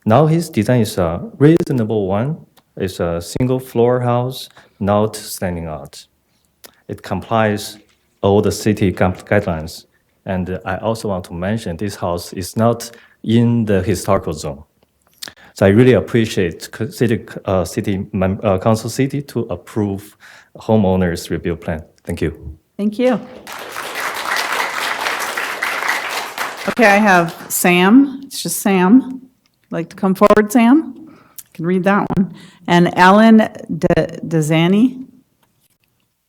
Now his design is a reasonable one. It's a single floor house, not standing out. It complies all the city guidelines. And I also want to mention this house is not in the historical zone. So I really appreciate city council city to approve homeowners rebuild plan. Thank you. Thank you. Okay, I have Sam. It's just Sam. Like to come forward, Sam? I can read that one. And Alan Dezani.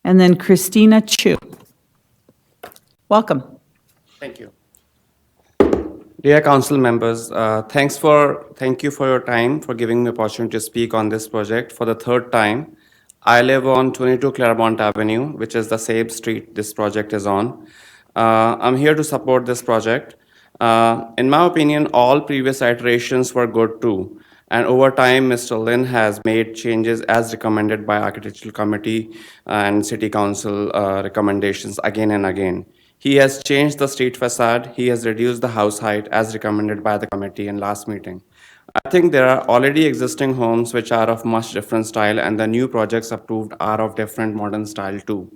And then Christina Chu. Welcome. Thank you. Dear council members, thank you for your time, for giving me the opportunity to speak on this project for the third time. I live on 22 Claremont Avenue, which is the same street this project is on. I'm here to support this project. In my opinion, all previous iterations were good too. And over time, Mr. Lin has made changes as recommended by Architectural Committee and City Council recommendations again and again. He has changed the street facade. He has reduced the house height as recommended by the committee in last meeting. I think there are already existing homes which are of much different style, and the new projects approved are of different modern style too.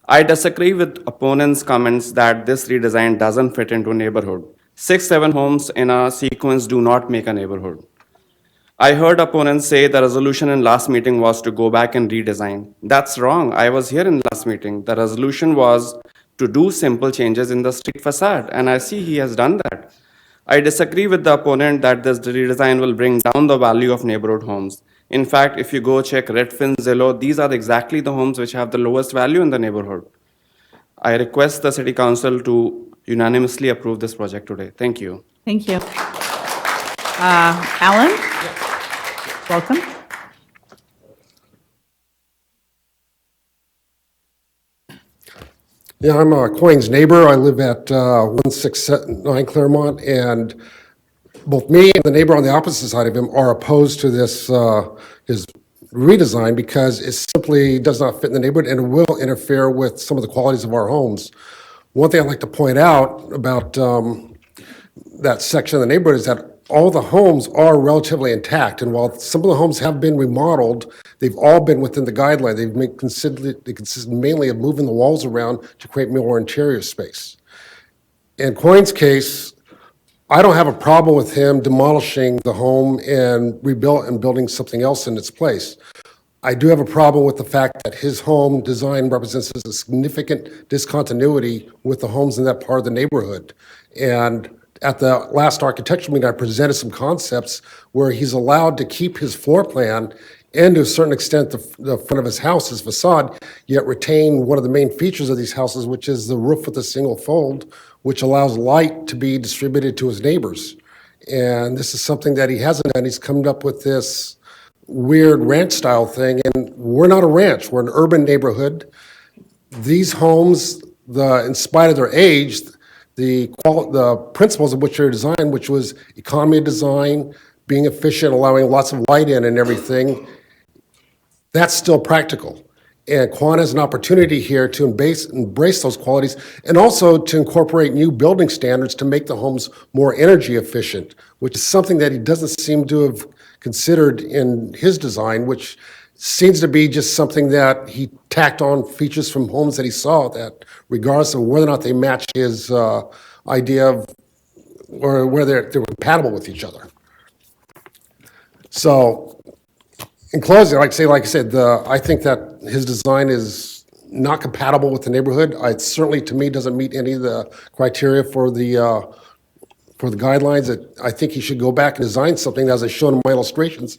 I disagree with opponents' comments that this redesign doesn't fit into a neighborhood. 6-7 homes in a sequence do not make a neighborhood. I heard opponents say the resolution in last meeting was to go back and redesign. That's wrong. I was here in last meeting. The resolution was to do simple changes in the street facade, and I see he has done that. I disagree with the opponent that this redesign will bring down the value of neighborhood homes. In fact, if you go check Redfin, Zillow, these are exactly the homes which have the lowest value in the neighborhood. I request the City Council to unanimously approve this project today. Thank you. Thank you. Alan? Welcome. Yeah, I'm Coyne's neighbor. I live at 169 Claremont, and both me and the neighbor on the opposite side of him are opposed to this his redesign because it simply does not fit in the neighborhood and it will interfere with some of the qualities of our homes. One thing I'd like to point out about that section of the neighborhood is that all the homes are relatively intact, and while some of the homes have been remodeled, they've all been within the guideline. They consist mainly of moving the walls around to create more interior space. In Coyne's case, I don't have a problem with him demolishing the home and building something else in its place. I do have a problem with the fact that his home design represents a significant discontinuity with the homes in that part of the neighborhood. And at the last architectural meeting, I presented some concepts where he's allowed to keep his floor plan and to a certain extent the front of his house, his facade, yet retain one of the main features of these houses, which is the roof with a single fold, which allows light to be distributed to his neighbors. And this is something that he hasn't done. He's come up with this weird ranch style thing, and we're not a ranch, we're an urban neighborhood. These homes, in spite of their age, the principles of which they're designed, which was economy of design, being efficient, allowing lots of light in and everything, that's still practical. And Quan has an opportunity here to embrace those qualities and also to incorporate new building standards to make the homes more energy efficient, which is something that he doesn't seem to have considered in his design, which seems to be just something that he tacked on features from homes that he saw that, regardless of whether or not they match his idea of, or whether they're compatible with each other. So, in closing, like I said, I think that his design is not compatible with the neighborhood. It certainly, to me, doesn't meet any of the criteria for the guidelines. I think he should go back and design something, as I showed in my illustrations,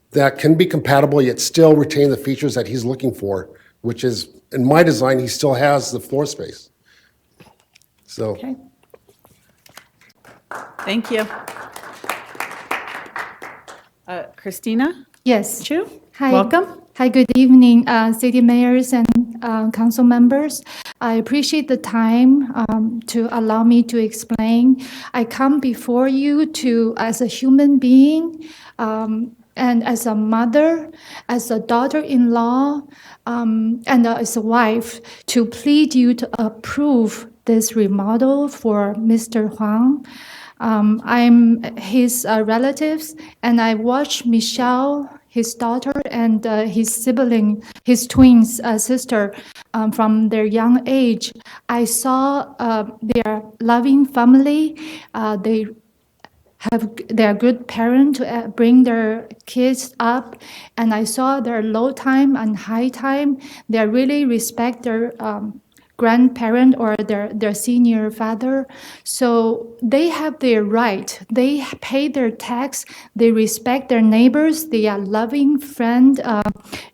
that can be compatible yet still retain the features that he's looking for, which is, in my design, he still has the floor space. So. Okay. Thank you. Christina? Yes. Chu? Hi. Welcome. Hi, good evening, city mayors and council members. I appreciate the time to allow me to explain. I come before you as a human being and as a mother, as a daughter-in-law, and as a wife to plead you to approve this remodel for Mr. Huang. I'm his relatives, and I watched Michelle, his daughter, and his sibling, his twin sister, from their young age. I saw their loving family. They are good parents to bring their kids up, and I saw their low time and high time. They really respect their grandparent or their senior father. So they have their right. They pay their tax. They respect their neighbors. They are loving friends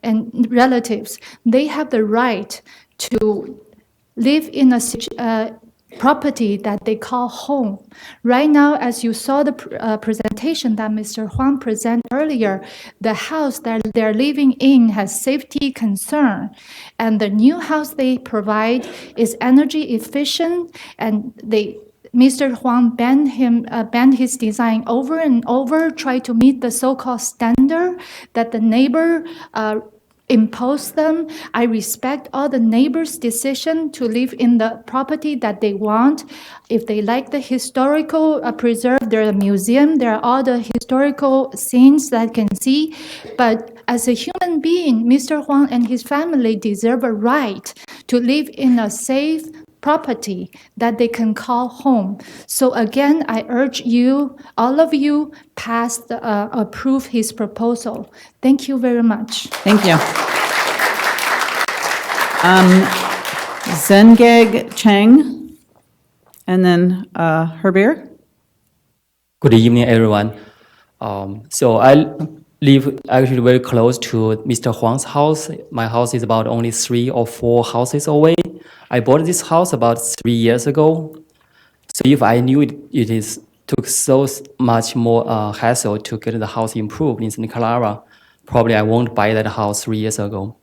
and relatives. They have the right to live in a property that they call home. Right now, as you saw the presentation that Mr. Huang presented earlier, the house that they're living in has safety concern. And the new house they provide is energy efficient, and Mr. Huang banned his design over and over, try to meet the so-called standard that the neighbor impose them. I respect all the neighbors' decision to live in the property that they want. If they like the historical preserve, there are a museum, there are all the historical scenes that can see. But as a human being, Mr. Huang and his family deserve a right to live in a safe property that they can call home. So again, I urge you, all of you, approve his proposal. Thank you very much. Thank you. Zengeg Cheng, and then Herbert. Good evening, everyone. So I live actually very close to Mr. Huang's house. My house is about only 3 or 4 houses away. I bought this house about 3 years ago. So if I knew it took so much more hassle to get the house improved in Santa Clara, probably I won't buy that house 3 years ago.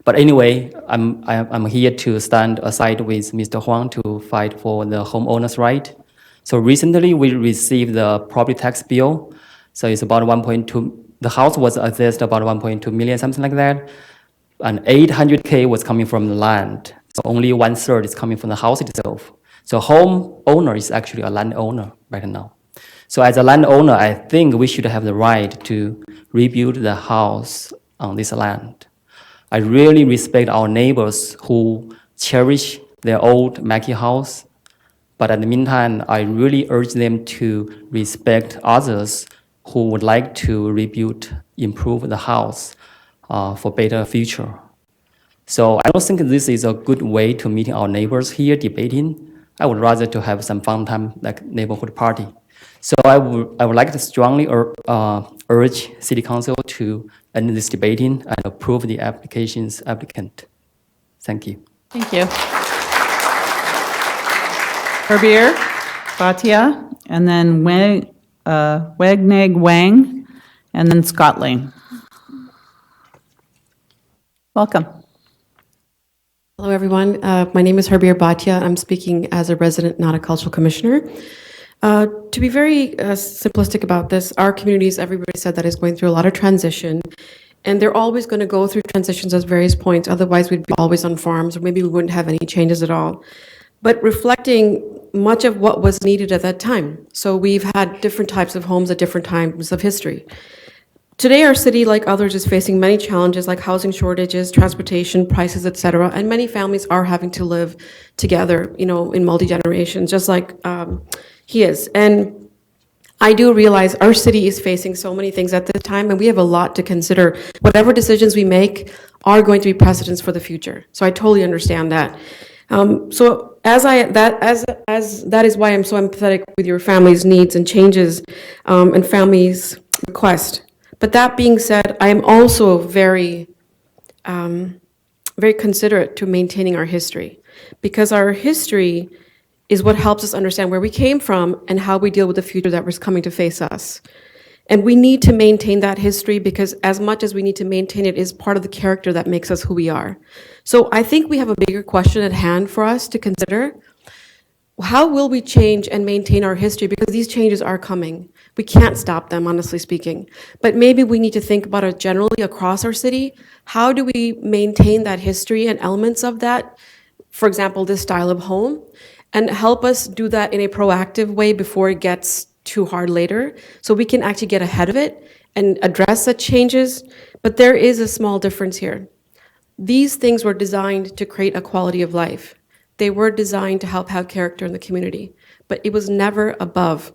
But anyway, I'm here to stand aside with Mr. Huang to fight for the homeowners' right. So recently we received the property tax bill. So it's about 1.2, the house was assessed about 1.2 million, something like that. And 800K was coming from the land. So only 1/3 is coming from the house itself. So homeowner is actually a landowner right now. So as a landowner, I think we should have the right to rebuild the house on this land. I really respect our neighbors who cherish their old Mackie house, But in the meantime, I really urge them to respect others who would like to rebuild, improve the house for better future. So I don't think this is a good way to meet our neighbors here debating. I would rather to have some fun time like neighborhood party. So I would like to strongly urge City Council to end this debating and approve the applicant. Thank you. Thank you. Herbier, Bhatia, and then Wegneg Wang, and then Scott Lane. Welcome. Hello, everyone. My name is Herbier Bhatia. I'm speaking as a resident, not a cultural commissioner. To be very simplistic about this, our communities, everybody said that is going through a lot of transition, and they're always going to go through transitions at various points. Otherwise, we'd be always on farms, or maybe we wouldn't have any changes at all. But reflecting much of what was needed at that time. So we've had different types of homes at different times of history. Today, our city, like others, is facing many challenges like housing shortages, transportation, prices, etc. And many families are having to live together, in multi-generations, just like he is. And I do realize our city is facing so many things at this time, and we have a lot to consider. Whatever decisions we make are going to be precedents for the future. So I totally understand that. So that is why I'm so empathetic with your family's needs and changes and family's request. But that being said, I am also very considerate to maintaining our history, because our history is what helps us understand where we came from and how we deal with the future that was coming to face us. And we need to maintain that history, because as much as we need to maintain it, is part of the character that makes us who we are. So I think we have a bigger question at hand for us to consider. How will we change and maintain our history? Because these changes are coming. We can't stop them, honestly speaking. But maybe we need to think about it generally across our city. How do we maintain that history and elements of that? For example, this style of home, and help us do that in a proactive way before it gets too hard later, so we can actually get ahead of it and address the changes. But there is a small difference here. These things were designed to create a quality of life. They were designed to help have character in the community, but it was never above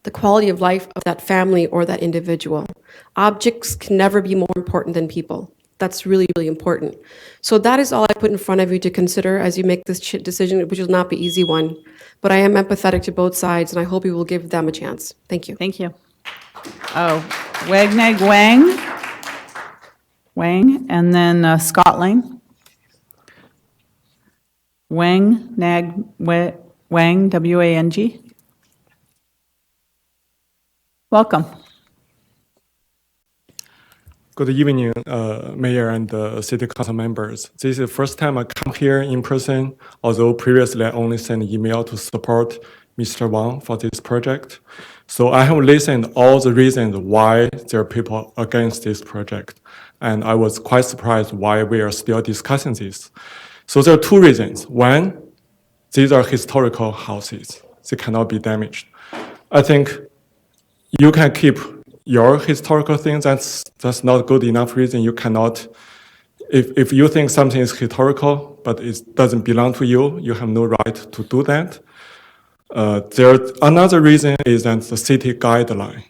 the quality of life of that family or that individual. Objects can never be more important than people. That's really, really important. So that is all I put in front of you to consider as you make this decision, which will not be an easy one. But I am empathetic to both sides, and I hope you will give them a chance. Thank you. Thank you. Oh, Wegneg Wang, and then Scott Lane. Wang, W-A-N-G. Welcome. Good evening, Mayor and City Council members. This is the first time I come here in person, although previously I only sent an email to support Mr. Wang for this project. So I have listened all the reasons why there are people against this project, and I was quite surprised why we are still discussing this. So there are two reasons. One, these are historical houses. They cannot be damaged. I think you can keep your historical things, that's not good enough reason. You cannot, if you think something is historical, but it doesn't belong to you, you have no right to do that. Another reason is that the city guideline.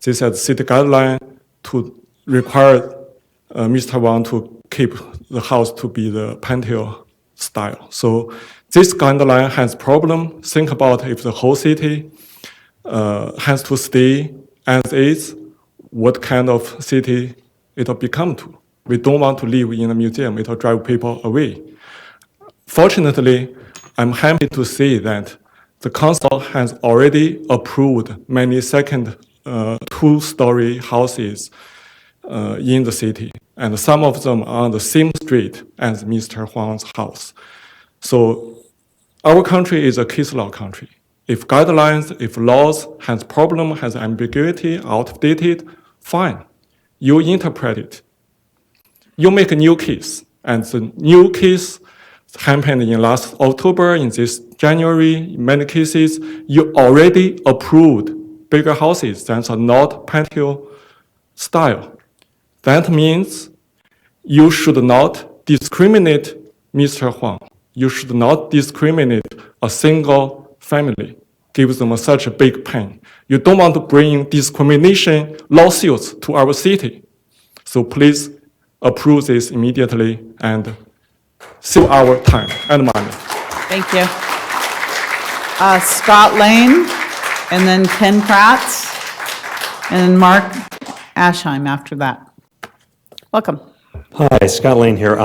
This is city guideline to require Mr. Wang to keep the house to be the patio style. So this guideline has problem. Think about if the whole city has to stay as is, what kind of city it will become to. We don't want to live in a museum, it will drive people away. Fortunately, I'm happy to see that the council has already approved many second two-story houses in the city, and some of them are on the same street as Mr. Huang's house. So our country is a case law country. If guidelines, if laws has problem, has ambiguity, outdated, fine. You interpret it. You make a new case, and the new case happened in last October, in this January, in many cases, you already approved bigger houses that are not patio style. That means you should not discriminate Mr. Huang you should not discriminate a single family, give them such a big pain. You don't want to bring discrimination lawsuits to our city. So please approve this immediately and save our time and money. Thank you. Scott Lane, and then Ken Kratz, and then Mark Ashheim after that. Welcome. Hi, Scott Lane here.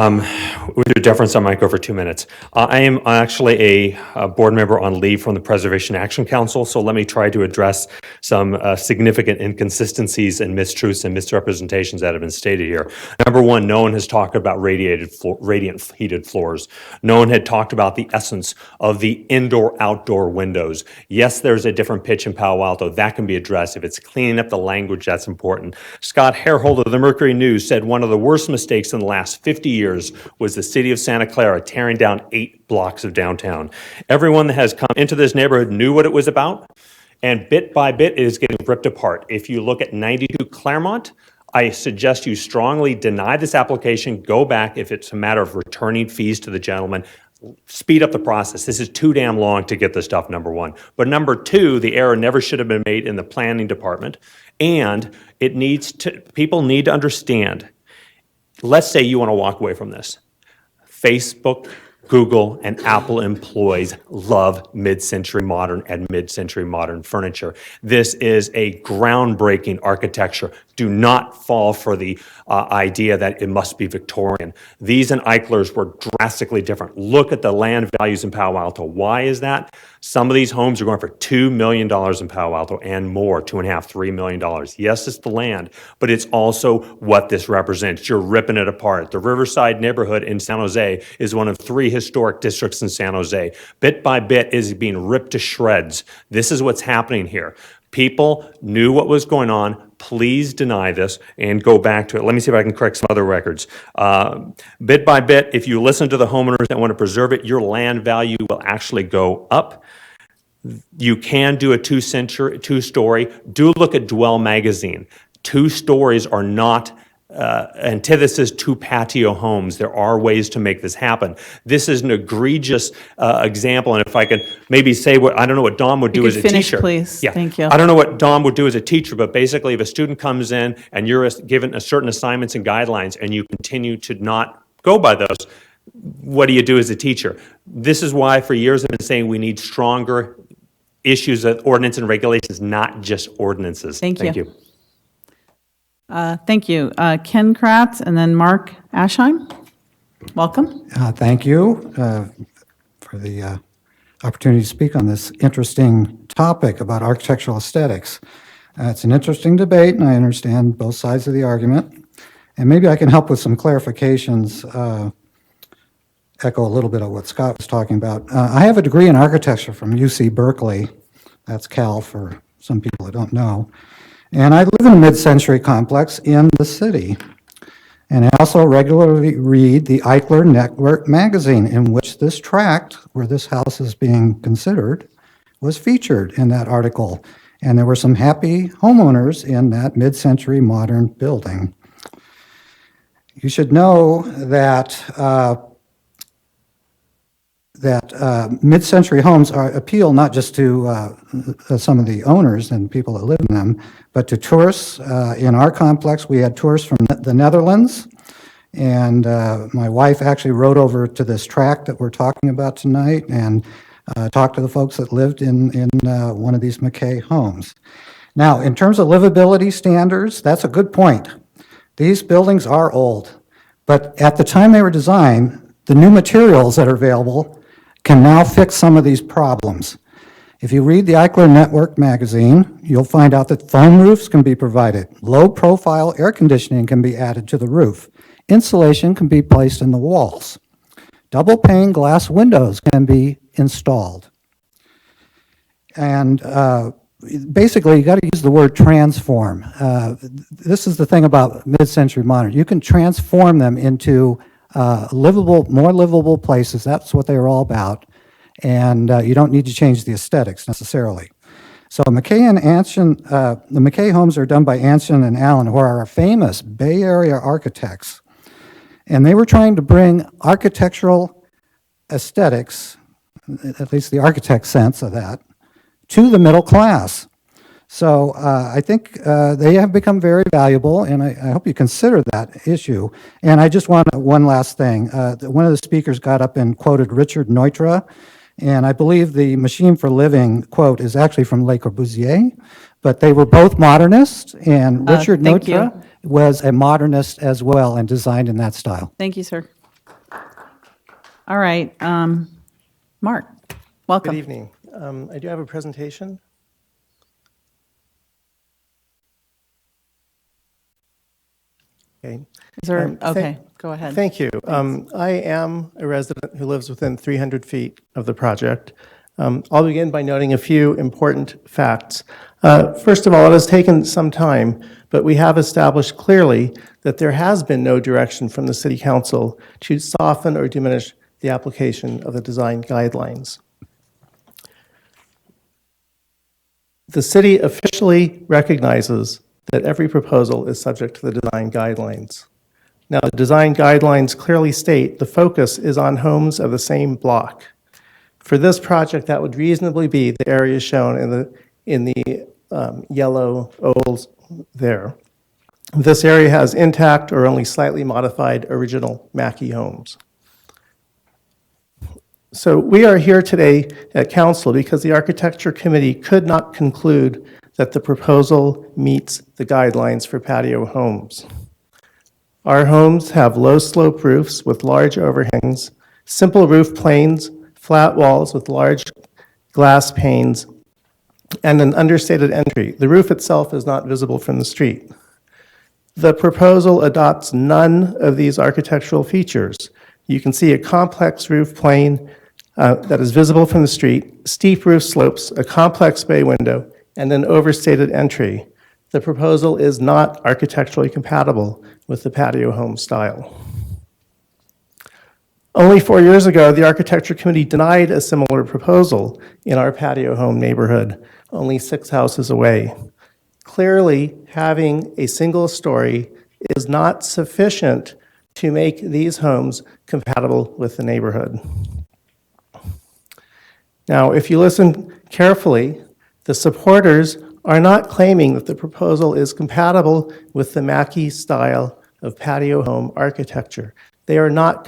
With your deference, I might go for 2 minutes. I am actually a board member on leave from the Preservation Action Council, so let me try to address some significant inconsistencies and mistruths and misrepresentations that have been stated here. Number one, no one has talked about radiant heated floors. No one had talked about the essence of the indoor-outdoor windows. Yes, there's a different pitch in Palo Alto. That can be addressed. If it's cleaning up the language, that's important. Scott Harehold of the Mercury News said one of the worst mistakes in the last 50 years was the city of Santa Clara tearing down 8 blocks of downtown. Everyone that has come into this neighborhood knew what it was about, and bit by bit it is getting ripped apart. If you look at 92 Claremont, I suggest you strongly deny this application, go back if it's a matter of returning fees to the gentleman, speed up the process. This is too damn long to get this stuff, number one. But number two, the error never should have been made in the planning department, and people need to understand. Let's say you want to walk away from this. Facebook, Google, and Apple employees love mid-century modern and mid-century modern furniture. This is a groundbreaking architecture. Do not fall for the idea that it must be Victorian. These and Eichlers were drastically different. Look at the land values in Palo Alto. Why is that? Some of these homes are going for $2 million in Palo Alto and more, $2.5, $3 million. Yes, it's the land, but it's also what this represents. You're ripping it apart. The Riverside neighborhood in San Jose is one of 3 historic districts in San Jose. Bit by bit is being ripped to shreds. This is what's happening here. People knew what was going on. Please deny this and go back to it. Let me see if I can correct some other records. Bit by bit, if you listen to the homeowners that want to preserve it, your land value will actually go up. You can do a two-story. Do look at Dwell magazine. 2 stories are not antithesis to patio homes. There are ways to make this happen. This is an egregious example, and if I could maybe say what, I don't know what Dawn would do as a finish, teacher. please. Yeah. Thank you. I don't know what Dawn would do as a teacher, but basically if a student comes in and you're given a certain assignments and guidelines and you continue to not go by those, what do you do as a teacher? This is why for years I've been saying we need stronger issues of ordinance and regulations, not just ordinances. Thank you. Thank you. Ken Kratz and then Mark Ashheim. Welcome. Thank you for the opportunity to speak on this interesting topic about architectural aesthetics. It's an interesting debate, and I understand both sides of the argument. And maybe I can help with some clarifications, echo a little bit of what Scott was talking about. I have a degree in architecture from UC Berkeley. That's Cal for some people who don't know. And I live in a mid-century complex in the city. And I also regularly read the Eichler Network magazine, in which this tract, where this house is being considered, was featured in that article. And there were some happy homeowners in that mid-century modern building. You should know that mid-century homes appeal not just to some of the owners and people that live in them, but to tourists. In our complex, we had tourists from the Netherlands, and my wife actually rode over to this tract that we're talking about tonight and talked to the folks that lived in one of these McKay homes. Now, in terms of livability standards, that's a good point. These buildings are old, but at the time they were designed, the new materials that are available can now fix some of these problems. If you read the Eichler Network magazine, you'll find out that foam roofs can be provided. Low-profile air conditioning can be added to the roof. Insulation can be placed in the walls. Double-pane glass windows can be installed. And basically, you got to use the word transform. This is the thing about mid-century modern. You can transform them into more livable places. That's what they were all about. And you don't need to change the aesthetics necessarily. So McKay and Anshin, the McKay homes are done by Anshin and Allen, who are our famous Bay Area architects. And they were trying to bring architectural aesthetics, at least the architect's sense of that, to the middle class. So I think they have become very valuable, and I hope you consider that issue. And I just want one last thing. One of the speakers got up and quoted Richard Neutra, and I believe the machine for living quote is actually from Le Corbusier, but they were both modernists, and Richard thank you. Neutra was a modernist as well and designed in that style. Thank you, sir. All right, Mark, welcome. Good evening. I do have a presentation. Okay. Is there, okay, go ahead. Thank you. I am a resident who lives within 300 feet of the project. I'll begin by noting a few important facts. First of all, it has taken some time, but we have established clearly that there has been no direction from the City Council to soften or diminish the application of the design guidelines. The city officially recognizes that every proposal is subject to the design guidelines. Now, the design guidelines clearly state the focus is on homes of the same block. For this project, that would reasonably be the area shown in the yellow ovals there. This area has intact or only slightly modified original Mackey homes. So we are here today at Council because the Architecture Committee could not conclude that the proposal meets the guidelines for patio homes. Our homes have low slope roofs with large overhangs, simple roof planes, flat walls with large glass panes, and an understated entry. The roof itself is not visible from the street. The proposal adopts none of these architectural features. You can see a complex roof plane that is visible from the street, steep roof slopes, a complex bay window, and an overstated entry. The proposal is not architecturally compatible with the patio home style. Only 4 years ago, the Architecture Committee denied a similar proposal in our patio home neighborhood, only 6 houses away. Clearly, having a single story is not sufficient to make these homes compatible with the neighborhood. Now, if you listen carefully, the supporters are not claiming that the proposal is compatible with the Mackey style of patio home architecture. They are not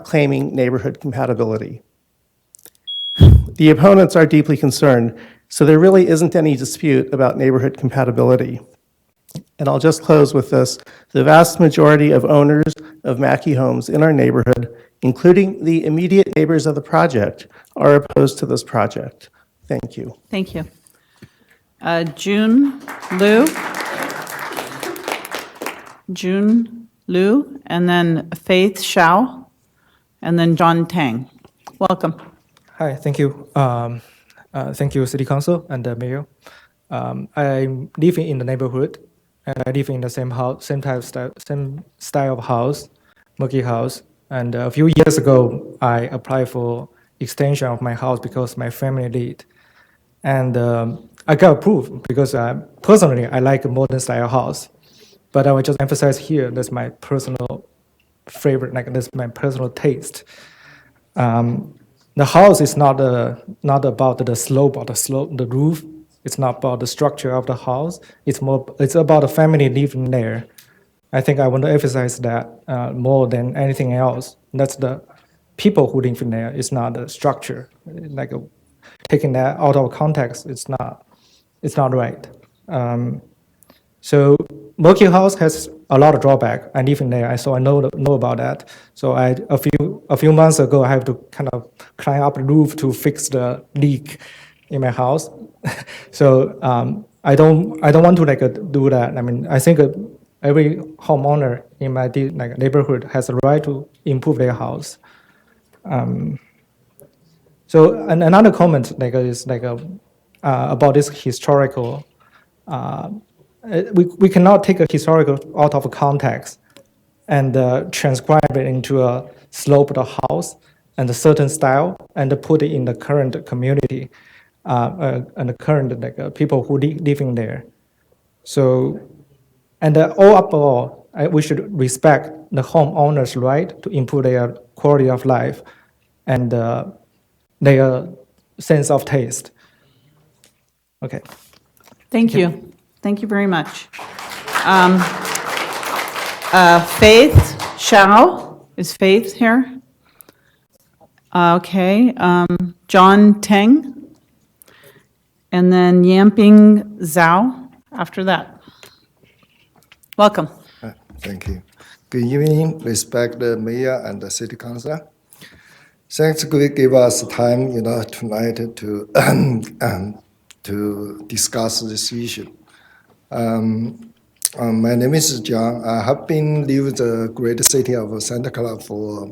claiming neighborhood compatibility. The opponents are deeply concerned, so there really isn't any dispute about neighborhood compatibility. And I'll just close with this. The vast majority of owners of Mackey homes in our neighborhood, including the immediate neighbors of the project, are opposed to this project. Thank you. Thank you. June Liu. June Liu, and then Faith Shao, and then John Tang. Welcome. Hi, thank you. Thank you, City Council and the Mayor. I'm living in the neighborhood, and I live in the same house, same style of house, Murky house. And a few years ago, I applied for extension of my house because my family need. And I got approved because personally, I like a modern style house. But I will just emphasize here, that's my personal favorite, like that's my personal taste. The house is not about the slope of the roof. It's not about the structure of the house. It's about the family living there. I think I want to emphasize that more than anything else. That's the people who live in there. It's not the structure. Like taking that out of context, it's not right. So Murky House has a lot of drawback. I live in there, so I know about that. So a few months ago, I have to kind of climb up the roof to fix the leak in my house. So I don't want to do that. I mean, I think every homeowner in my neighborhood has a right to improve their house. So another comment is about this historical. We cannot take a historical out of context and transcribe it into a sloped house and a certain style and put it in the current community and the current people who living there. So, and all up all, we should respect the homeowners' right to improve their quality of life and their sense of taste. Okay. Thank you. Thank you very much. Faith Shao, is Faith here? Okay, John Teng, and then Yamping Zhao after that. Welcome. Thank you. Good evening, respected mayor and the city council. Thanks for give us time, tonight to discuss this issue. My name is John. I have been living the great city of Santa Clara for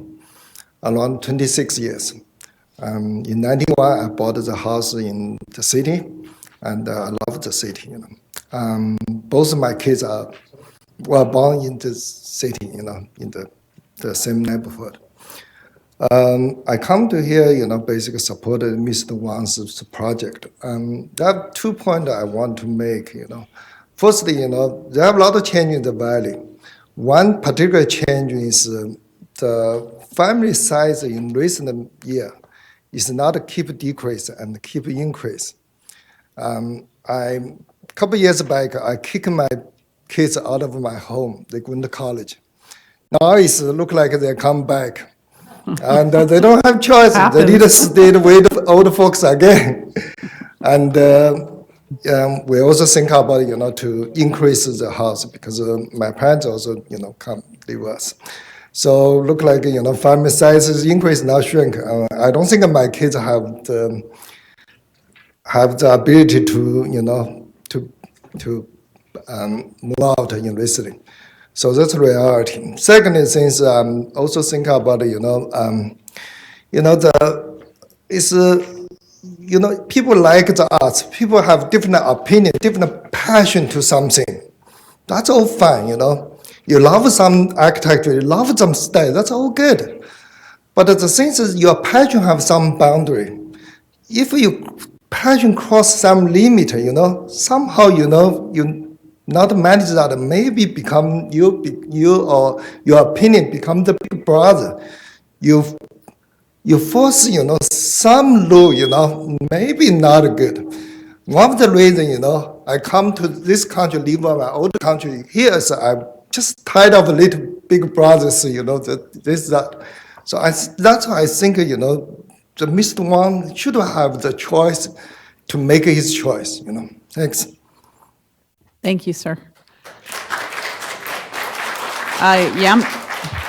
around 26 years. In 91, I bought the house in the city, and I love the city. Both of my kids were born in this city, in the same neighborhood. I come to here, basically supported Mr. Wang's project. There are 2 points I want to make, Firstly, there are a lot of change in the valley. One particular change is the family size in recent year is not keep decrease and keep increase. A couple years back, I kicked my kids out of my home. They go to college. Now it look like they come back. And they don't have choice. They need to stay with old folks again. And we also think about, to increase the house because my parents also, come live with us. So look like, family size is increase, not shrink. I don't think my kids have the ability to, to move out university. So that's the reality. Second is, since also think about, people like the arts. People have different opinion, different passion to something. That's all fine, You love some architecture, you love some style, that's all good. But the thing is, your passion have some boundary. If your passion cross some limit, somehow, you not manage that, maybe become you or your opinion become the big brother. You force, some rule, maybe not good. One of the reasons, I come to this country, live in my old country. Here, so I'm just tired of little big brothers, this, that. So that's why I think, the Mr. Wang should have the choice to make his choice, Thanks. Thank you, sir.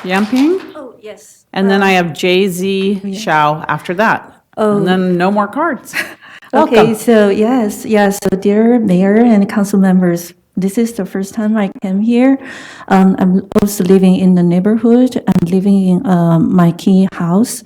Yamping? Oh, yes. And then I have JZ Shao after that. And then no more cards. Okay, Welcome. so yes, so dear mayor and council members, this is the first time I came here. I'm also living in the neighborhood. I'm living in my key house.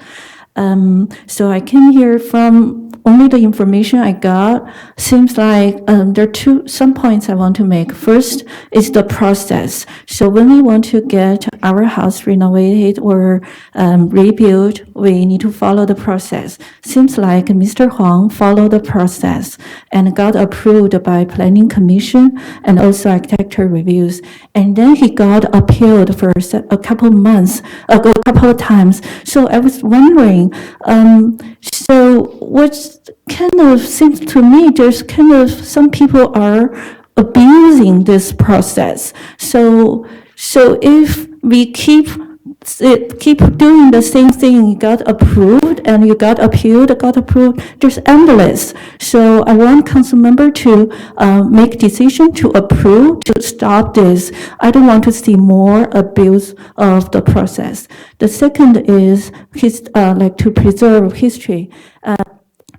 So I came here from only the information I got. Seems like there are some points I want to make. First is the process. So when we want to get our house renovated or rebuilt, we need to follow the process. Seems like Mr. Huang followed the process and got approved by Planning Commission and also architecture reviews. And then he got appealed for a couple of times. So I was wondering, so what kind of seems to me, there's kind of some people are abusing this process. So if we keep doing the same thing, you got approved and you got appealed, got approved, there's endless. So I want council member to make decision to approve, to stop this. I don't want to see more abuse of the process. The second is like to preserve history.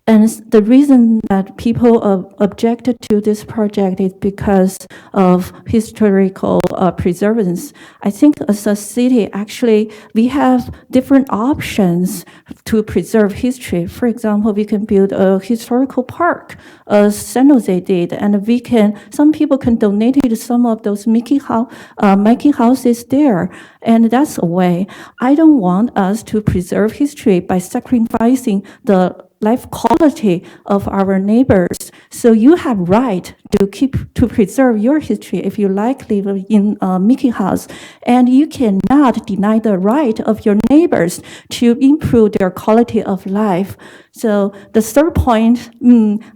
And the reason that people objected to this project is because of historical preservance. I think as a city, actually, we have different options to preserve history. For example, we can build a historical park, as San Jose did, and some people can donate some of those Mickey houses there. And that's a way. I don't want us to preserve history by sacrificing the life quality of our neighbors. So you have right to preserve your history if you like living in Mickey House, and you cannot deny the right of your neighbors to improve their quality of life. So the third point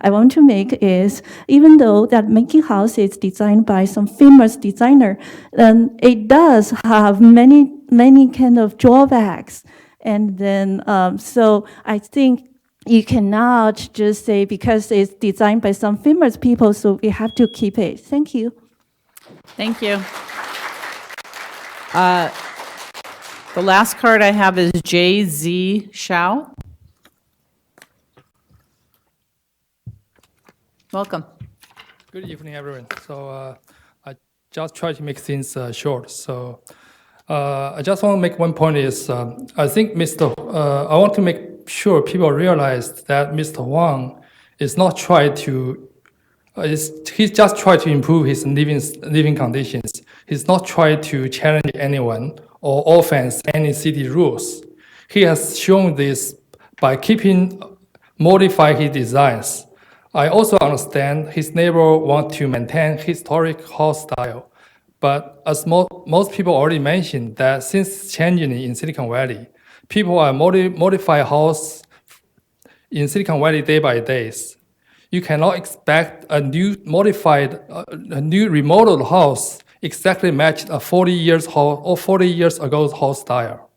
I want to make is, even though that Mickey House is designed by some famous designer, it does have many kind of drawbacks. And then, so I think you cannot just say because it's designed by some famous people, so we have to keep it. Thank you. Thank you. The last card I have is J.Z. Shao. Welcome. Good evening, everyone. So I just try to make things short. So I just want to make one point is, I think I want to make sure people realize that Mr. Huang is not trying to, he's just trying to improve his living conditions. He's not trying to challenge anyone or offense any city rules. He has shown this by modify his designs. I also understand his neighbor want to maintain historic house style. But as most people already mentioned, that since changing in Silicon Valley, people are modify house in Silicon Valley day by day. You cannot expect a new remodeled house exactly match a 40 years ago house style.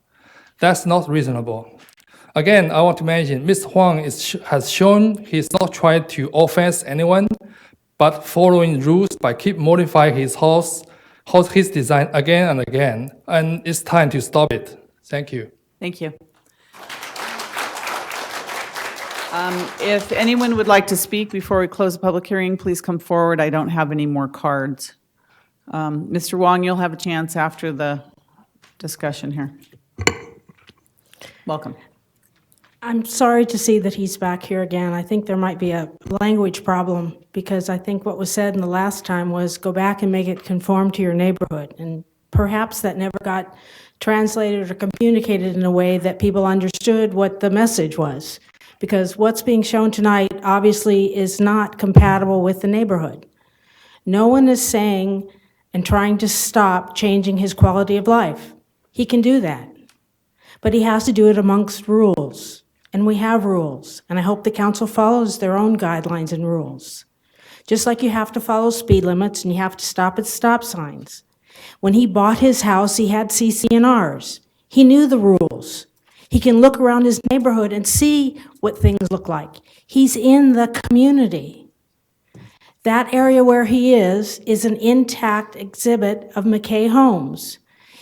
That's not reasonable. Again, I want to mention, Mr. Huang has shown he's not trying to offense anyone, but following rules by keep modifying his his design again and again, and it's time to stop it. Thank you. Thank you. If anyone would like to speak before we close the public hearing, please come forward. I don't have any more cards. Mr. Wong, you'll have a chance after the discussion here. Welcome. I'm sorry to see that he's back here again. I think there might be a language problem, because I think what was said in the last time was go back and make it conform to your neighborhood. And perhaps that never got translated or communicated in a way that people understood what the message was. Because what's being shown tonight obviously is not compatible with the neighborhood. No one is saying and trying to stop changing his quality of life. He can do that. But he has to do it amongst rules. And we have rules, and I hope the council follows their own guidelines and rules. Just like you have to follow speed limits and you have to stop at stop signs. When he bought his house, he had CC&Rs. He knew the rules. He can look around his neighborhood and see what things look like. He's in the community. That area where he is an intact exhibit of McKay homes.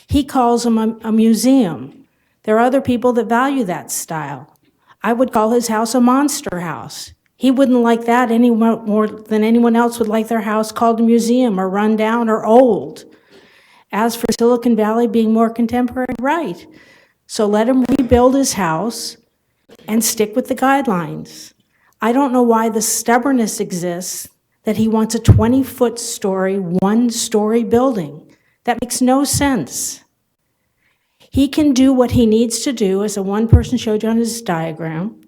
He calls them a museum. There are other people that value that style. I would call his house a monster house. He wouldn't like that any more than anyone else would like their house called a museum or run down or old. As for Silicon Valley being more contemporary, right. So let him rebuild his house and stick with the guidelines. I don't know why the stubbornness exists that he wants a 20-foot story, one-story building. That makes no sense. He can do what he needs to do, as the one person showed you on his diagram,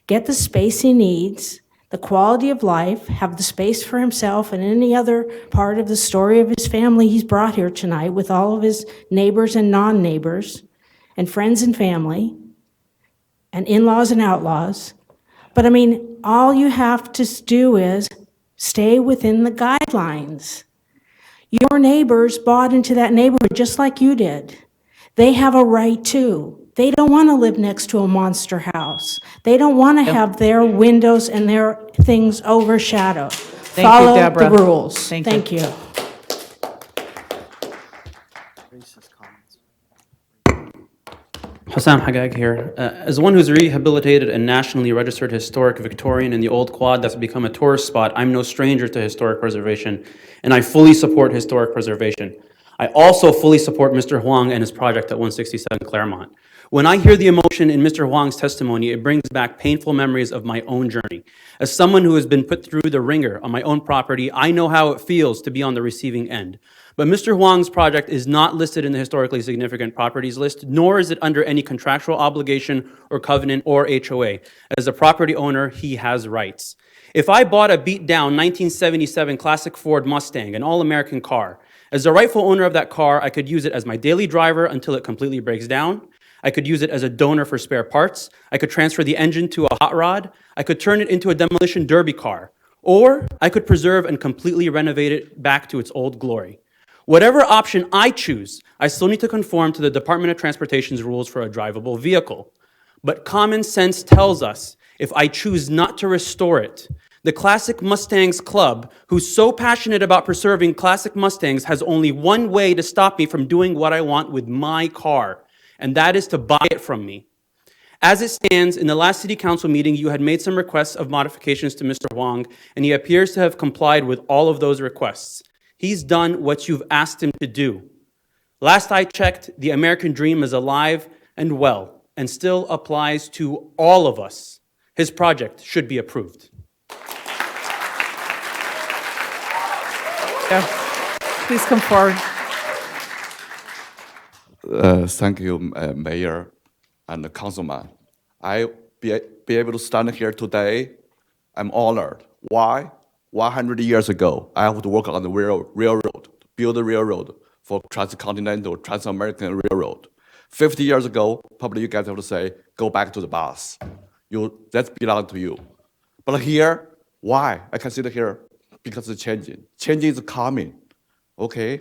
get the space he needs, the quality of life, have the space for himself and any other part of the story of his family he's brought here tonight with all of his neighbors and non-neighbors and friends and family and in-laws and outlaws. But I mean, all you have to do is stay within the guidelines. Your neighbors bought into that neighborhood just like you did. They have a right too. They don't want to live next to a monster house. They don't want to have their windows and their things overshadowed. Follow the rules. Thank you. Hussam Hagag here. As one who's rehabilitated a nationally registered historic Victorian in the Old Quad that's become a tourist spot, I'm no stranger to historic preservation, and I fully support historic preservation. I also fully support Mr. Huang and his project at 167 Claremont. When I hear the emotion in Mr. Huang's testimony, it brings back painful memories of my own journey. As someone who has been put through the ringer on my own property, I know how it feels to be on the receiving end. But Mr. Huang's project is not listed in the historically significant properties list, nor is it under any contractual obligation or covenant or HOA. As a property owner, he has rights. If I bought a beat-down 1977 classic Ford Mustang, an all-American car, as the rightful owner of that car, I could use it as my daily driver until it completely breaks down. I could use it as a donor for spare parts. I could transfer the engine to a hot rod. I could turn it into a demolition derby car. Or I could preserve and completely renovate it back to its old glory. Whatever option I choose, I still need to conform to the Department of Transportation's rules for a drivable vehicle. But common sense tells us if I choose not to restore it, the Classic Mustangs Club, who's so passionate about preserving classic Mustangs, has only one way to stop me from doing what I want with my car, and that is to buy it from me. As it stands, in the last City Council meeting, you had made some requests of modifications to Mr. Huang, and he appears to have complied with all of those requests. He's done what you've asked him to do. Last I checked, the American dream is alive and well, and still applies to all of us. His project should be approved. Yeah. Please come forward. Thank you, Mayor and the Councilman. I be able to stand here today. I'm honored. Why? 100 years ago, I have to work on the railroad, build a railroad for transcontinental, trans-American railroad. 50 years ago, probably you guys have to say, go back to the bus. That belongs to you. But here, why? I can sit here because it's changing. Change is coming. Okay?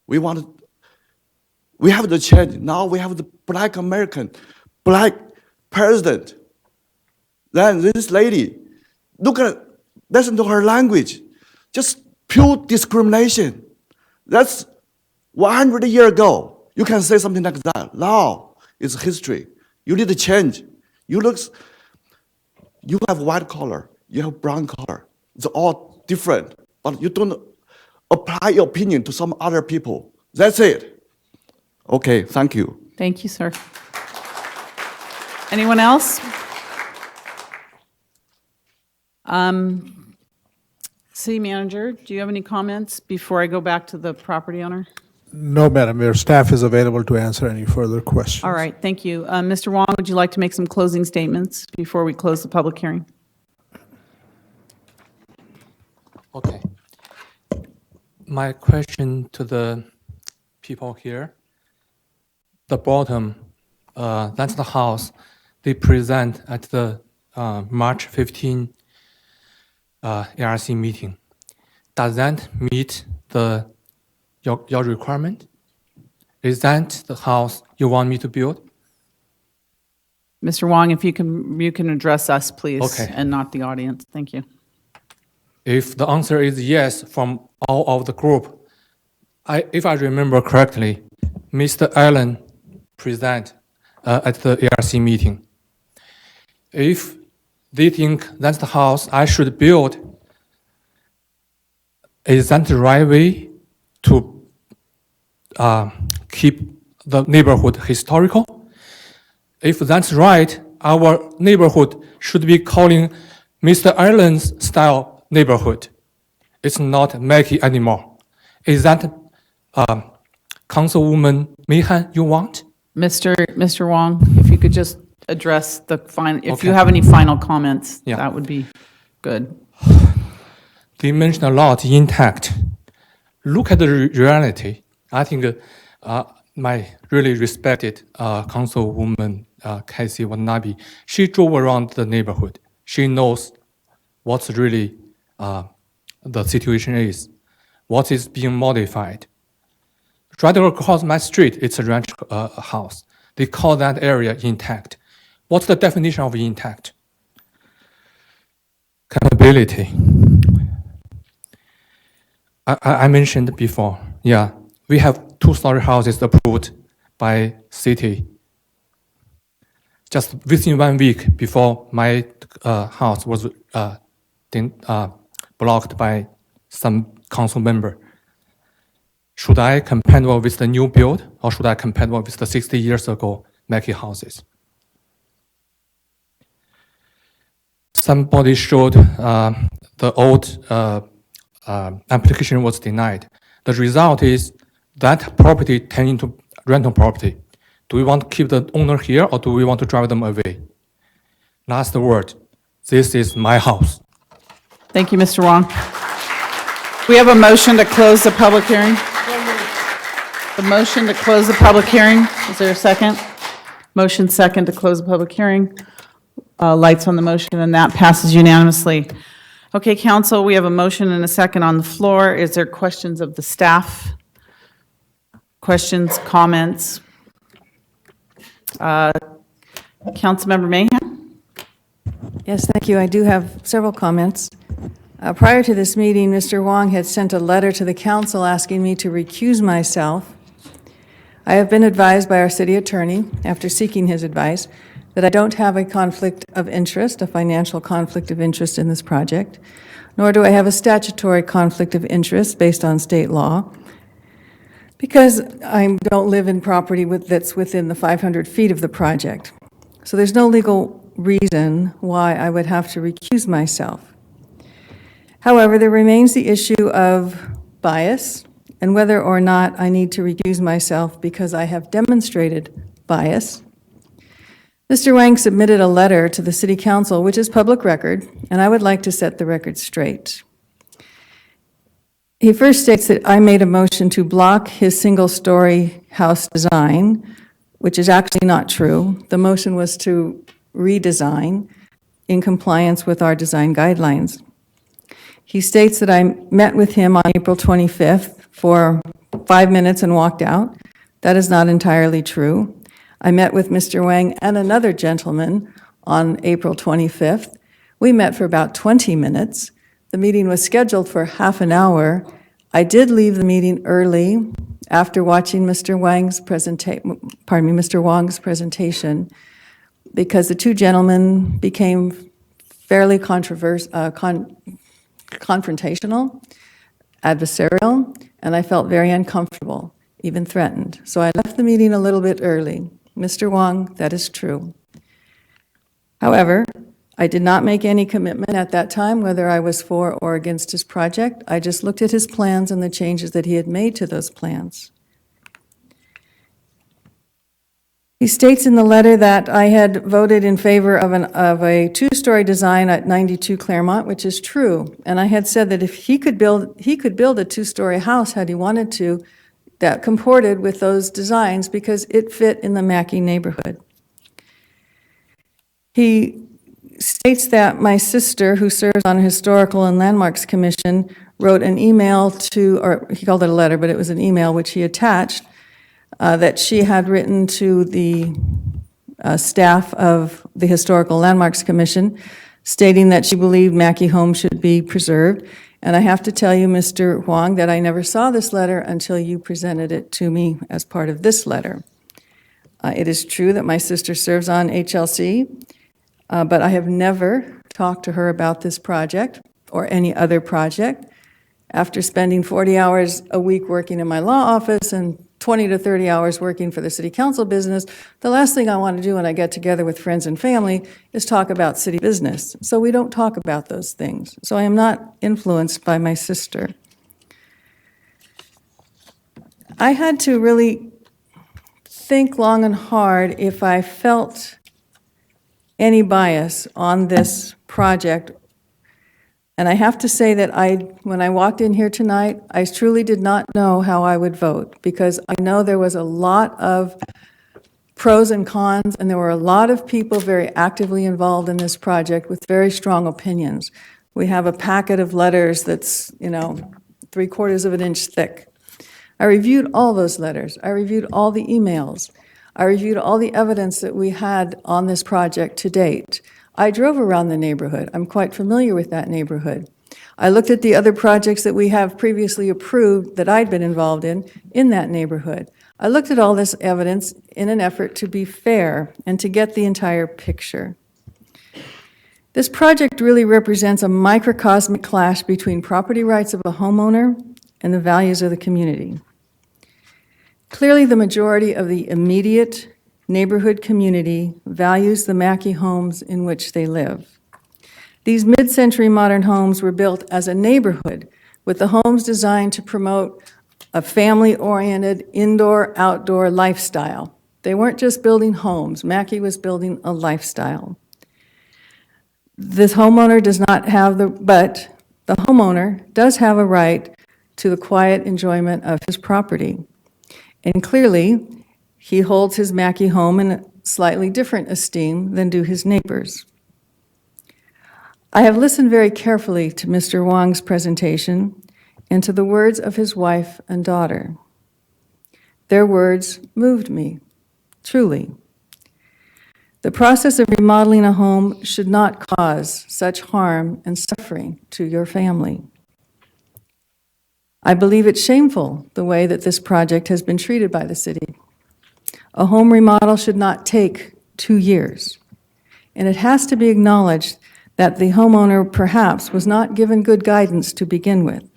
We have the change. Now we have the Black American, Black president. Then this lady, listen to her language. Just pure discrimination. That's 100 years ago. You can say something like that. Now it's history. You need to change. You have white collar, you have brown collar. It's all different, but you don't apply your opinion to some other people. That's it. Okay, thank you. Thank you, sir. Anyone else? City Manager, do you have any comments before I go back to the property owner? No, Madam Mayor. Staff is available to answer any further questions. All right, thank you. Mr. Wong, would you like to make some closing statements before we close the public hearing? Okay. My question to the people here, the bottom, that's the house they present at the March 15 ARC meeting. Does that meet your requirement? Is that the house you want me to build? Mr. Wong, if you can address us, please, Okay. and not the audience. Thank you. If the answer is yes from all of the group, if I remember correctly, Mr. Allen present at the ARC meeting. If they think that's the house I should build, is that the right way to keep the neighborhood historical? If that's right, our neighborhood should be calling Mr. Allen's style neighborhood. It's not Mackie anymore. Is that Councilwoman Meehan you want? Mr. Wong, if you could just address the final, if you Okay. have any final comments, Yeah. that would be good. They mentioned a lot intact. Look at the reality. I think my really respected Councilwoman Casey Watanabe, she drove around the neighborhood. She knows what's really the situation is, what is being modified. Right across my street, it's a ranch house. They call that area intact. What's the definition of intact? Capability. I mentioned before, yeah, we have 2-story houses approved by city. Just within 1 week before my house was blocked by some council member. Should I compatible with the new build, or should I compatible with the 60 years ago Mackey houses? Somebody showed the old application was denied. The result is that property turned into rental property. Do we want to keep the owner here, or do we want to drive them away? Last word, this is my house. Thank you, Mr. Wong. We have a motion to close the public hearing. The motion to close the public hearing. Is there a second? Motion second to close the public hearing. Lights on the motion, and that passes unanimously. Okay, council, we have a motion and a second on the floor. Is there questions of the staff? Questions, comments? Councilmember Mahan? Yes, thank you. I do have several comments. Prior to this meeting, Mr. Wong had sent a letter to the council asking me to recuse myself. I have been advised by our city attorney, after seeking his advice, that I don't have a conflict of interest, a financial conflict of interest in this project, nor do I have a statutory conflict of interest based on state law, because I don't live in property that's within the 500 feet of the project. So there's no legal reason why I would have to recuse myself. However, there remains the issue of bias and whether or not I need to recuse myself because I have demonstrated bias. Mr. Wang submitted a letter to the City Council, which is public record, and I would like to set the record straight. He first states that I made a motion to block his single-story house design, which is actually not true. The motion was to redesign in compliance with our design guidelines. He states that I met with him on April 25th for 5 minutes and walked out. That is not entirely true. I met with Mr. Wang and another gentleman on April 25th. We met for about 20 minutes. The meeting was scheduled for half an hour. I did leave the meeting early after watching Mr. Wang's presentation, because the two gentlemen became fairly confrontational, adversarial, and I felt very uncomfortable, even threatened. So I left the meeting a little bit early. Mr. Wong, that is true. However, I did not make any commitment at that time whether I was for or against his project. I just looked at his plans and the changes that he had made to those plans. He states in the letter that I had voted in favor of a two-story design at 92 Claremont, which is true. And I had said that if he could build a two-story house had he wanted to, that comported with those designs because it fit in the Mackey neighborhood. He states that my sister, who serves on a Historical and Landmarks Commission, wrote an email to, or he called it a letter, but it was an email which he attached, that she had written to the staff of the Historical Landmarks Commission, stating that she believed Mackey homes should be preserved. And I have to tell you, Mr. Huang, that I never saw this letter until you presented it to me as part of this letter. It is true that my sister serves on HLC, but I have never talked to her about this project or any other project. After spending 40 hours a week working in my law office and 20 to 30 hours working for the city council business, the last thing I want to do when I get together with friends and family is talk about city business. So we don't talk about those things. So I am not influenced by my sister. I had to really think long and hard if I felt any bias on this project. And I have to say that when I walked in here tonight, I truly did not know how I would vote, because I know there was a lot of pros and cons, and there were a lot of people very actively involved in this project with very strong opinions. We have a packet of letters that's, 3/4 of an inch thick. I reviewed all those letters. I reviewed all the emails. I reviewed all the evidence that we had on this project to date. I drove around the neighborhood. I'm quite familiar with that neighborhood. I looked at the other projects that we have previously approved that I'd been involved in that neighborhood. I looked at all this evidence in an effort to be fair and to get the entire picture. This project really represents a microcosmic clash between property rights of a homeowner and the values of the community. Clearly, the majority of the immediate neighborhood community values the Mackey homes in which they live. These mid-century modern homes were built as a neighborhood, with the homes designed to promote a family-oriented indoor-outdoor lifestyle. They weren't just building homes. Mackey was building a lifestyle. This homeowner does not have but the homeowner does have a right to the quiet enjoyment of his property. And clearly, he holds his Mackey home in a slightly different esteem than do his neighbors. I have listened very carefully to Mr. Wong's presentation and to the words of his wife and daughter. Their words moved me, truly. The process of remodeling a home should not cause such harm and suffering to your family. I believe it's shameful the way that this project has been treated by the city. A home remodel should not take 2 years, and it has to be acknowledged that the homeowner perhaps was not given good guidance to begin with.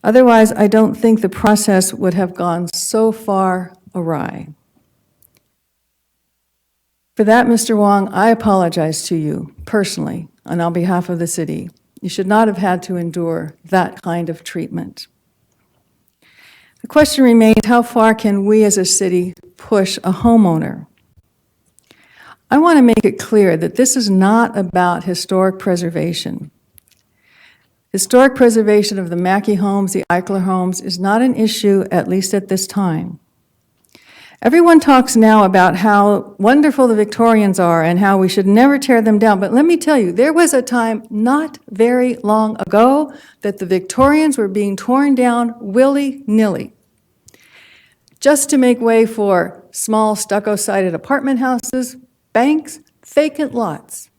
Otherwise, I don't think the process would have gone so far awry. For that, Mr. Wong, I apologize to you personally and on behalf of the city. You should not have had to endure that kind of treatment. The question remains, how far can we as a city push a homeowner? I want to make it clear that this is not about historic preservation. Historic preservation of the Mackey homes, the Eichler homes, is not an issue, at least at this time. Everyone talks now about how wonderful the Victorians are and how we should never tear them down. But let me tell you, there was a time not very long ago that the Victorians were being torn down willy-nilly, just to make way for small stucco-sided apartment houses, banks, vacant lots,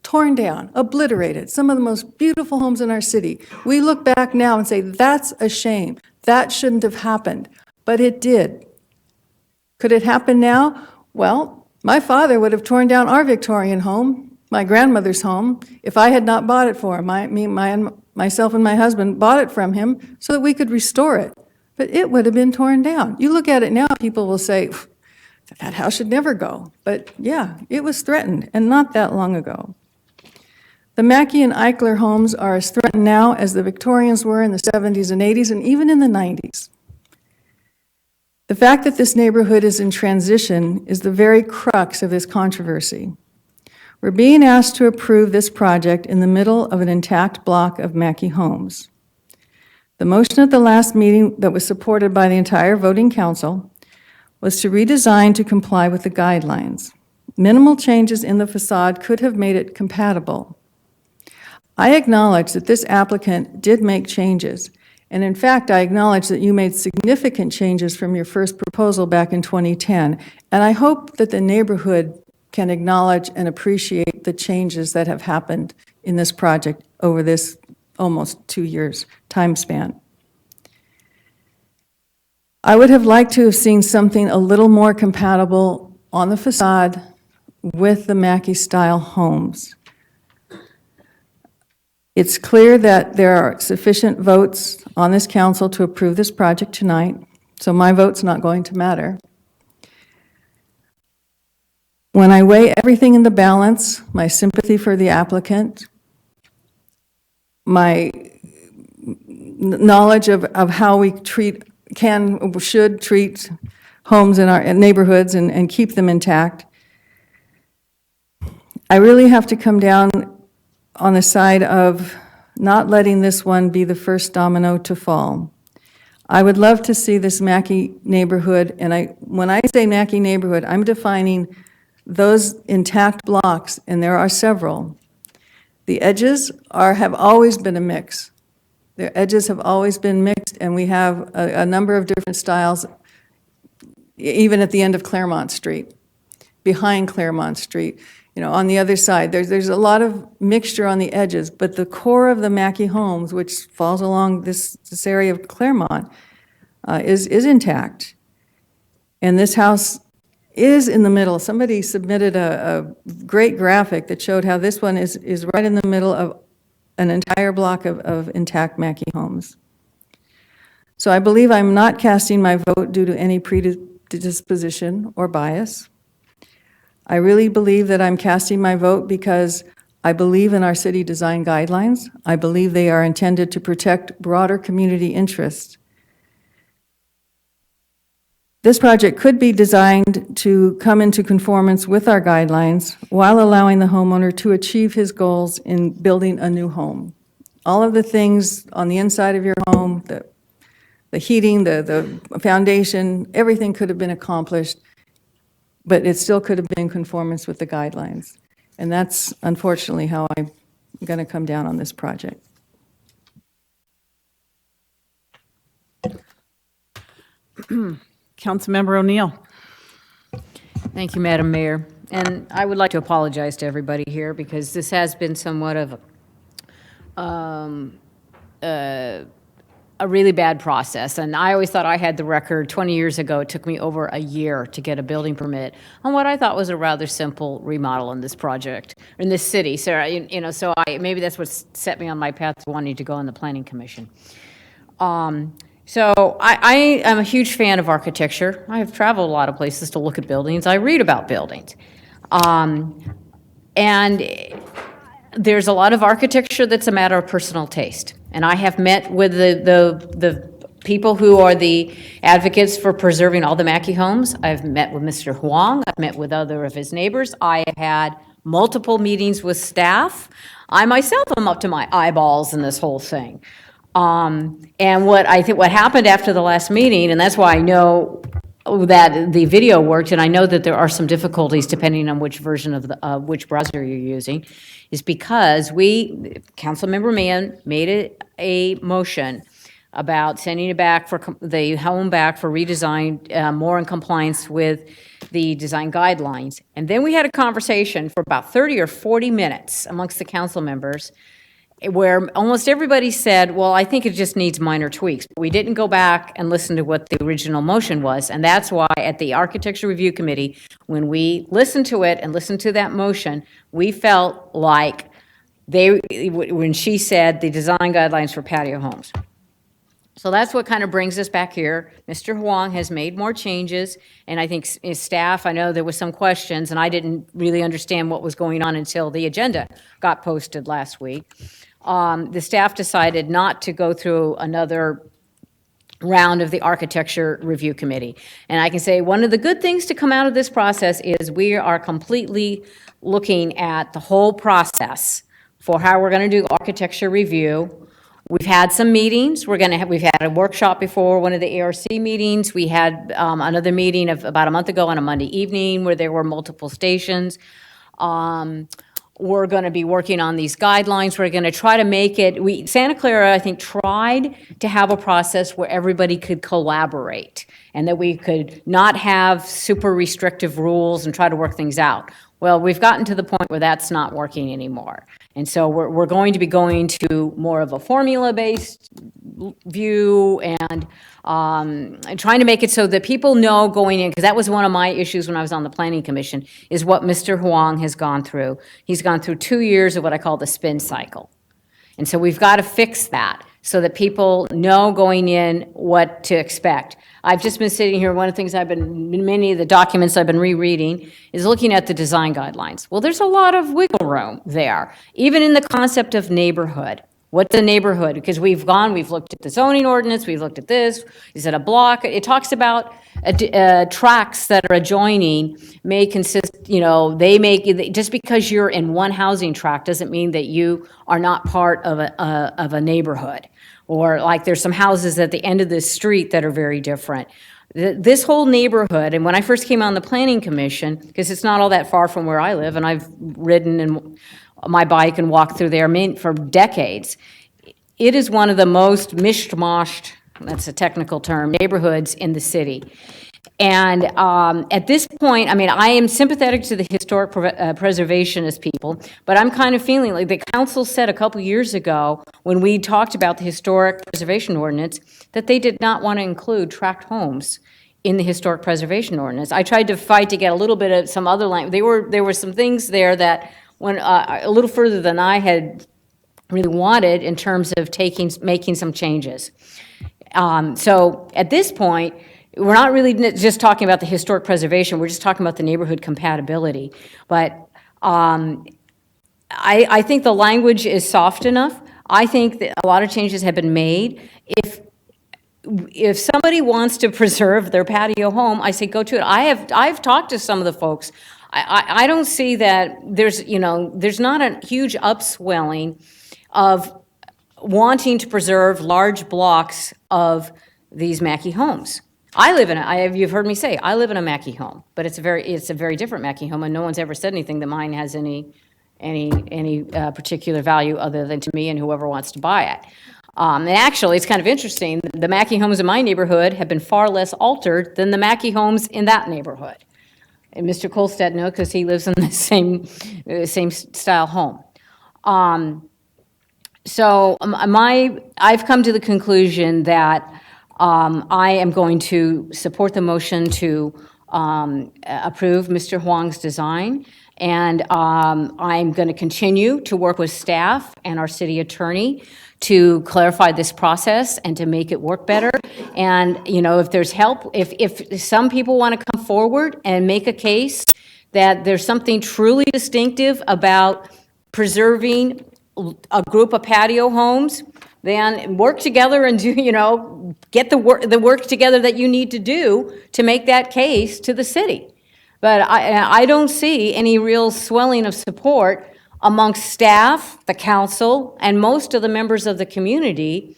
torn down, obliterated, some of the most beautiful homes in our city. We look back now and say, that's a shame. That shouldn't have happened, but it did. Could it happen now? Well, my father would have torn down our Victorian home, my grandmother's home, if I had not bought it for him. Myself and my husband bought it from him so that we could restore it. But it would have been torn down. You look at it now, people will say, that house should never go. But yeah, it was threatened, and not that long ago. The Mackey and Eichler homes are as threatened now as the Victorians were in the 70s and 80s, and even in the 90s. The fact that this neighborhood is in transition is the very crux of this controversy. We're being asked to approve this project in the middle of an intact block of Mackey homes. The motion at the last meeting that was supported by the entire voting council was to redesign to comply with the guidelines. Minimal changes in the facade could have made it compatible. I acknowledge that this applicant did make changes, and in fact, I acknowledge that you made significant changes from your first proposal back in 2010, and I hope that the neighborhood can acknowledge and appreciate the changes that have happened in this project over this almost 2 years time span. I would have liked to have seen something a little more compatible on the facade with the Mackey-style homes. It's clear that there are sufficient votes on this council to approve this project tonight, so my vote's not going to matter. When I weigh everything in the balance, my sympathy for the applicant, my knowledge of how we should treat homes in our neighborhoods and keep them intact, I really have to come down on the side of not letting this one be the first domino to fall. I would love to see this Mackey neighborhood, and when I say Mackey neighborhood, I'm defining those intact blocks, and there are several. The edges have always been a mix. Their edges have always been mixed, and we have a number of different styles, even at the end of Claremont Street, behind Claremont Street. You know, on the other side, there's a lot of mixture on the edges, but the core of the Mackey homes, which falls along this area of Claremont, is intact. And this house is in the middle. Somebody submitted a great graphic that showed how this one is right in the middle of an entire block of intact Mackey homes. So I believe I'm not casting my vote due to any predisposition or bias. I really believe that I'm casting my vote because I believe in our city design guidelines. I believe they are intended to protect broader community interests. This project could be designed to come into conformance with our guidelines while allowing the homeowner to achieve his goals in building a new home. All of the things on the inside of your home, the heating, the foundation, everything could have been accomplished, but it still could have been in conformance with the guidelines. And that's unfortunately how I'm going to come down on this project. Councilmember O'Neill. Thank you, Madam Mayor. And I would like to apologize to everybody here because this has been somewhat of a really bad process. And I always thought I had the record. 20 years ago, it took me over a year to get a building permit on what I thought was a rather simple remodel in this project, in this city. So, maybe that's what set me on my path to wanting to go on the Planning Commission. So I am a huge fan of architecture. I have traveled a lot of places to look at buildings. I read about buildings. And there's a lot of architecture that's a matter of personal taste. And I have met with the people who are the advocates for preserving all the Mackey homes. I've met with Mr. Huang. I've met with other of his neighbors. I have had multiple meetings with staff. I myself am up to my eyeballs in this whole thing. And what happened after the last meeting, and that's why I know that the video worked, and I know that there are some difficulties depending on which version of which browser you're using, is because Councilmember Mann made a motion about sending it back the home back for redesign, more in compliance with the design guidelines. And then we had a conversation for about 30 or 40 minutes amongst the council members where almost everybody said, well, I think it just needs minor tweaks. But we didn't go back and listen to what the original motion was. And that's why at the Architecture Review Committee, when we listened to it and listened to that motion, we felt like when she said the design guidelines for patio homes. So that's what kind of brings us back here. Mr. Huang has made more changes, and I think his staff, I know there was some questions, and I didn't really understand what was going on until the agenda got posted last week. The staff decided not to go through another round of the Architecture Review Committee. And I can say one of the good things to come out of this process is we are completely looking at the whole process for how we're going to do architecture review. We've had some meetings. We've had a workshop before one of the ARC meetings. We had another meeting about a month ago on a Monday evening where there were multiple stations. We're going to be working on these guidelines. We're going to try to make it, Santa Clara, I think, tried to have a process where everybody could collaborate and that we could not have super restrictive rules and try to work things out. Well, we've gotten to the point where that's not working anymore. And so we're going to be going to more of a formula-based view and trying to make it so that people know going in, because that was one of my issues when I was on the Planning Commission, is what Mr. Huang has gone through. He's gone through 2 years of what I call the spin cycle. And so we've got to fix that so that people know going in what to expect. I've just been sitting here, one of the things many of the documents I've been rereading is looking at the design guidelines. Well, there's a lot of wiggle room there, even in the concept of neighborhood. What's a neighborhood? Because we've looked at the zoning ordinance, we've looked at this. Is it a block? It talks about tracts that are adjoining may consist, just because you're in one housing tract doesn't mean that you are not part of a neighborhood. Or like there's some houses at the end of this street that are very different. This whole neighborhood, and when I first came on the Planning Commission, because it's not all that far from where I live, and I've ridden my bike and walked through there for decades, it is one of the most mishmashed, that's a technical term, neighborhoods in the city. And at this point, I am sympathetic to the historic preservationist people, but I'm kind of feeling like the council said a couple years ago when we talked about the historic preservation ordinance that they did not want to include tract homes in the historic preservation ordinance. I tried to fight to get a little bit of some other language. There were some things there that went a little further than I had really wanted in terms of making some changes. So at this point, we're not really just talking about the historic preservation, we're just talking about the neighborhood compatibility. But I think the language is soft enough. I think that a lot of changes have been made. If somebody wants to preserve their patio home, I say go to it. I've talked to some of the folks. I don't see that there's not a huge upswelling of wanting to preserve large blocks of these Mackey homes. You've heard me say, I live in a Mackey home, but it's a very different Mackey home, and no one's ever said anything that mine has any particular value other than to me and whoever wants to buy it. And actually, it's kind of interesting, the Mackey homes in my neighborhood have been far less altered than the Mackey homes in that neighborhood. And Mr. Kolstad knows because he lives in the same style home. So I've come to the conclusion that I am going to support the motion to approve Mr. Huang's design, and I'm going to continue to work with staff and our city attorney to clarify this process and to make it work better. And, if there's help, if some people want to come forward and make a case that there's something truly distinctive about preserving a group of patio homes, then work together and get the work together that you need to do to make that case to the city. But I don't see any real swelling of support amongst staff, the council, and most of the members of the community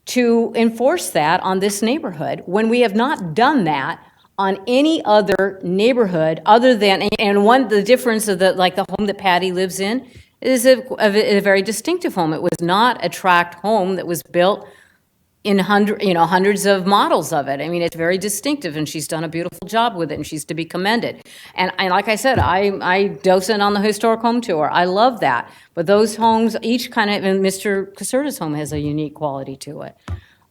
to enforce that on this neighborhood, when we have not done that on any other neighborhood other than, and the difference of the home that Patty lives in is a very distinctive home. It was not a tract home that was built in hundreds of models of it. I mean, it's very distinctive, and she's done a beautiful job with it, and she's to be commended. And like I said, I docent on the historic home tour. I love that. But those homes, each kind of, and Mr. Caserta's home has a unique quality to it.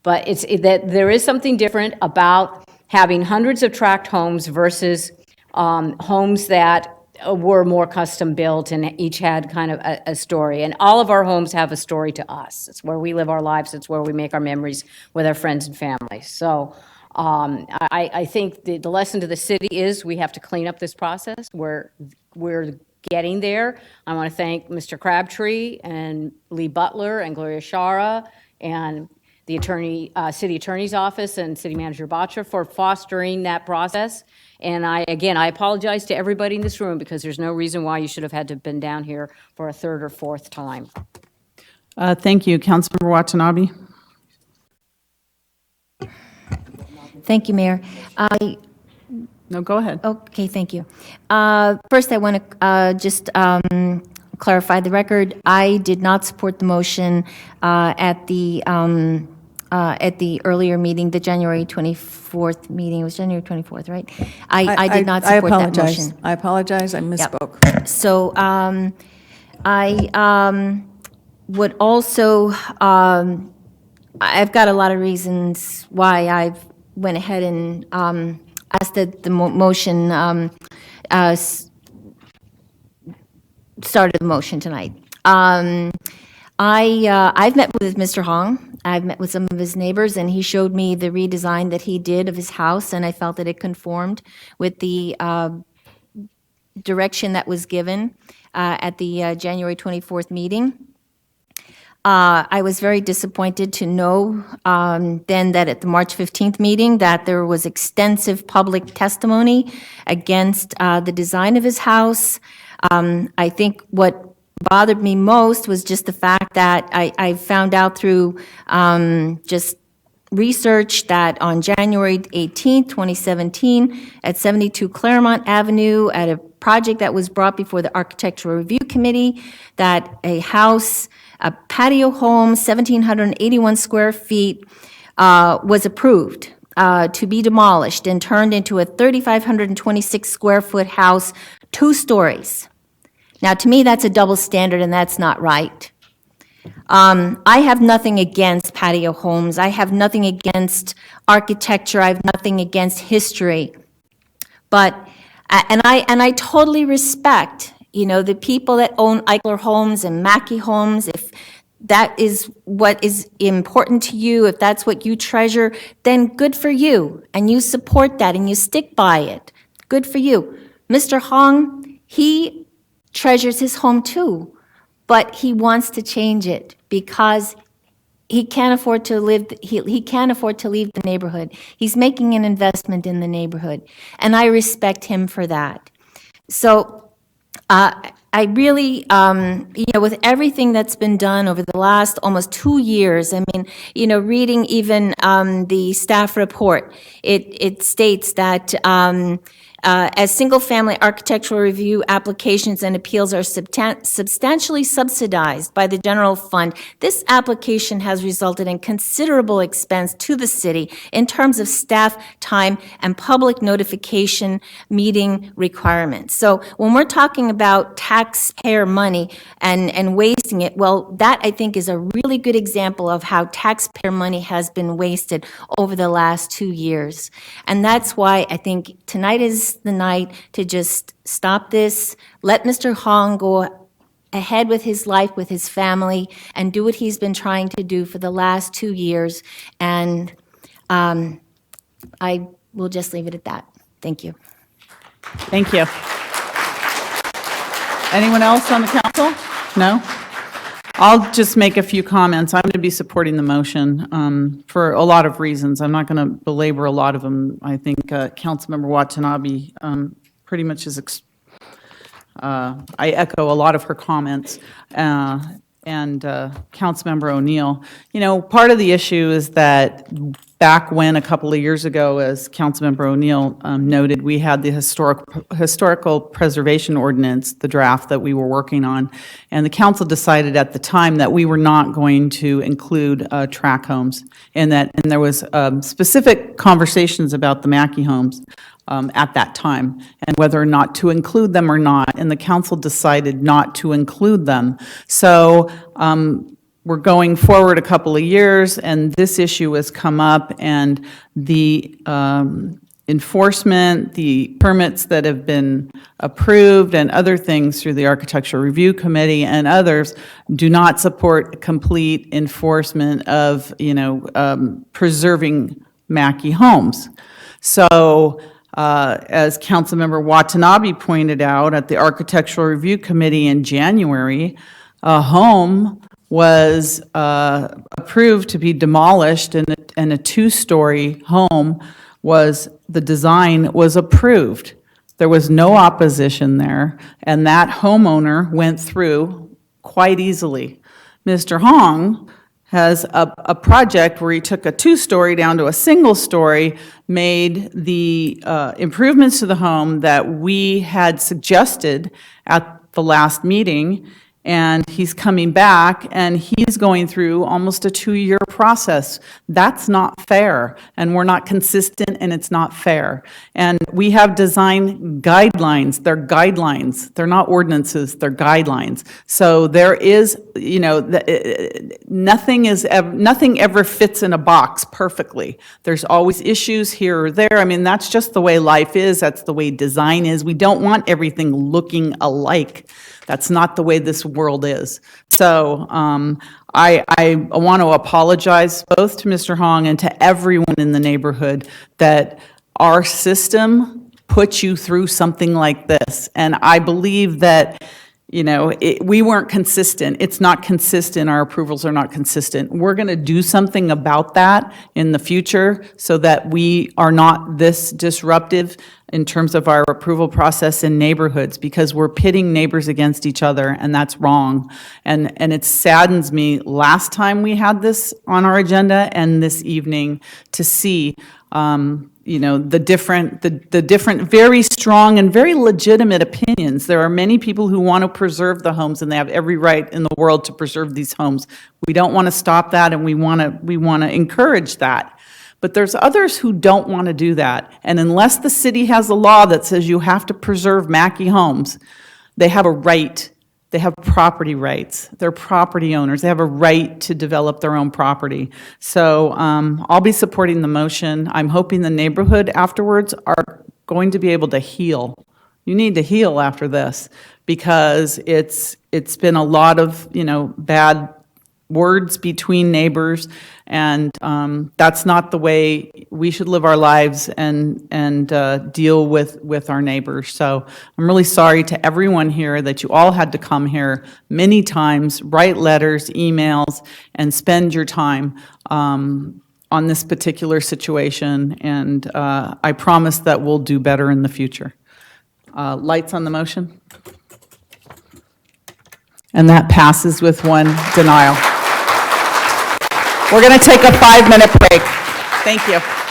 But that there is something different about having hundreds of tract homes versus homes that were more custom built and each had kind of a story. And all of our homes have a story to us. It's where we live our lives. It's where we make our memories with our friends and family. So I think the lesson to the city is we have to clean up this process. We're getting there. I want to thank Mr. Crabtree and Lee Butler and Gloria Shara and the city attorney's office and city manager Batra for fostering that process. And I apologize to everybody in this room because there's no reason why you should have had to have been down here for a third or fourth time. Thank you. Councilmember Watanabe. Thank you, Mayor. No, go ahead. Okay, thank you. First, I want to just clarify the record. I did not support the motion at the earlier meeting, the January 24th meeting. It was January 24th, right? I did not support that motion. I apologize. I misspoke. Yep. So I would also, I've got a lot of reasons why I've went ahead and asked that the motion started the motion tonight. I've met with Mr. Hong. I've met with some of his neighbors, and he showed me the redesign that he did of his house, and I felt that it conformed with the direction that was given at the January 24th meeting. I was very disappointed to know then that at the March 15th meeting that there was extensive public testimony against the design of his house. I think what bothered me most was just the fact that I found out through just research that on January 18th, 2017, at 72 Claremont Avenue, at a project that was brought before the Architectural Review Committee, that a house, a patio home, 1,781 square feet, was approved to be demolished and turned into a 3,526 square foot house, 2 stories. Now, to me, that's a double standard, and that's not right. I have nothing against patio homes. I have nothing against architecture. I have nothing against history. But, and I totally respect, the people that own Eichler homes and Mackey homes. If that is what is important to you, if that's what you treasure, then good for you, and you support that and you stick by it. Good for you. Mr. Hong, he treasures his home too, but he wants to change it because he can't afford to live, he can't afford to leave the neighborhood. He's making an investment in the neighborhood, and I respect him for that. So I really, with everything that's been done over the last almost 2 years, I mean, reading even the staff report, it states that as single-family architectural review applications and appeals are substantially subsidized by the general fund, this application has resulted in considerable expense to the city in terms of staff time and public notification meeting requirements. So when we're talking about taxpayer money and wasting it, well, that I think is a really good example of how taxpayer money has been wasted over the last 2 years. And that's why I think tonight is the night to just stop this, let Mr. Hong go ahead with his life, with his family, and do what he's been trying to do for the last 2 years. And I will just leave it at that. Thank you. Thank you. Anyone else on the council? No? I'll just make a few comments. I'm going to be supporting the motion for a lot of reasons. I'm not going to belabor a lot of them. I think Councilmember Watanabe pretty much is, I echo a lot of her comments. And Councilmember O'Neill. Part of the issue is that back when, a couple of years ago, as Councilmember O'Neill noted, we had the historical preservation ordinance, the draft that we were working on, and the council decided at the time that we were not going to include tract homes, and there was specific conversations about the Mackey homes at that time, and whether or not to include them or not, and the council decided not to include them. So we're going forward a couple of years, and this issue has come up, and the enforcement, the permits that have been approved, and other things through the Architectural Review Committee and others do not support complete enforcement of, preserving Mackey homes. So as Councilmember Watanabe pointed out at the Architectural Review Committee in January, a home was approved to be demolished, and a two-story home the design was approved. There was no opposition there, and that homeowner went through quite easily. Mr. Hong has a project where he took a two-story down to a single-story, made the improvements to the home that we had suggested at the last meeting, and he's coming back, and he's going through almost a 2-year process. That's not fair, and we're not consistent, and it's not fair. And we have design guidelines. They're guidelines. They're not ordinances. They're guidelines. So there is, nothing ever fits in a box perfectly. There's always issues here or there. I mean, that's just the way life is. That's the way design is. We don't want everything looking alike. That's not the way this world is. So I want to apologize both to Mr. Hong and to everyone in the neighborhood that our system puts you through something like this. And I believe that, we weren't consistent. It's not consistent. Our approvals are not consistent. We're going to do something about that in the future so that we are not this disruptive in terms of our approval process in neighborhoods, because we're pitting neighbors against each other, and that's wrong. And it saddens me last time we had this on our agenda and this evening to see the different very strong and very legitimate opinions. There are many people who want to preserve the homes, and they have every right in the world to preserve these homes. We don't want to stop that, and we want to encourage that. But there's others who don't want to do that. And unless the city has a law that says you have to preserve Mackey homes, they have a right. They have property rights. They're property owners. They have a right to develop their own property. So I'll be supporting the motion. I'm hoping the neighborhood afterwards are going to be able to heal. You need to heal after this, because it's been a lot of, bad words between neighbors, and that's not the way we should live our lives and deal with our neighbors. So I'm really sorry to everyone here that you all had to come here many times, write letters, emails, and spend your time on this particular situation, and I promise that we'll do better in the future. Lights on the motion? And that passes with one denial. We're going to take a 5-minute break. Thank you.